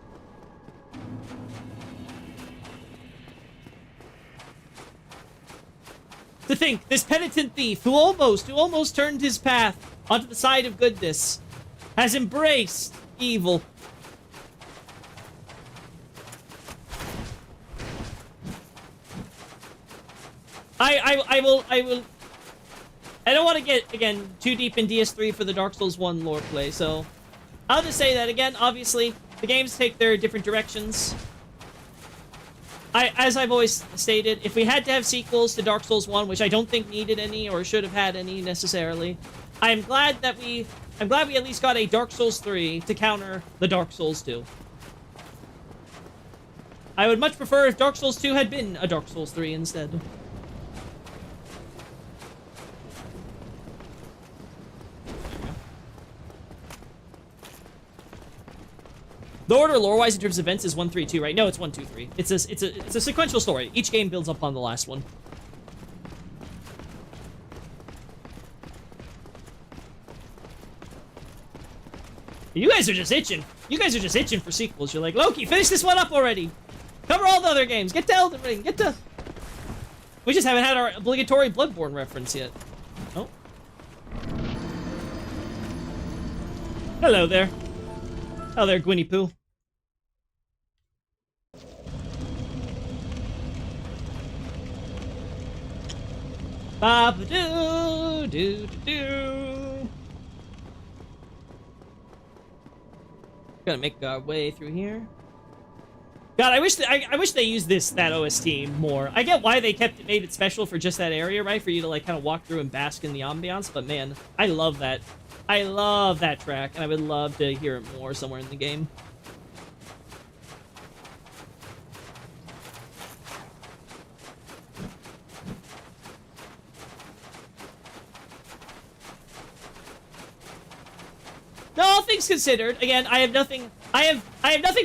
To think, this penitent thief who almost turned his path onto the side of goodness has embraced evil. I will I don't want to get, again, too deep in DS3 for the Dark Souls 1 lore play, so I'll just say that, again, obviously, the games take their different directions. As I've always stated, if we had to have sequels to Dark Souls 1, which I don't think needed any or should have had any necessarily, I'm glad we at least got a Dark Souls 3 to counter the Dark Souls 2. I would much prefer if Dark Souls 2 had been a Dark Souls 3 instead. The order lore-wise in terms of events is 1, 3, 2, right? No, it's 1, 2, 3. It's a sequential story. Each game builds upon the last one. You guys are just itching. You guys are just itching for sequels. You're like, Loki, finish this one up already. Cover all the other games. Get to Elden Ring. Get to... We just haven't had our obligatory Bloodborne reference yet. Oh. Hello there. Oh, there, Gwynny Poo. Ba-ba-doo-doo-doo-doo. Gotta make our way through here. God, I wish they used that OST more. I get why they made it special for just that area, right? For you to like kind of walk through and bask in the ambiance. But man, I love that. I love that track, and I would love to hear it more somewhere in the game. No, all things considered, again, I have nothing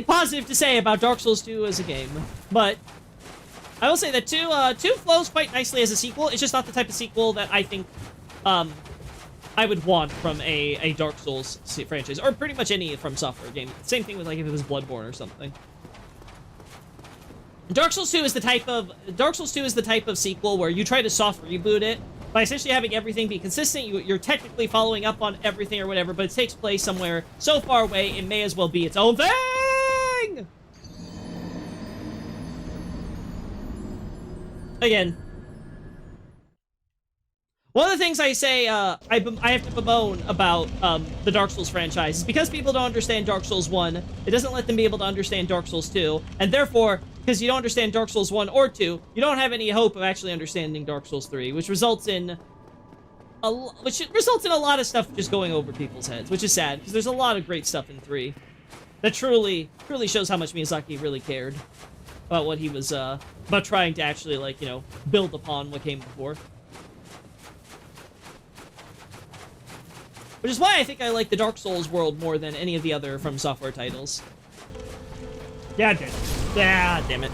positive to say about Dark Souls 2 as a game, but I will say that 2 flows quite nicely as a sequel. It's just not the type of sequel that I think I would want from a Dark Souls franchise, or pretty much any From Software game. Same thing with like if it was Bloodborne or something. Dark Souls 2 is the type of sequel where you try to soft reboot it by essentially having everything be consistent. You're technically following up on everything or whatever, but it takes place somewhere so far away it may as well be its own thing. Again, one of the things I say I have to bemoan about the Dark Souls franchise is because people don't understand Dark Souls 1, it doesn't let them be able to understand Dark Souls 2, and therefore, because you don't understand Dark Souls 1 or 2, you don't have any hope of actually understanding Dark Souls 3, which results in a lot of stuff just going over people's heads, which is sad, because there's a lot of great stuff in 3 that truly shows how much Miyazaki really cared about what he was, about trying to actually, like, you know, build upon what came before. Which is why I think I like the Dark Souls world more than any of the other From Software titles. Yeah, damn it. Yeah, damn it.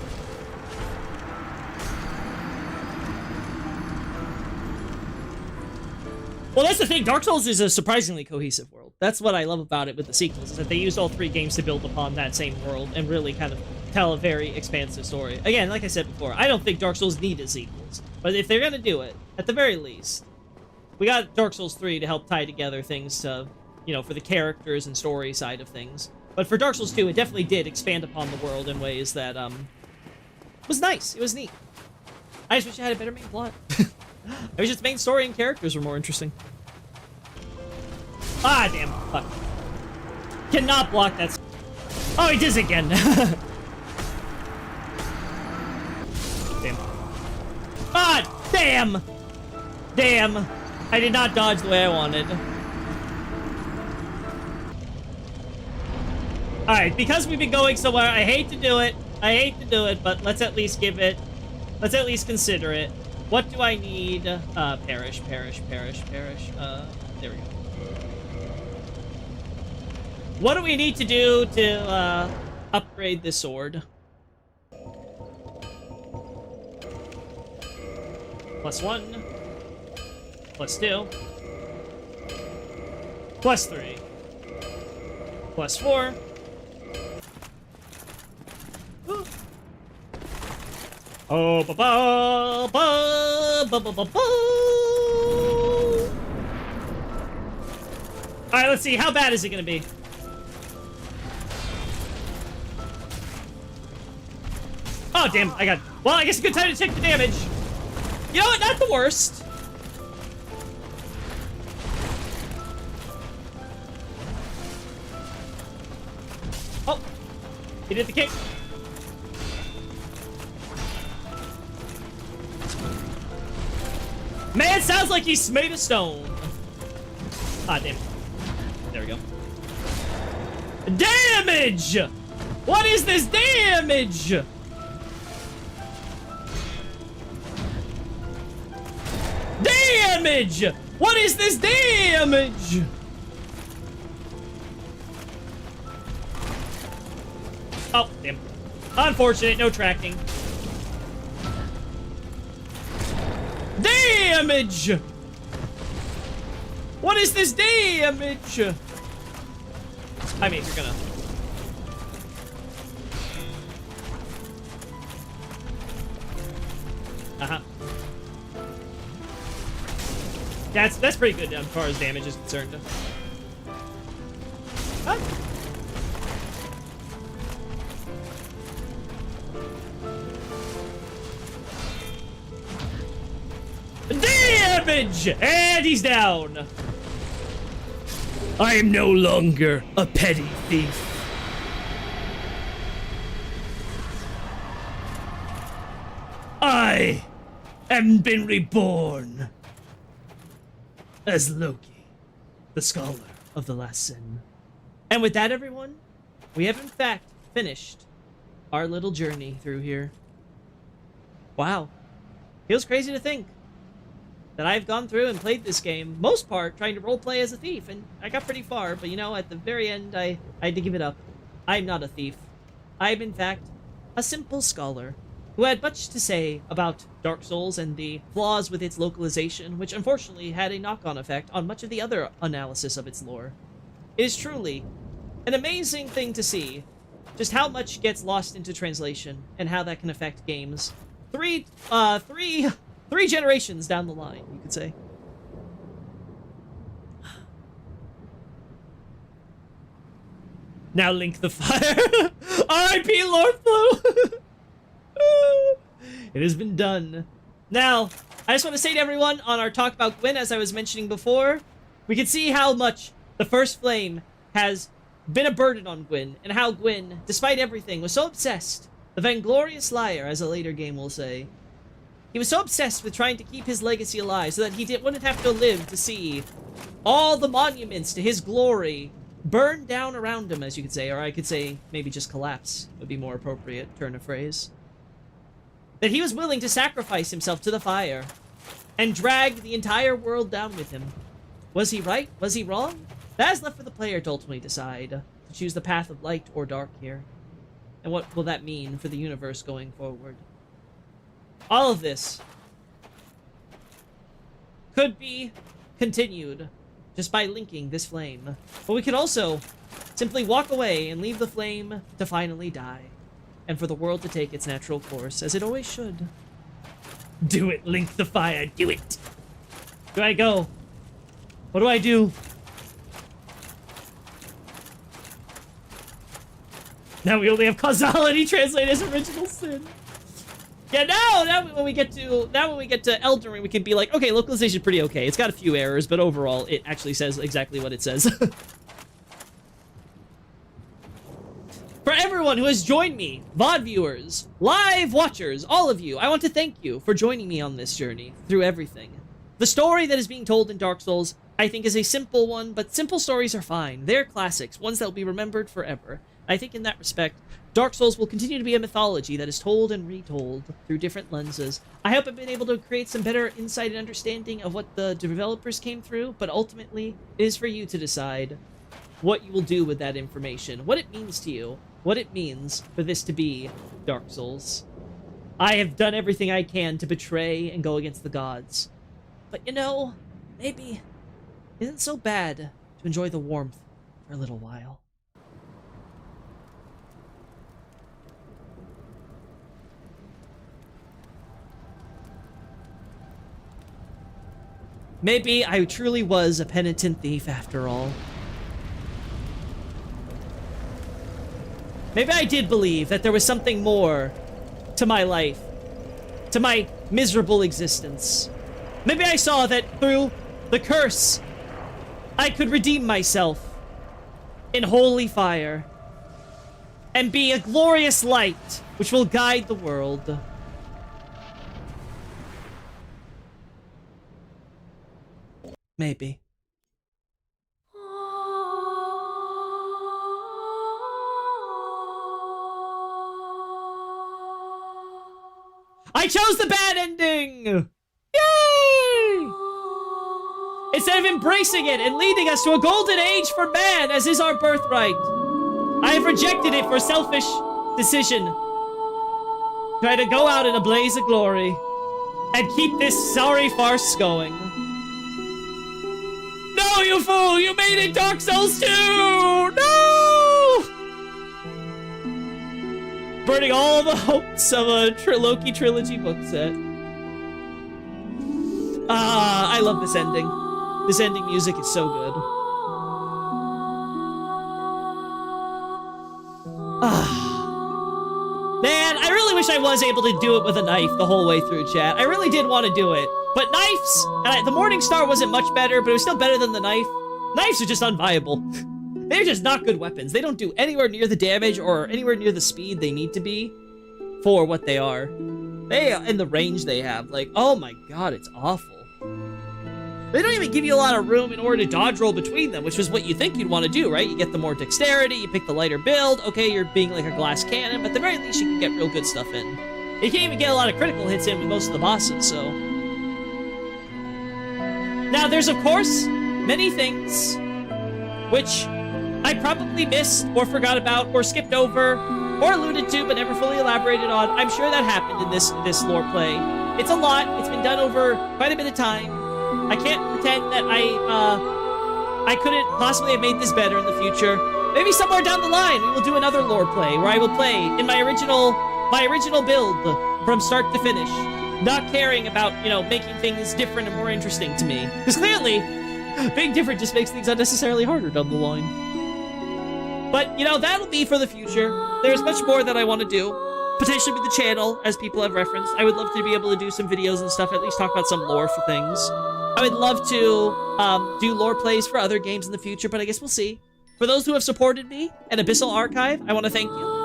Well, that's the thing. Dark Souls is a surprisingly cohesive world. That's what I love about it with the sequels, is that they used all 3 games to build upon that same world and really kind of tell a very expansive story. Again, like I said before, I don't think Dark Souls needed sequels. But if they're gonna do it, at the very least, we got Dark Souls 3 to help tie together things to, you know, for the characters and story side of things. But for Dark Souls 2, it definitely did expand upon the world in ways that, was nice. It was neat. I just wish I had a better main plot. I wish its main story and characters were more interesting. Ah, damn. Fuck. Cannot block that. Oh, he does again. Damn. Ah, damn. Damn. I did not dodge the way I wanted. Alright, because we've been going somewhere, I hate to do it. I hate to do it, but let's at least give it... Let's at least consider it. What do I need? Perish. There we go. What do we need to do to, upgrade this sword? +1. +2. +3. +4. Oh, ba ba ba ba ba ba ba. All right, let's see. How bad is it gonna be? Oh, damn! I got. Well, I guess a good time to check the damage. You know what? Not the worst. Oh, he did the kick. Man, sounds like he's made of stone. Ah, damn. There we go. Damage! What is this damage? Damage! What is this damage? Oh, damn. Unfortunate, no tracking. Damage! What is this damage? I mean, you're gonna... Uh-huh. That's pretty good as far as damage is concerned. Huh? Damage! And he's down. I am no longer a petty thief. I am been reborn as Loki, the scholar of the last sin. And with that, everyone, we have in fact finished our little journey through here. Wow. Feels crazy to think that I've gone through and played this game, most part, trying to roleplay as a thief, and I got pretty far, but you know, at the very end, I had to give it up. I'm not a thief. I am, in fact, a simple scholar who had much to say about Dark Souls and the flaws with its localization, which unfortunately had a knock-on effect on much of the other analysis of its lore. It is truly an amazing thing to see just how much gets lost into translation and how that can affect games. Three generations down the line, you could say. Now link the fire. R.I.P. Lord Flow. It has been done. Now, I just want to say to everyone on our talk about Gwyn, as I was mentioning before, we can see how much the First Flame has been a burden on Gwyn, and how Gwyn, despite everything, was so obsessed, the vainglorious liar, as a later game will say. He was so obsessed with trying to keep his legacy alive so that he wouldn't have to live to see all the monuments to his glory burn down around him, as you could say, or I could say maybe just collapse would be more appropriate turn of phrase. That he was willing to sacrifice himself to the fire and drag the entire world down with him. Was he right? Was he wrong? That is left for the player to ultimately decide, to choose the path of light or dark here. And what will that mean for the universe going forward? All of this could be continued just by linking this flame. But we could also simply walk away and leave the flame to finally die, and for the world to take its natural course, as it always should. Do it, link the fire, do it! Do I go? What do I do? Now we only have causality translated as original sin. Yeah, now when we get to Elden Ring, we can be like, okay, localization's pretty okay. It's got a few errors, but overall, it actually says exactly what it says. For everyone who has joined me, VOD viewers, live watchers, all of you, I want to thank you for joining me on this journey through everything. The story that is being told in Dark Souls, I think, is a simple one, but simple stories are fine. They're classics, ones that will be remembered forever. I think in that respect, Dark Souls will continue to be a mythology that is told and retold through different lenses. I hope I've been able to create some better insight and understanding of what the developers came through, but ultimately, it is for you to decide what you will do with that information, what it means to you, what it means for this to be Dark Souls. I have done everything I can to betray and go against the gods. But you know, maybe it isn't so bad to enjoy the warmth for a little while. Maybe I truly was a penitent thief after all. Maybe I did believe that there was something more to my life, to my miserable existence. Maybe I saw that through the curse, I could redeem myself in holy fire and be a glorious light which will guide the world. Maybe. I chose the bad ending! Yay! Instead of embracing it and leading us to a golden age for man, as is our birthright, I have rejected it for selfish decision. Try to go out in a blaze of glory and keep this sorry farce going. No, you fool! You made it Dark Souls 2! No! Burning all the hopes of a Loki trilogy book set. Ah, I love this ending. This ending music is so good. Ah. Man, I really wish I was able to do it with a knife the whole way through, chat. I really did want to do it. But knives, the Morning Star wasn't much better, but it was still better than the knife. Knives are just unviable. They're just not good weapons. They don't do anywhere near the damage or anywhere near the speed they need to be for what they are. They, in the range they have, like, oh my god, it's awful. They don't even give you a lot of room in order to dodge roll between them, which is what you think you'd want to do, right? You get the more dexterity, you pick the lighter build, okay, you're being like a glass cannon, but at the very least you can get real good stuff in. You can't even get a lot of critical hits in with most of the bosses, so... Now, there's, of course, many things which I probably missed or forgot about or skipped over or alluded to but never fully elaborated on. I'm sure that happened in this lore play. It's a lot. It's been done over quite a bit of time. I can't pretend that I couldn't possibly have made this better in the future. Maybe somewhere down the line we will do another lore play where I will play in my original build from start to finish. Not caring about, you know, making things different and more interesting to me. Because clearly, being different just makes things unnecessarily harder down the line. But, you know, that'll be for the future. There's much more that I want to do. Potentially with the channel, as people have referenced. I would love to be able to do some videos and stuff, at least talk about some lore for things. I would love to do lore plays for other games in the future, but I guess we'll see. For those who have supported me at Abyssal Archive, I want to thank you.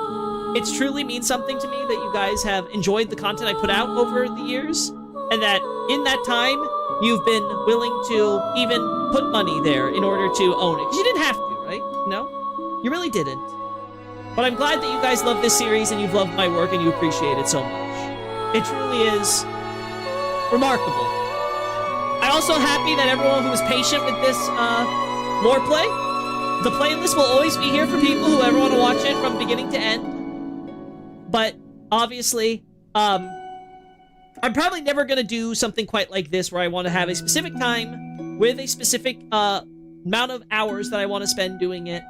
It truly means something to me that you guys have enjoyed the content I put out over the years, and that in that time, you've been willing to even put money there in order to own it. Because you didn't have to, right? No? You really didn't. But I'm glad that you guys love this series and you've loved my work and you appreciate it so much. It truly is remarkable. I'm also happy that everyone who was patient with this lore play, the playlist will always be here for people who ever want to watch it from beginning to end. But obviously, I'm probably never going to do something quite like this where I want to have a specific time with a specific amount of hours that I want to spend doing it.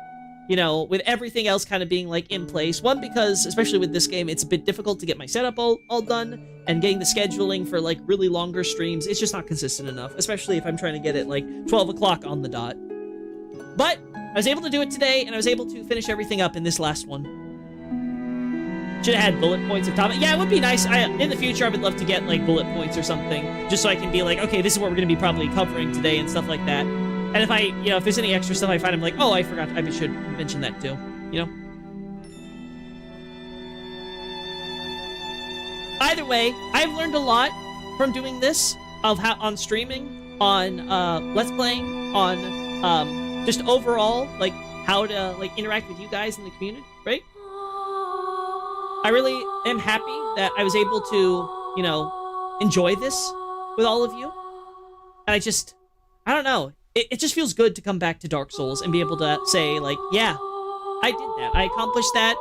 You know, with everything else kind of being, like, in place. One, because, especially with this game, it's a bit difficult to get my setup all done, and getting the scheduling for, like, really longer streams, it's just not consistent enough, especially if I'm trying to get it, like, 12 o'clock on the dot. But I was able to do it today, and I was able to finish everything up in this last one. Should have had bullet points at top. Yeah, it would be nice. In the future, I would love to get, like, bullet points or something, just so I can be like, okay, this is what we're going to be probably covering today and stuff like that. And if if there's any extra stuff I find, I'm like, oh, I forgot, I should mention that too, Either way, I've learned a lot from doing this, of how, on streaming, on, Let's Playing, on, just overall, like, how to, like, interact with you guys in the community, right? I really am happy that I was able to, enjoy this with all of you. And I don't know. It just feels good to come back to Dark Souls and be able to say, like, yeah, I did that. I accomplished that.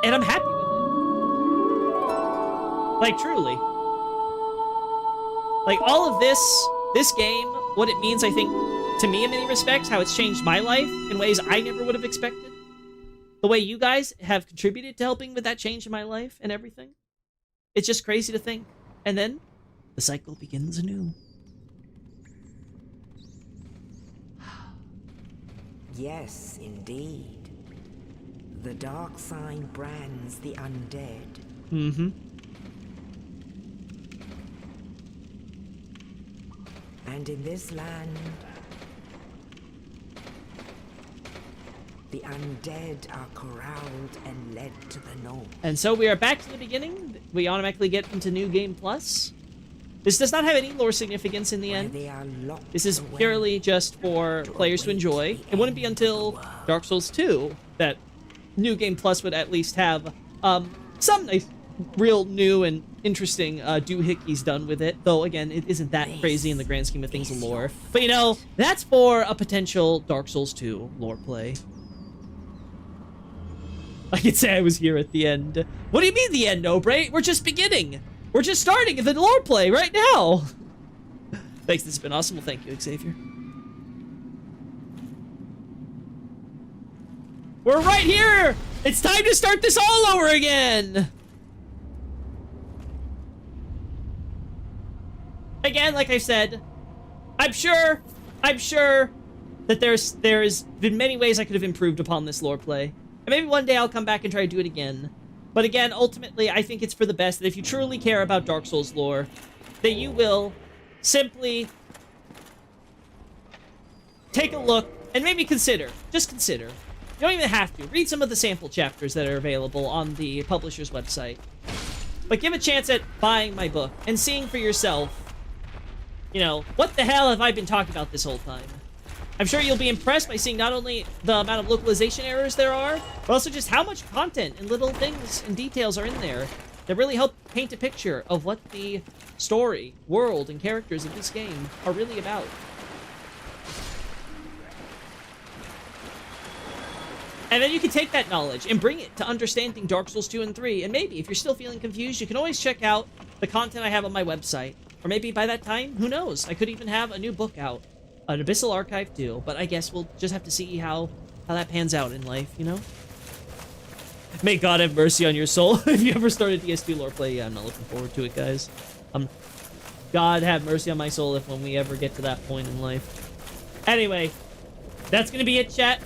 And I'm happy with it. Like, truly. Like, all of this game, what it means, I think, to me in many respects, how it's changed my life in ways I never would have expected. The way you guys have contributed to helping with that change in my life and everything. It's just crazy to think. And then, the cycle begins anew. Yes, indeed. The dark sign brands the undead. Mm-hmm. And in this land, the undead are corralled and led to the north. And so we are back to the beginning. We automatically get into New Game Plus. This does not have any lore significance in the end. This is purely just for players to enjoy. It wouldn't be until Dark Souls 2 that New Game Plus would at least have some nice, real new and interesting doohickeys done with it. Though, again, it isn't that crazy in the grand scheme of things of lore. But, that's for a potential Dark Souls 2 lore play. I could say I was here at the end. What do you mean the end, Nobre? We're just beginning. We're just starting the lore play right now. Thanks, this has been awesome. Well, thank you, Xavier. We're right here! It's time to start this all over again! Again, like I said, I'm sure that there's been many ways I could have improved upon this lore play. And maybe one day I'll come back and try to do it again. But again, ultimately, I think it's for the best that if you truly care about Dark Souls lore, that you will simply take a look and maybe consider, just consider. You don't even have to. Read some of the sample chapters that are available on the publisher's website. But give a chance at buying my book and seeing for yourself, what the hell have I been talking about this whole time? I'm sure you'll be impressed by seeing not only the amount of localization errors there are, but also just how much content and little things and details are in there that really help paint a picture of what the story, world, and characters of this game are really about. And then you can take that knowledge and bring it to understanding Dark Souls 2 and 3, and maybe, if you're still feeling confused, you can always check out the content I have on my website. Or maybe by that time, who knows, I could even have a new book out. An Abyssal Archive too, but I guess we'll just have to see how that pans out in life, May God have mercy on your soul. If you ever started DS2 lore play, yeah, I'm not looking forward to it, guys. God have mercy on my soul when we ever get to that point in life. Anyway, that's gonna be it, chat.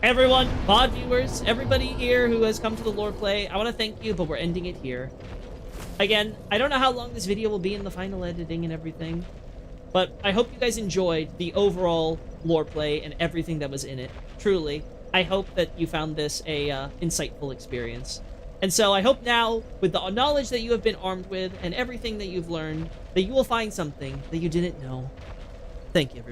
Everyone, VOD viewers, everybody here who has come to the lore play, I want to thank you, but we're ending it here. Again, I don't know how long this video will be in the final editing and everything. But I hope you guys enjoyed the overall lore play and everything that was in it. Truly, I hope that you found this a insightful experience. And so I hope now, with the knowledge that you have been armed with and everything that you've learned, that you will find something that you didn't know. Thank you, everybody.